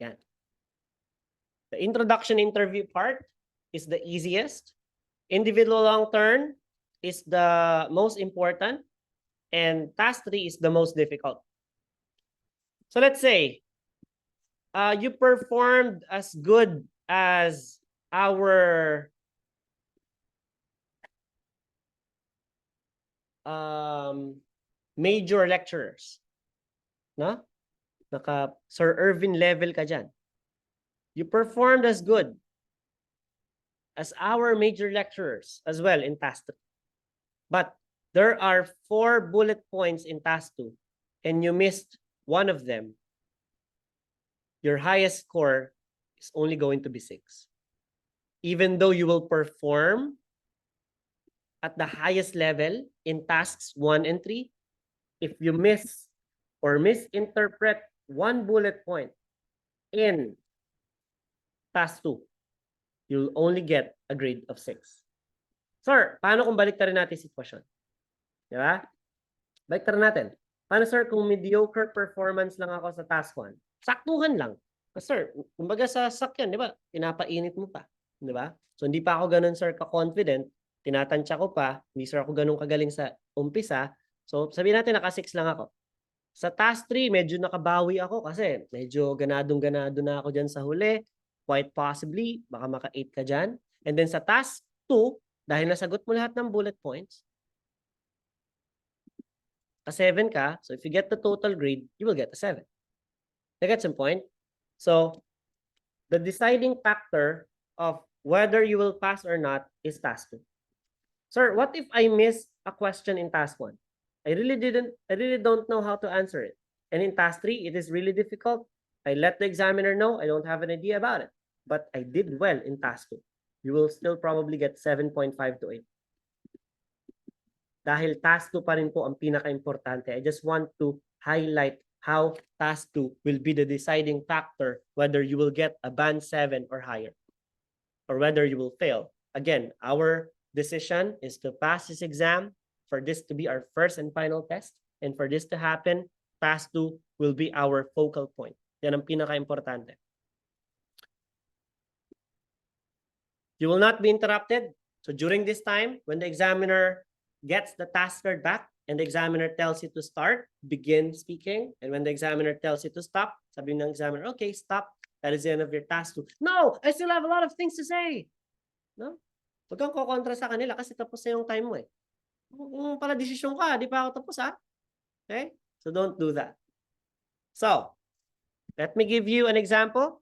Yan. The introduction interview part is the easiest. Individual long term is the most important. And task 3 is the most difficult. So let's say you performed as good as our major lecturers. No? Naka Sir Irvin level ka dyan. You performed as good as our major lecturers as well in task 3. But there are 4 bullet points in task 2 and you missed one of them. Your highest score is only going to be 6. Even though you will perform at the highest level in tasks 1 and 3, if you miss or misinterpret one bullet point in task 2, you'll only get a grade of 6. Sir, paano kung baliktarin natin yung sitwasyon? Di ba? Baliktarin natin. Paano, sir, kung mediocre performance lang ako sa task 1? Saktuhan lang. Kasi, sir, kumbaga sa sakyan, di ba? Pinapainit mo pa. Di ba? So, hindi pa ako ganun, sir, ka-confident. Tinatansya ko pa. Hindi, sir, ako ganun kagaling sa umpisa. So, sabihin natin, naka-6 lang ako. Sa task 3, medyo nakabawi ako kasi medyo ganadong-ganado na ako dyan sa huli. Quite possibly, baka maka-8 ka dyan. And then sa task 2, dahil nasagot mo lahat ng bullet points, ka-7 ka, so if you get the total grade, you will get a 7. You get some point? So, the deciding factor of whether you will pass or not is task 2. Sir, what if I miss a question in task 1? I really don't know how to answer it. And in task 3, it is really difficult. I let the examiner know I don't have an idea about it. But I did well in task 2. You will still probably get 7.5 to 8. Dahil task 2 pa rin po ang pinaka-importante. I just want to highlight how task 2 will be the deciding factor whether you will get a band 7 or higher, or whether you will fail. Again, our decision is to pass this exam, for this to be our first and final test, and for this to happen, task 2 will be our focal point. Yan ang pinaka-importante. You will not be interrupted. So during this time, when the examiner gets the task card back and the examiner tells you to start, begin speaking. And when the examiner tells you to stop, sabi ng examiner, okay, stop. That is the end of your task 2. No, I still have a lot of things to say. No? Huwag kang kukontra sa kanila kasi tapos na yung time mo eh. Kung pala desisyon ka, di pa ako tapos ha? Okay? So don't do that. So, let me give you an example.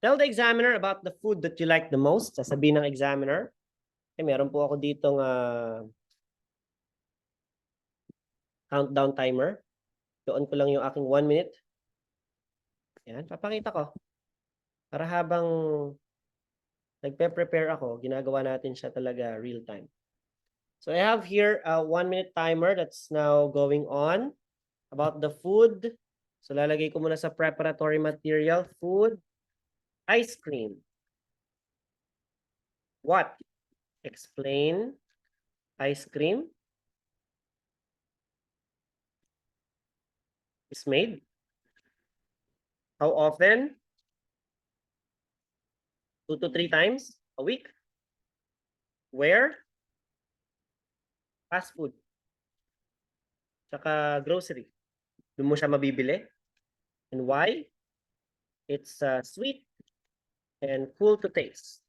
Tell the examiner about the food that you like the most. Sasabihin ng examiner. Okay, meron po ako ditong countdown timer. Doon ko lang yung aking 1 minute. Yan, papakita ko. Para habang nagpe-prepare ako, ginagawa natin siya talaga real time. So I have here a 1 minute timer that's now going on about the food. So lalagay ko muna sa preparatory material, food, ice cream. What? Explain. Ice cream is made How often? 2 to 3 times a week. Where? Fast food. Tsaka grocery. Doon mo siya mabibili. And why? It's sweet and cool to taste.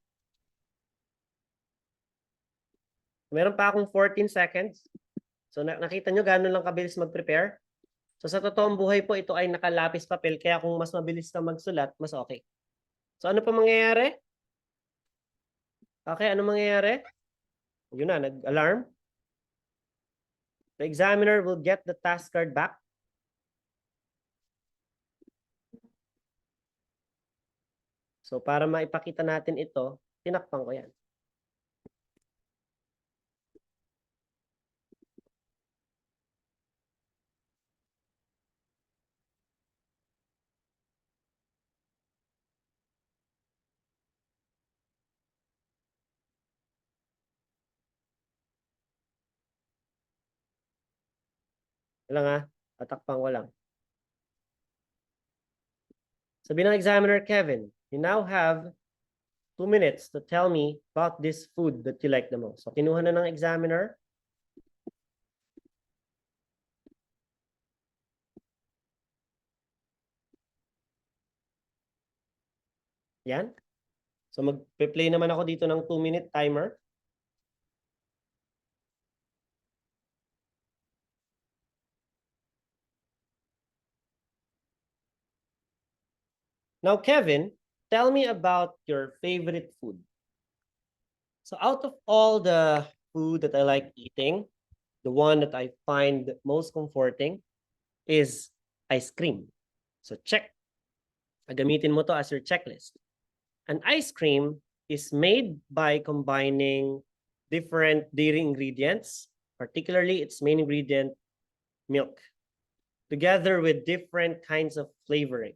Meron pa akong 14 seconds. So nakita nyo gano'n lang kabilis mag-prepare? So sa totoong buhay po, ito ay nakalapis papel. Kaya kung mas mabilis ka magsulat, mas okay. So ano pa mangyayari? Okay, ano mangyayari? Yun na, nag-alarm. The examiner will get the task card back. So para maipakita natin ito, tinakpan ko yan. Wala nga, tatakpan ko lang. Sabi ng examiner, Kevin, you now have 2 minutes to tell me about this food that you like the most. So kinuha na ng examiner. Yan. So mag-play naman ako dito ng 2-minute timer. Now, Kevin, tell me about your favorite food. So out of all the food that I like eating, the one that I find most comforting is ice cream. So check. Gamitin mo to as your checklist. An ice cream is made by combining different dairy ingredients, particularly its main ingredient, milk, together with different kinds of flavoring,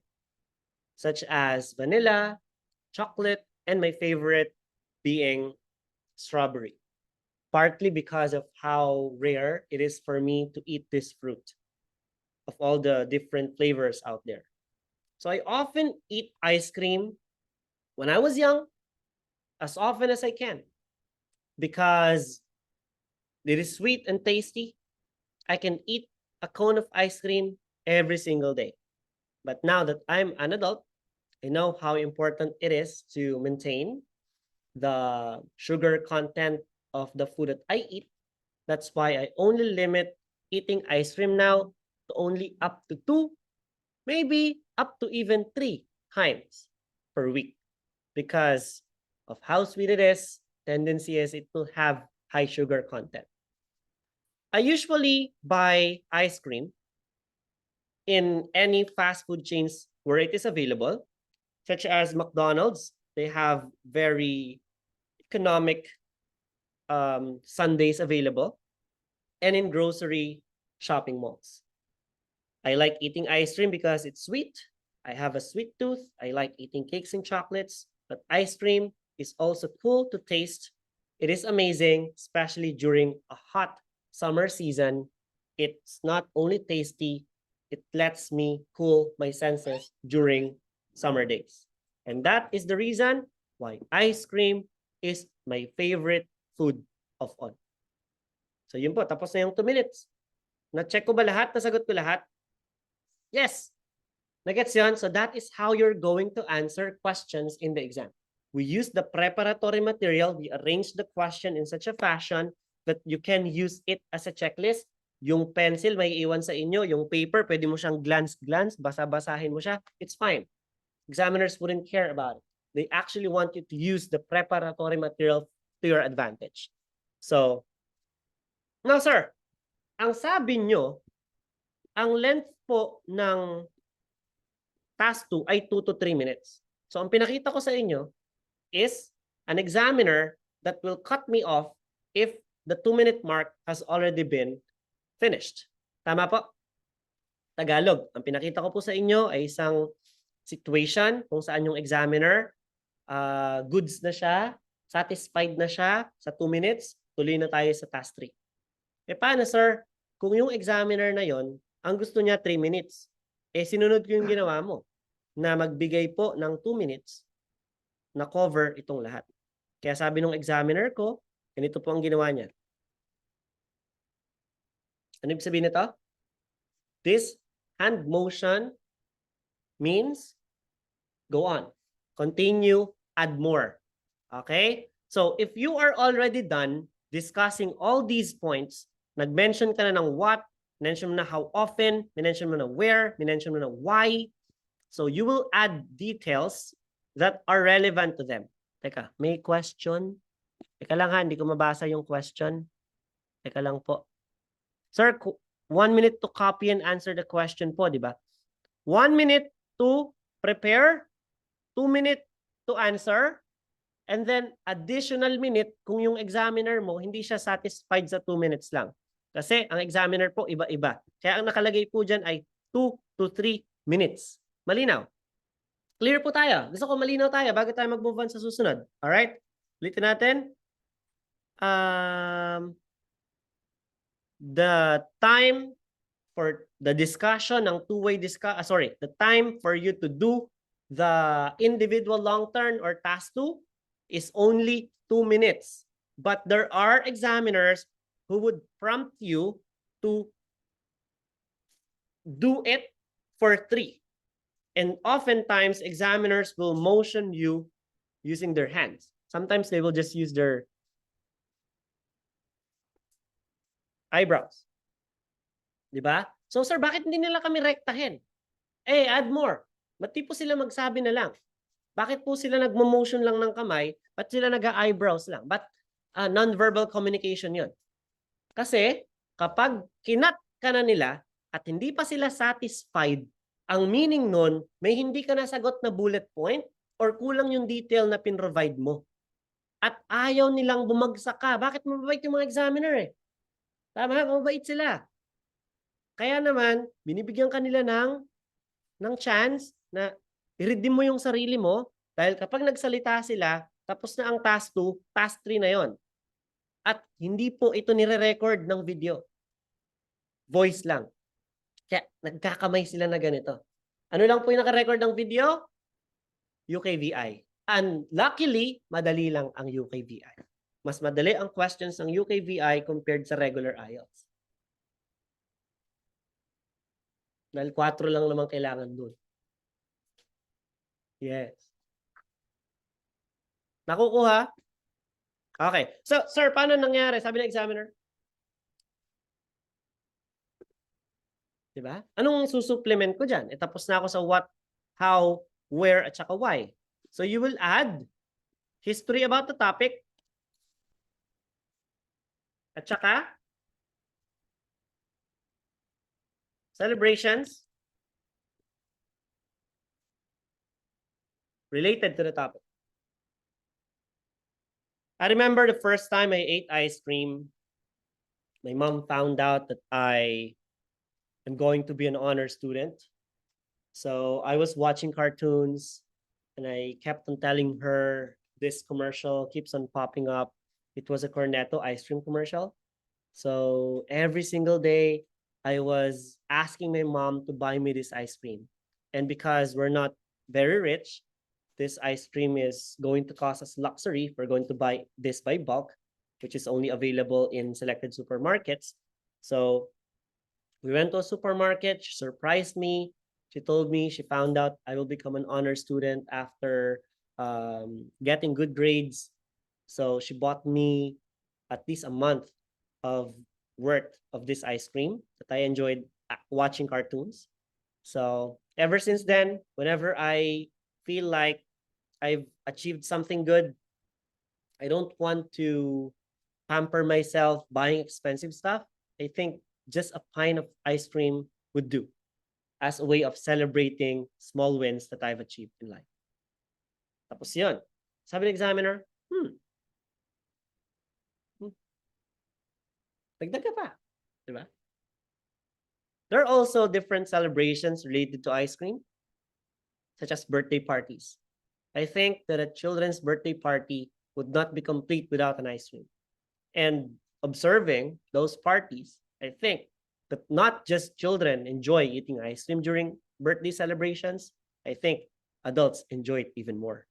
such as vanilla, chocolate, and my favorite being strawberry, partly because of how rare it is for me to eat this fruit of all the different flavors out there. So I often eat ice cream when I was young, as often as I can, because it is sweet and tasty. I can eat a cone of ice cream every single day. But now that I'm an adult, I know how important it is to maintain the sugar content of the food that I eat. That's why I only limit eating ice cream now to only up to 2, maybe up to even 3 times per week, because of how sweet it is. Tendency is it will have high sugar content. I usually buy ice cream in any fast food chains where it is available, such as McDonald's. They have very economic sundaes available, and in grocery shopping malls. I like eating ice cream because it's sweet. I have a sweet tooth. I like eating cakes and chocolates, but ice cream is also cool to taste. It is amazing, especially during a hot summer season. It's not only tasty, it lets me cool my senses during summer days. And that is the reason why ice cream is my favorite food of all. So yun po, tapos na yung 2 minutes. Na-check ko ba lahat? Nasagot ko lahat? Yes. Nagets yun? So that is how you're going to answer questions in the exam. We use the preparatory material. We arrange the question in such a fashion that you can use it as a checklist. Yung pencil may iwan sa inyo. Yung paper, pwede mo siyang glance-glance. Basa-basahin mo siya. It's fine. Examiners wouldn't care about it. They actually want you to use the preparatory material to your advantage. So, now sir, ang sabi nyo, ang length po ng task 2 ay 2 to 3 minutes. So ang pinakita ko sa inyo is an examiner that will cut me off if the 2-minute mark has already been finished. Tama po? Tagalog. Ang pinakita ko po sa inyo ay isang situation kung saan yung examiner goods na siya, satisfied na siya sa 2 minutes, tuloy na tayo sa task 3. Eh paano sir? Kung yung examiner na yon, ang gusto niya 3 minutes, eh sinunod ko yung ginawa mo. na magbigay po ng 2 minutes na cover itong lahat. Kaya sabi ng examiner ko, ganito po ang ginawa niya. Ano ibig sabihin nito? This hand motion means go on, continue, add more. Okay? So if you are already done discussing all these points, nag-mention ka na ng what, mention mo na how often, mention mo na where, mention mo na why. So you will add details that are relevant to them. Teka, may question? Teka lang ha, hindi ko mabasa yung question. Teka lang po. Sir, 1 minute to copy and answer the question po, di ba? 1 minute to prepare, 2 minutes to answer, and then additional minute kung yung examiner mo hindi siya satisfied sa 2 minutes lang. Kasi ang examiner po iba-iba. Kaya ang nakalagay po dyan ay 2 to 3 minutes. Malinaw? Clear po tayo. Gusto ko malinaw tayo bago tayo mag-move on sa susunod. Alright? Ulitin natin. The time for the discussion ng two-way discussion, the time for you to do the individual long-term or task 2 is only 2 minutes. But there are examiners who would prompt you to do it for 3. And oftentimes, examiners will motion you using their hands. Sometimes they will just use their eyebrows. Di ba? So, sir, bakit hindi nila kami rektahin? Add more. Ba't di po sila magsabi na lang? Bakit po sila nagmo-motion lang ng kamay? Ba't sila nag-eyebrows lang? Ba't non-verbal communication yon? Kasi, kapag kinat ka na nila at hindi pa sila satisfied, ang meaning nun, may hindi ka nasagot na bullet point or kulang yung detail na pin-provide mo. At ayaw nilang bumagsak ka. Bakit mababait yung mga examiner eh? Tama, mababait sila. Kaya naman, binibigyan kanila ng chance na i-redeem mo yung sarili mo dahil kapag nagsalita sila, tapos na ang task 2, task 3 na yon. At hindi po ito nire-record ng video. Voice lang. Kaya nagkakamay sila na ganito. Ano lang po yung naka-record ng video? UKVI. And luckily, madali lang ang UKVI. Mas madali ang questions ng UKVI compared sa regular IELTS. Dahil 4 lang naman kailangan dun. Yes. Nakukuha? Okay. So, sir, paano nangyari? Sabi ng examiner. Diba? Anong susupplement ko dyan? Tapos na ako sa what, how, where, at saka why. So, you will add history about the topic. At saka celebrations related to the topic. I remember the first time I ate ice cream, my mom found out that I am going to be an honor student. So I was watching cartoons and I kept on telling her this commercial keeps on popping up. It was a Cornetto ice cream commercial. So every single day, I was asking my mom to buy me this ice cream. And because we're not very rich, this ice cream is going to cost us luxury. We're going to buy this by bulk, which is only available in selected supermarkets. So we went to a supermarket. She surprised me. She told me she found out I will become an honor student after getting good grades. So she bought me at least a month of worth of this ice cream that I enjoyed watching cartoons. So ever since then, whenever I feel like I've achieved something good, I don't want to pamper myself buying expensive stuff. I think just a pint of ice cream would do as a way of celebrating small wins that I've achieved in life. Tapos yun. Sabi ng examiner, dagdag ka pa. Diba? There are also different celebrations related to ice cream, such as birthday parties. I think that a children's birthday party would not be complete without an ice cream. And observing those parties, I think that not just children enjoy eating ice cream during birthday celebrations. I think adults enjoy it even more.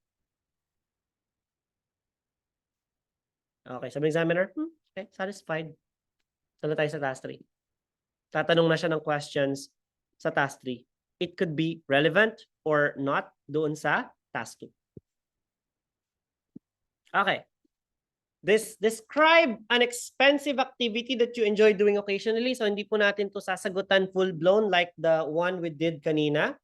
Okay, sabi ng examiner, okay, satisfied. Saan na tayo sa task 3? Tatanong na siya ng questions sa task 3. It could be relevant or not doon sa task 2. Okay. Describe an expensive activity that you enjoy doing occasionally. So hindi po natin to sasagutan full-blown like the one we did kanina.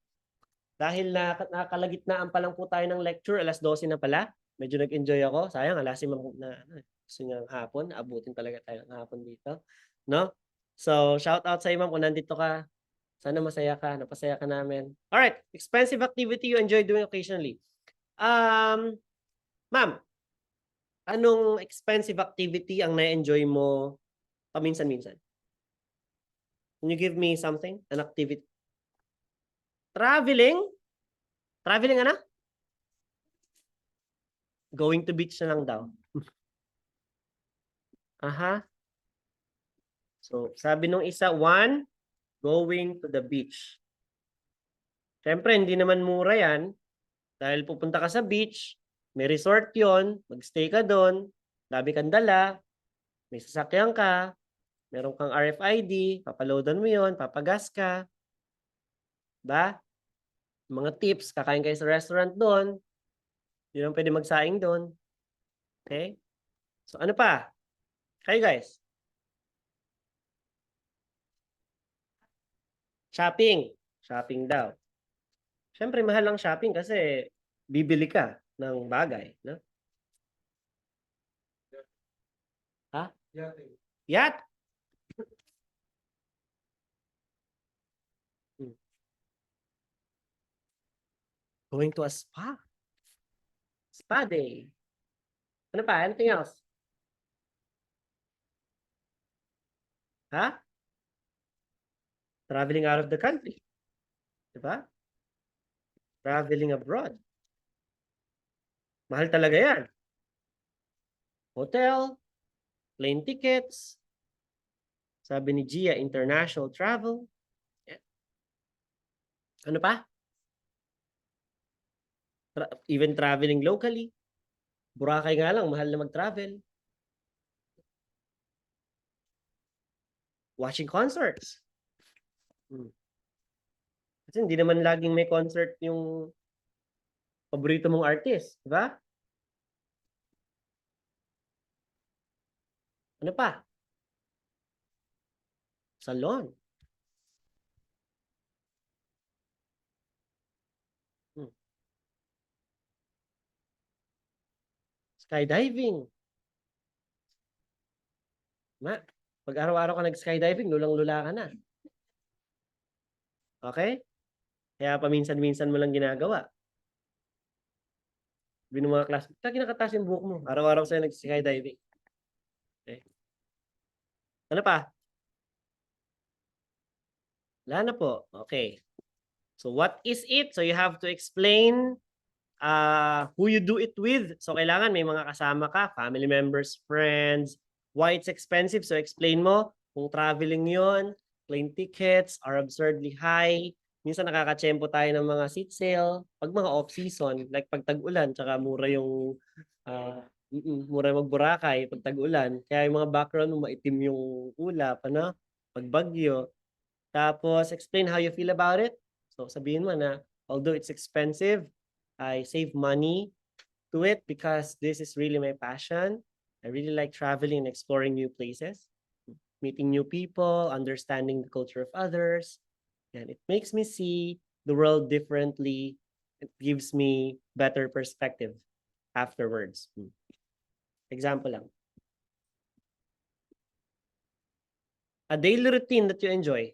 Dahil nakalagitnaan pa lang po tayo ng lecture, alas 12 na pala. Medyo nag-enjoy ako. Sayang, alas 5 na gusto niya ng hapon. Abutin talaga tayo ng hapon dito. No? So, shout out sa iyo, ma'am, kung nandito ka. Sana masaya ka. Napasaya ka namin. Alright. Expensive activity you enjoy doing occasionally. Ma'am, anong expensive activity ang na-enjoy mo paminsan-minsan? Can you give me something? An activity? Traveling? Traveling ano? Going to beach na lang daw. Aha. So, sabi nung isa, 1, going to the beach. Siyempre, hindi naman mura yan. Dahil pupunta ka sa beach, may resort yon, magstay ka doon, dami kang dala, may sasakyan ka, meron kang RFID, papaloadan mo yon, papagas ka. Ba? Mga tips, kakain kayo sa restaurant doon, yun ang pwede magsaing doon. Okay? So, ano pa? Kayo guys? Shopping. Shopping daw. Siyempre, mahal ang shopping kasi bibili ka ng bagay. No? Ha? Yacht. Going to a spa. Spa day. Ano pa? Anything else? Ha? Traveling out of the country. Diba? Traveling abroad. Mahal talaga yan. Hotel, plane tickets. Sabi ni Gia, international travel. Yeah. Ano pa? Even traveling locally. Boracay nga lang, mahal na mag-travel. Watching concerts. Kasi hindi naman laging may concert yung paborito mong artist, di ba? Ano pa? Salon. Skydiving. Pag araw-araw ka nag-skydiving, lulang-lula ka na. Okay? Kaya paminsan-minsan mo lang ginagawa. Sabi ng mga class, kaya kinakatas yung buhok mo. Araw-araw sa'yo nag-skydiving. Okay. Ano pa? Wala na po. Okay. So what is it? So you have to explain who you do it with. So kailangan may mga kasama ka, family members, friends. Why it's expensive? So explain mo kung traveling yon, plane tickets are absurdly high. Minsan nakakatsyempo tayo ng mga seat sale. Pag mga off-season, like pag tag-ulan, tsaka mura yung mura mag-Boracay pag tag-ulan. Kaya yung mga background mo maitim yung ulap, ano? Pag bagyo. Tapos explain how you feel about it. So sabihin mo na, although it's expensive, I save money to it because this is really my passion. I really like traveling and exploring new places, meeting new people, understanding the culture of others. And it makes me see the world differently. It gives me better perspective afterwards. Example lang. A daily routine that you enjoy.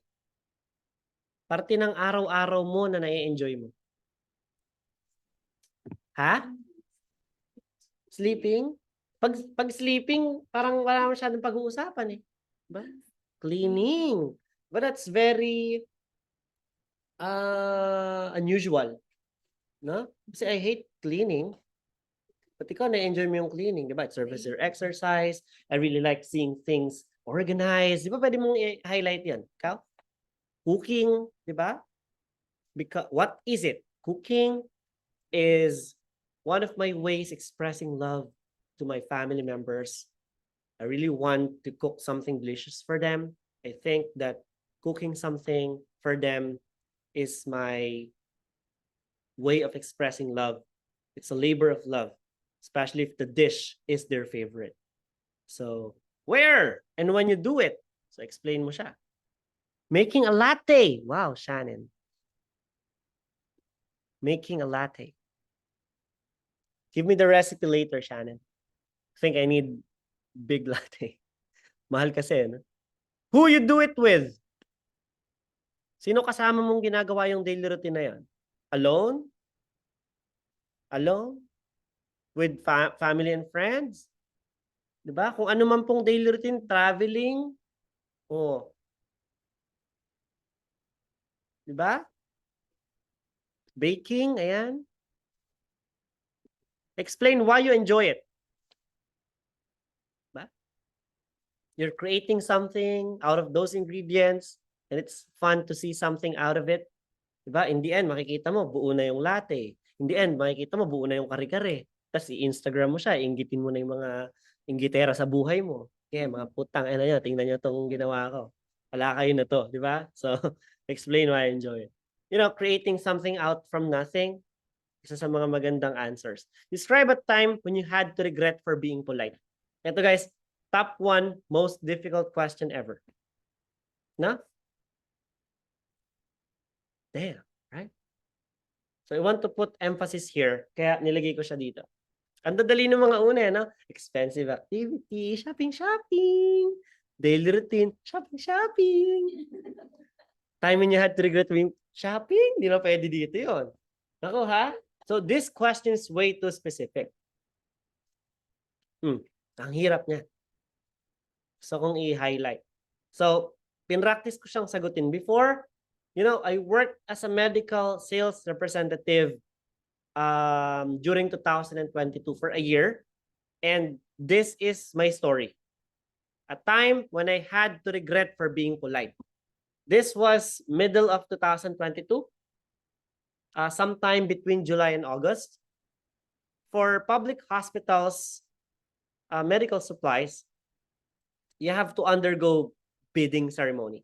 Parte ng araw-araw mo na nai-enjoy mo. Ha? Sleeping? Pag sleeping, parang wala masyadong pag-uusapan eh. Diba? Cleaning. But that's very unusual. No? Kasi I hate cleaning. But ikaw na-enjoy mo yung cleaning, diba? It serves your exercise. I really like seeing things organized. Di ba pwede mong i-highlight yan? Ikaw? Cooking, di ba? Because, what is it? cooking is one of my ways expressing love to my family members. I really want to cook something delicious for them. I think that cooking something for them is my way of expressing love. It's a labor of love, especially if the dish is their favorite. So, where and when you do it? So, explain mo siya. Making a latte. Wow, Shannon. Making a latte. Give me the recipe later, Shannon. I think I need big latte. Mahal kasi, no? Who you do it with? Sino kasama mong ginagawa yung daily routine na yan? Alone? Alone? With family and friends? Diba? Kung ano man pong daily routine, traveling. Oh. Diba? Baking, ayan. Explain why you enjoy it. Diba? You're creating something out of those ingredients and it's fun to see something out of it. Diba? In the end, makikita mo, buo na yung latte. In the end, makikita mo, buo na yung kare-kare. Tapos i-Instagram mo siya, inggitin mo na yung mga inggitera sa buhay mo. Kaya mga putang, ano nyo, tingnan nyo itong ginawa ko. Wala kayo na to, di ba? So, explain why I enjoy it. You know, creating something out from nothing, isa sa mga magandang answers. Describe a time when you had to regret for being polite. Ito guys, top 1 most difficult question ever. No? Damn, right? So I want to put emphasis here, kaya nilagay ko siya dito. Ang dadali ng mga una, no? Expensive activity, shopping, daily routine, shopping. Time when you had to regret being shopping, di na pwede dito yun. Naku ha? So this question is way too specific. Ang hirap niya. So kung i-highlight. So, pinractice ko siyang sagutin before. You know, I worked as a medical sales representative during 2022 for a year. And this is my story. A time when I had to regret for being polite. This was middle of 2022. Sometime between July and August. For public hospitals, medical supplies, you have to undergo bidding ceremony.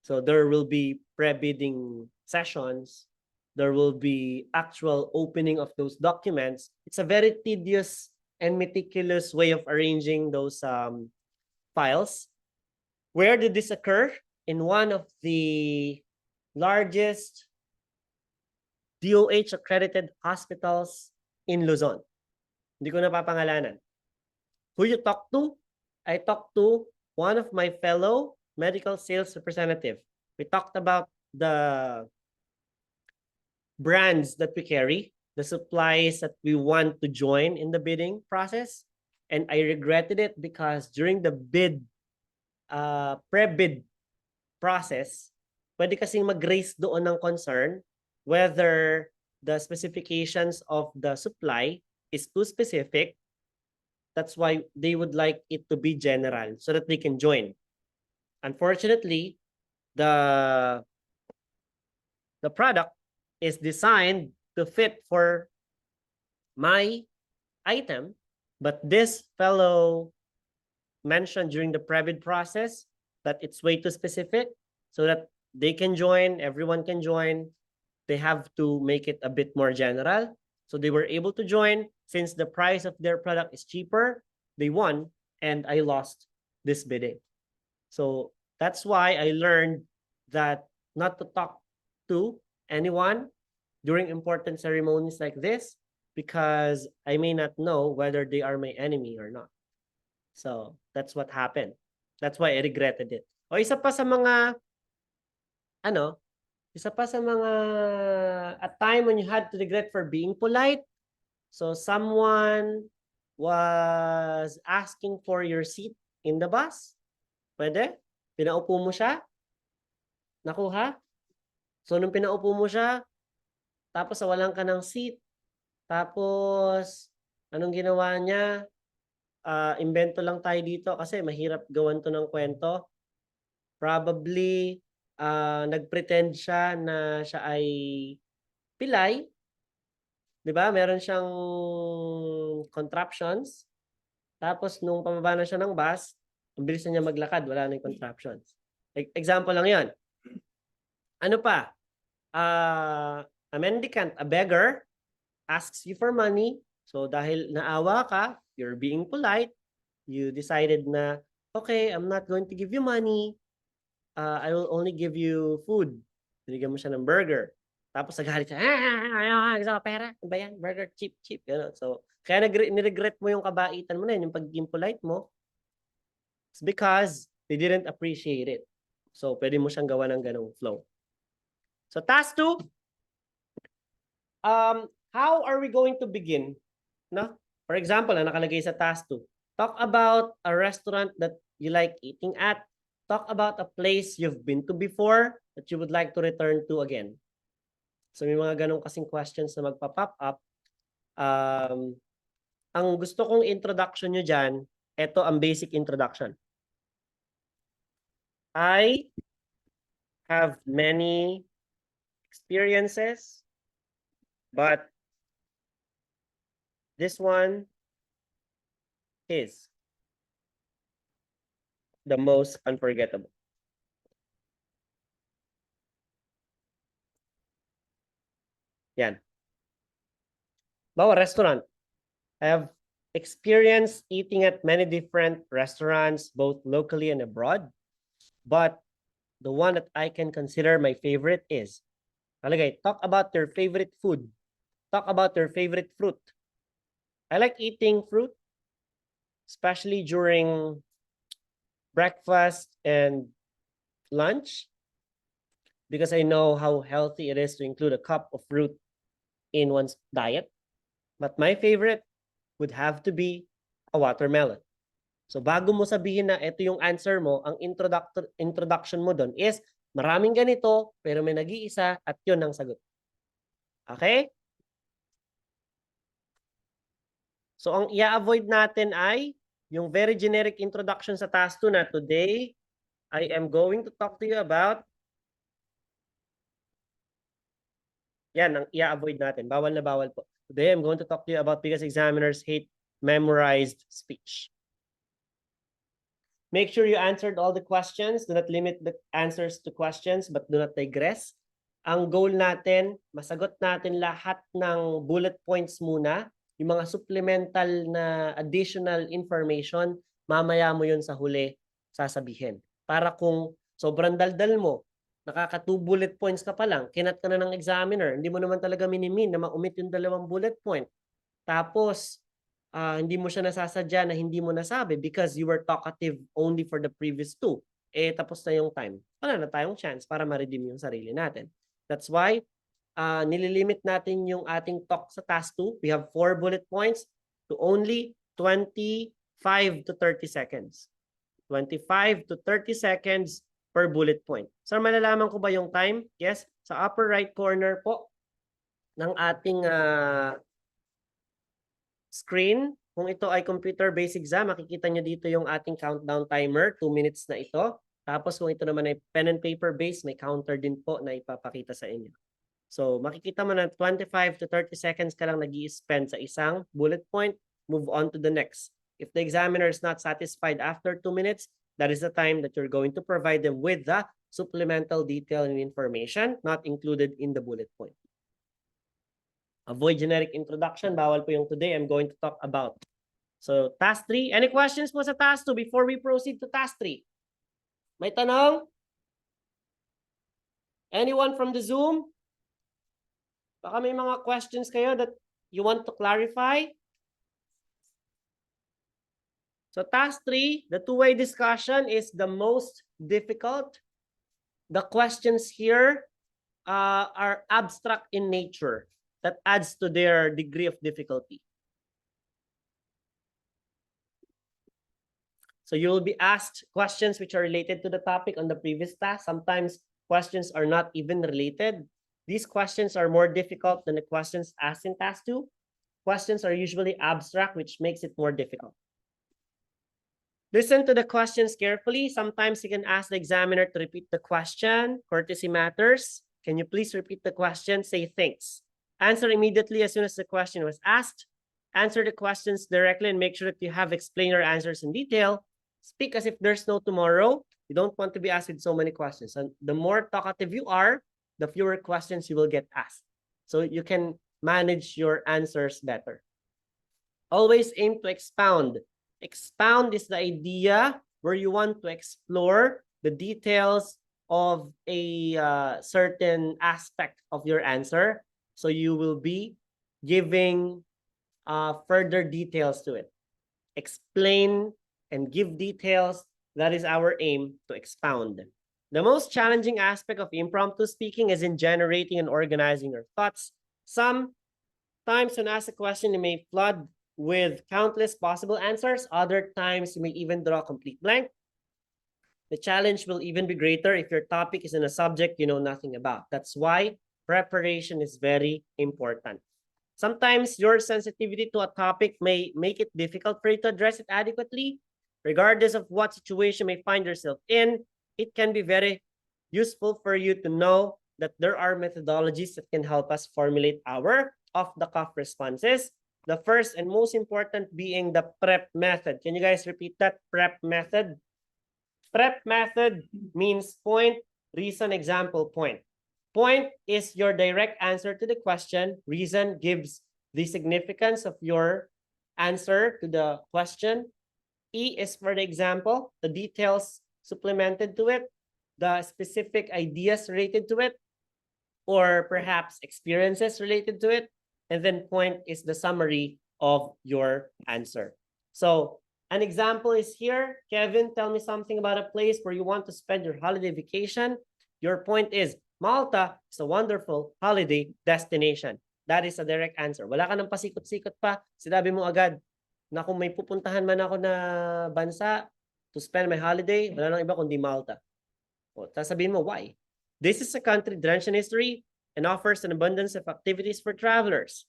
So there will be pre-bidding sessions. There will be actual opening of those documents. It's a very tedious and meticulous way of arranging those files. Where did this occur? In one of the largest DOH accredited hospitals in Luzon. Hindi ko napapangalanan. Who you talk to? I talked to one of my fellow medical sales representative. We talked about the brands that we carry, the supplies that we want to join in the bidding process. And I regretted it because during the pre-bid process, pwede kasing mag-raise doon ng concern whether the specifications of the supply is too specific. That's why they would like it to be general so that they can join. Unfortunately, the product is designed to fit for my item, but this fellow mentioned during the pre-bid process that it's way too specific so that they can join, everyone can join. They have to make it a bit more general. So they were able to join. Since the price of their product is cheaper, they won, and I lost this bidding. So that's why I learned that not to talk to anyone during important ceremonies like this, because I may not know whether they are my enemy or not. So that's what happened. That's why I regretted it. O isa pa sa mga, a time when you had to regret for being polite. So someone was asking for your seat in the bus. Pwede? Pinaupo mo siya? Nakuha? So nung pinaupo mo siya, tapos nawalan ka ng seat, tapos anong ginawa niya? Invento lang tayo dito kasi mahirap gawan to ng kwento. Probably, nagpretend siya na siya ay pilay, 'di ba? Meron siyang contraptions. Tapos nung pababa na siya ng bus, ang bilis na niya maglakad, wala na yung contraptions. Example lang 'yon. Ano pa? A mendicant, a beggar, asks you for money. So dahil naawa ka, you're being polite, you decided na, okay, I'm not going to give you money. I will only give you food. Binigyan mo siya ng burger. Tapos nagalit siya, gusto ko pera, ano ba yan? Burger, cheap, cheap. Gano'n. So, kaya niregret mo yung kabaitan mo na yun, yung pagiging polite mo. It's because they didn't appreciate it. So, pwede mo siyang gawa ng ganong flow. So, task 2. How are we going to begin? No? For example, nakalagay sa task 2. Talk about a restaurant that you like eating at. Talk about a place you've been to before that you would like to return to again. So may mga ganong kasing questions na magpa-pop up. Ang gusto kong introduction nyo dyan, ito ang basic introduction. I have many experiences, but this one is the most unforgettable. Yan. Bawa restaurant. I have experienced eating at many different restaurants, both locally and abroad. But the one that I can consider my favorite is, talk about your favorite food. Talk about your favorite fruit. I like eating fruit, especially during breakfast and lunch, because I know how healthy it is to include a cup of fruit in one's diet. But my favorite would have to be a watermelon. So bago mo sabihin na ito yung answer mo, ang introduction mo doon is maraming ganito pero may nag-iisa at yun ang sagot. Okay? So ang i-avoid natin ay yung very generic introduction sa task 2 na today I am going to talk to you about. Yan ang i-avoid natin. Bawal na bawal po. Today I'm going to talk to you about because examiners hate memorized speech. Make sure you answered all the questions. Do not limit the answers to questions, but do not digress. Ang goal natin, masagot natin lahat ng bullet points muna. Yung mga supplemental na additional information, mamaya mo yun sa huli sasabihin. Para kung sobrang daldal mo, nakaka 2 bullet points ka pa lang, kinat ka na ng examiner, hindi mo naman talaga minimin na ma-omit yung 2 bullet point. Tapos, hindi mo siya nasasadya na hindi mo nasabi because you were talkative only for the previous 2. Tapos na yung time. Wala na tayong chance para ma-redeem yung sarili natin. That's why, nililimit natin yung ating talk sa task 2. We have 4 bullet points to only 25 to 30 seconds. 25 to 30 seconds per bullet point. So, malalaman ko ba yung time? Yes. Sa upper right corner po ng ating screen. Kung ito ay computer-based exam, makikita nyo dito yung ating countdown timer, 2 minutes na ito. Tapos kung ito naman ay pen and paper-based, may counter din po na ipapakita sa inyo. So makikita mo na 25 to 30 seconds ka lang nag-i-spend sa isang bullet point, move on to the next. If the examiner is not satisfied after 2 minutes, that is the time that you're going to provide them with the supplemental detail and information not included in the bullet point. Avoid generic introduction. Bawal po yung today I'm going to talk about. So, task 3. Any questions po sa task 2 before we proceed to task 3? May tanong? Anyone from the Zoom? Baka may mga questions kayo that you want to clarify? So, task 3, the two-way discussion is the most difficult. The questions here are abstract in nature. That adds to their degree of difficulty. So you will be asked questions which are related to the topic on the previous task. Sometimes questions are not even related. These questions are more difficult than the questions asked in task 2. Questions are usually abstract, which makes it more difficult. Listen to the questions carefully. Sometimes you can ask the examiner to repeat the question. Courtesy matters. Can you please repeat the question? Say thanks. Answer immediately as soon as the question was asked. Answer the questions directly and make sure that you have explained your answers in detail. Speak as if there's no tomorrow. You don't want to be asked with so many questions. And the more talkative you are, the fewer questions you will get asked. So you can manage your answers better. Always aim to expound. Expound is the idea where you want to explore the details of a certain aspect of your answer. So you will be giving further details to it. Explain and give details. That is our aim, to expound. The most challenging aspect of impromptu speaking is in generating and organizing your thoughts. Sometimes when asked a question, you may flood with countless possible answers. Other times, you may even draw a complete blank. The challenge will even be greater if your topic is in a subject you know nothing about. That's why preparation is very important. Sometimes your sensitivity to a topic may make it difficult for you to address it adequately. Regardless of what situation you may find yourself in, it can be very useful for you to know that there are methodologies that can help us formulate our off-the-cuff responses. The first and most important being the PREP method. Can you guys repeat that? PREP method. PREP method means point, reason, example, point. Point is your direct answer to the question. Reason gives the significance of your answer to the question. E is for the example, the details supplemented to it, the specific ideas related to it, or perhaps experiences related to it. And then point is the summary of your answer. So an example is here. Kevin, tell me something about a place where you want to spend your holiday vacation. Your point is, Malta is a wonderful holiday destination. That is a direct answer. Wala ka nang pasikot-sikot pa. Sinabi mo agad na kung may pupuntahan man ako na bansa to spend my holiday, wala nang iba kundi Malta. O, sasabihin mo, why? This is a country drenched in history and offers an abundance of activities for travelers.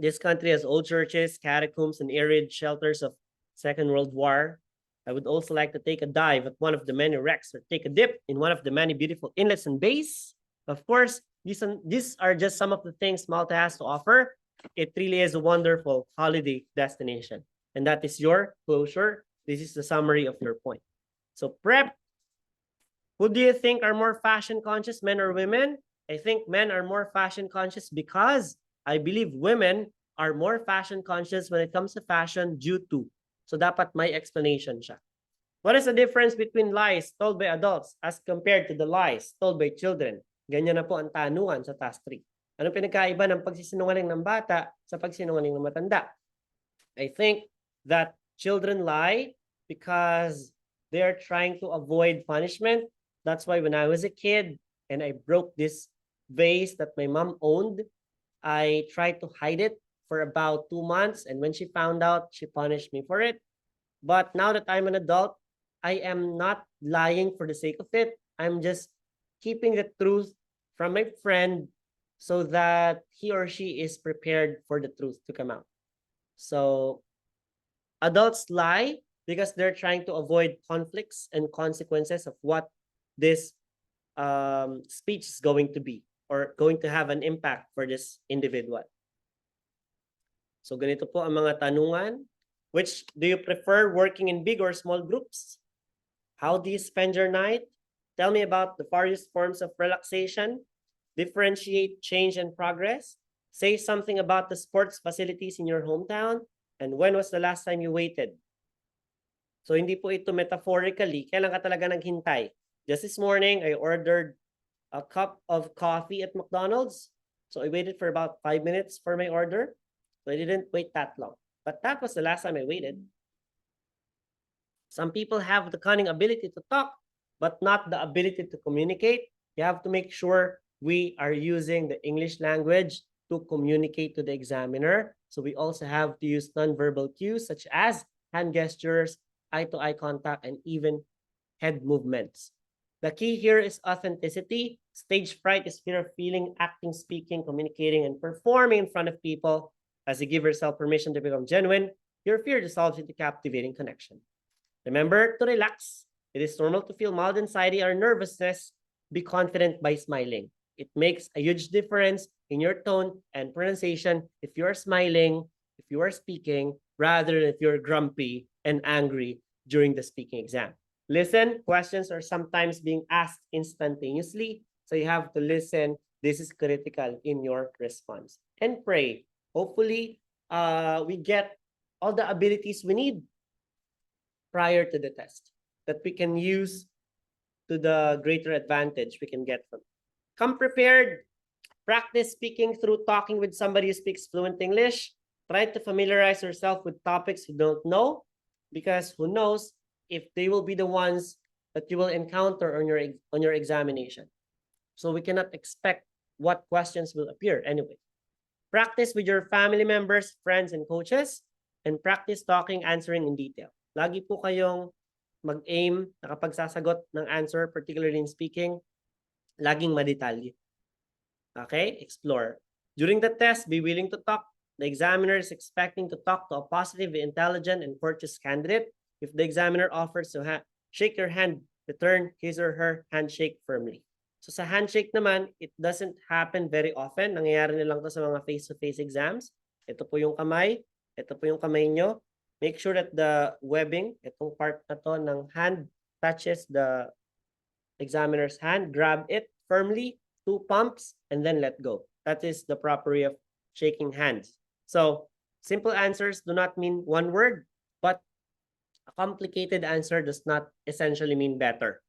This country has old churches, catacombs, and arid shelters of Second World War. I would also like to take a dive at one of the many wrecks or take a dip in one of the many beautiful inlets and bays. Of course, these are just some of the things Malta has to offer. It really is a wonderful holiday destination. And that is your closure. This is the summary of your point. So PREP, who do you think are more fashion conscious, men or women? I think men are more fashion conscious because I believe women are more fashion conscious when it comes to fashion due to. So dapat may explanation siya. What is the difference between lies told by adults as compared to the lies told by children? Ganyan na po ang tanungan sa task 3. Anong pinagkaiba ng pagsisinungaling ng bata sa pagsinungaling ng matanda? I think that children lie because they are trying to avoid punishment. That's why when I was a kid and I broke this vase that my mom owned, I tried to hide it for about 2 months. And when she found out, she punished me for it. But now that I'm an adult, I am not lying for the sake of it. I'm just keeping the truth from my friend so that he or she is prepared for the truth to come out. So adults lie because they're trying to avoid conflicts and consequences of what this speech is going to be or going to have an impact for this individual. So ganito po ang mga tanungan. Which do you prefer, working in big or small groups? How do you spend your night? Tell me about the various forms of relaxation. Differentiate change and progress. Say something about the sports facilities in your hometown. And when was the last time you waited? So hindi po ito metaphorically. Kailan ka talaga naghintay? Just this morning, I ordered a cup of coffee at McDonald's. So I waited for about 5 minutes for my order. So I didn't wait that long. But that was the last time I waited. Some people have the cunning ability to talk, but not the ability to communicate. You have to make sure we are using the English language to communicate to the examiner. So we also have to use nonverbal cues such as hand gestures, eye-to-eye contact, and even head movements. The key here is authenticity. Stage fright is fear of feeling, acting, speaking, communicating, and performing in front of people. As you give yourself permission to become genuine, your fear dissolves into captivating connection. Remember to relax. It is normal to feel mild anxiety or nervousness. Be confident by smiling. It makes a huge difference in your tone and pronunciation if you're smiling, if you are speaking, rather than if you're grumpy and angry during the speaking exam. Listen, questions are sometimes being asked instantaneously, so you have to listen. This is critical in your response. And pray. Hopefully, we get all the abilities we need prior to the test that we can use to the greater advantage we can get from it. Come prepared. Practice speaking through talking with somebody who speaks fluent English. Try to familiarize yourself with topics you don't know, because who knows if they will be the ones that you will encounter on your examination. So we cannot expect what questions will appear anyway. Practice with your family members, friends, and coaches, and practice talking, answering in detail. Lagi po kayong mag-aim na kapag sasagot ng answer, particularly in speaking, laging madetalye. Okay? Explore. During the test, be willing to talk. The examiner is expecting to talk to a positive, intelligent, and courteous candidate. If the examiner offers to shake your hand, return his or her handshake firmly. So sa handshake naman, it doesn't happen very often. Nangyayari na lang to sa mga face-to-face exams. Ito po yung kamay. Ito po yung kamay nyo. Make sure that the webbing, itong part na to ng hand, touches the examiner's hand. Grab it firmly, 2 pumps, and then let go. That is the proper way of shaking hands. So, simple answers do not mean one word, but a complicated answer does not essentially mean better.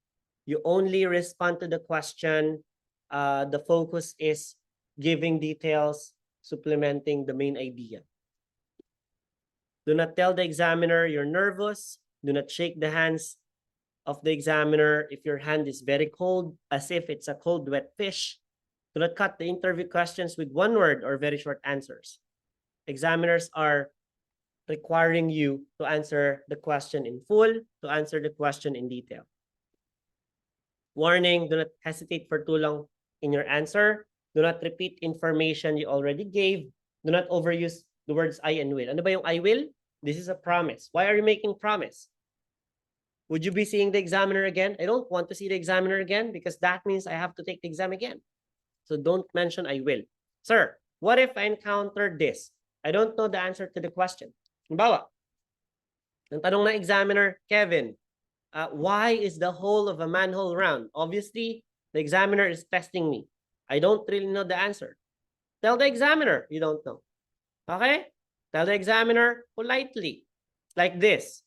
You only respond to the question. The focus is giving details, supplementing the main idea. Do not tell the examiner you're nervous. Do not shake the hands of the examiner if your hand is very cold, as if it's a cold, wet fish. Do not cut the interview questions with one word or very short answers. Examiners are requiring you to answer the question in full, to answer the question in detail. Warning, do not hesitate for too long in your answer. Do not repeat information you already gave. Do not overuse the words I and will. Ano ba yung I will? This is a promise. Why are you making promise? Would you be seeing the examiner again? I don't want to see the examiner again because that means I have to take the exam again. So don't mention I will. Sir, what if I encounter this? I don't know the answer to the question. Halimbawa, ang tanong ng examiner, Kevin, why is the hole of a manhole round? Obviously, the examiner is testing me. I don't really know the answer. Tell the examiner you don't know. Okay? Tell the examiner politely, like this.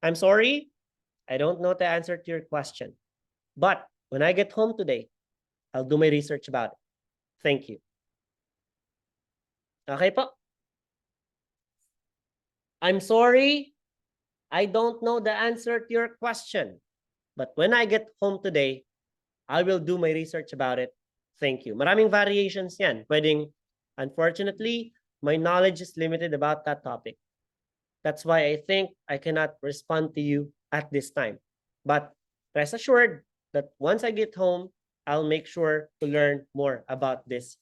I'm sorry, I don't know the answer to your question. But when I get home today, I'll do my research about it. Thank you. Okay po? I'm sorry, I don't know the answer to your question. But when I get home today, I will do my research about it. Thank you. Maraming variations yan. Pwedeng, unfortunately, my knowledge is limited about that topic. That's why I think I cannot respond to you at this time. But rest assured that once I get home, I'll make sure to learn more about this.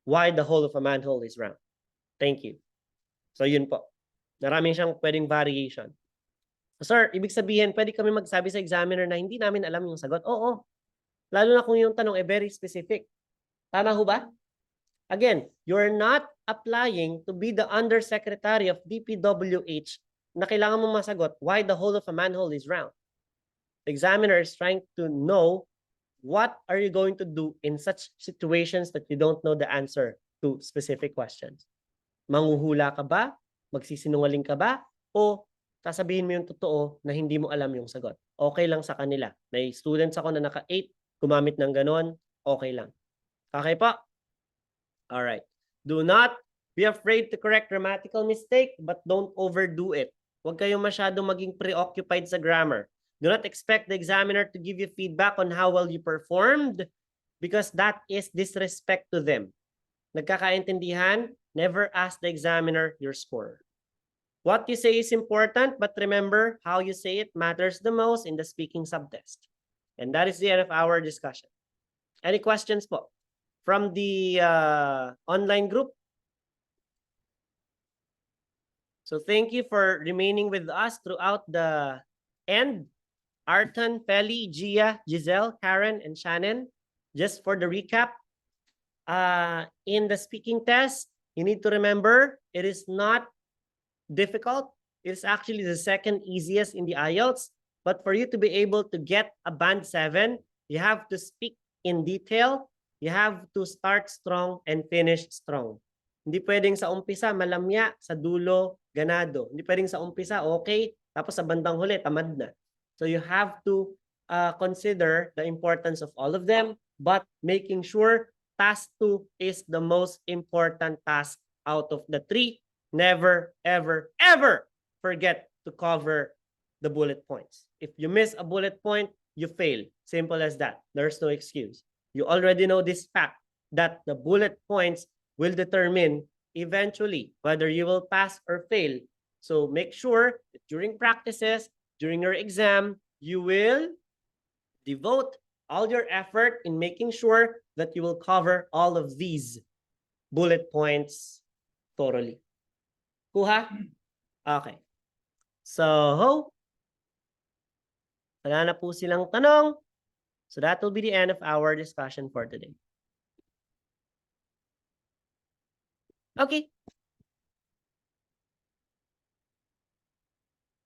Why the hole of a manhole is round. Thank you. So yun po. Maraming siyang pwedeng variation. Sir, ibig sabihin, pwede kami magsabi sa examiner na hindi namin alam yung sagot? Oo. Lalo na kung yung tanong ay very specific. Tama ho ba? Again, you're not applying to be the undersecretary of DPWH na kailangan mong masagot why the hole of a manhole is round. The examiner is trying to know what are you going to do in such situations that you don't know the answer to specific questions. Manghuhula ka ba? Magsisinungaling ka ba? O sasabihin mo yung totoo na hindi mo alam yung sagot? Okay lang sa kanila. May students ako na naka-8, gumamit ng ganon, okay lang. Okay po? Alright. Do not be afraid to correct grammatical mistake, but don't overdo it. Huwag kayong masyadong maging preoccupied sa grammar. Do not expect the examiner to give you feedback on how well you performed because that is disrespect to them. Nagkakaintindihan? Never ask the examiner your score. What you say is important, but remember how you say it matters the most in the speaking subtest. And that is the end of our discussion. Any questions po? From the online group. So thank you for remaining with us throughout the end. Arton, Feli, Gia, Giselle, Karen, and Shannon. Just for the recap, in the speaking test, you need to remember it is not difficult. It's actually the second easiest in the IELTS. But for you to be able to get a band 7, you have to speak in detail. You have to start strong and finish strong. Hindi pwedeng sa umpisa malamya, sa dulo ganado. Hindi pwedeng sa umpisa okay, tapos sa bandang huli tamad na. So you have to consider the importance of all of them, but making sure task 2 is the most important task out of the 3. Never, ever, ever forget to cover the bullet points. If you miss a bullet point, you fail. Simple as that. There's no excuse. You already know this fact that the bullet points will determine eventually whether you will pass or fail. So make sure that during practices, during your exam, you will devote all your effort in making sure that you will cover all of these bullet points thoroughly. Kuha? Okay. So, wala na po silang tanong. So that will be the end of our discussion for today. Okay.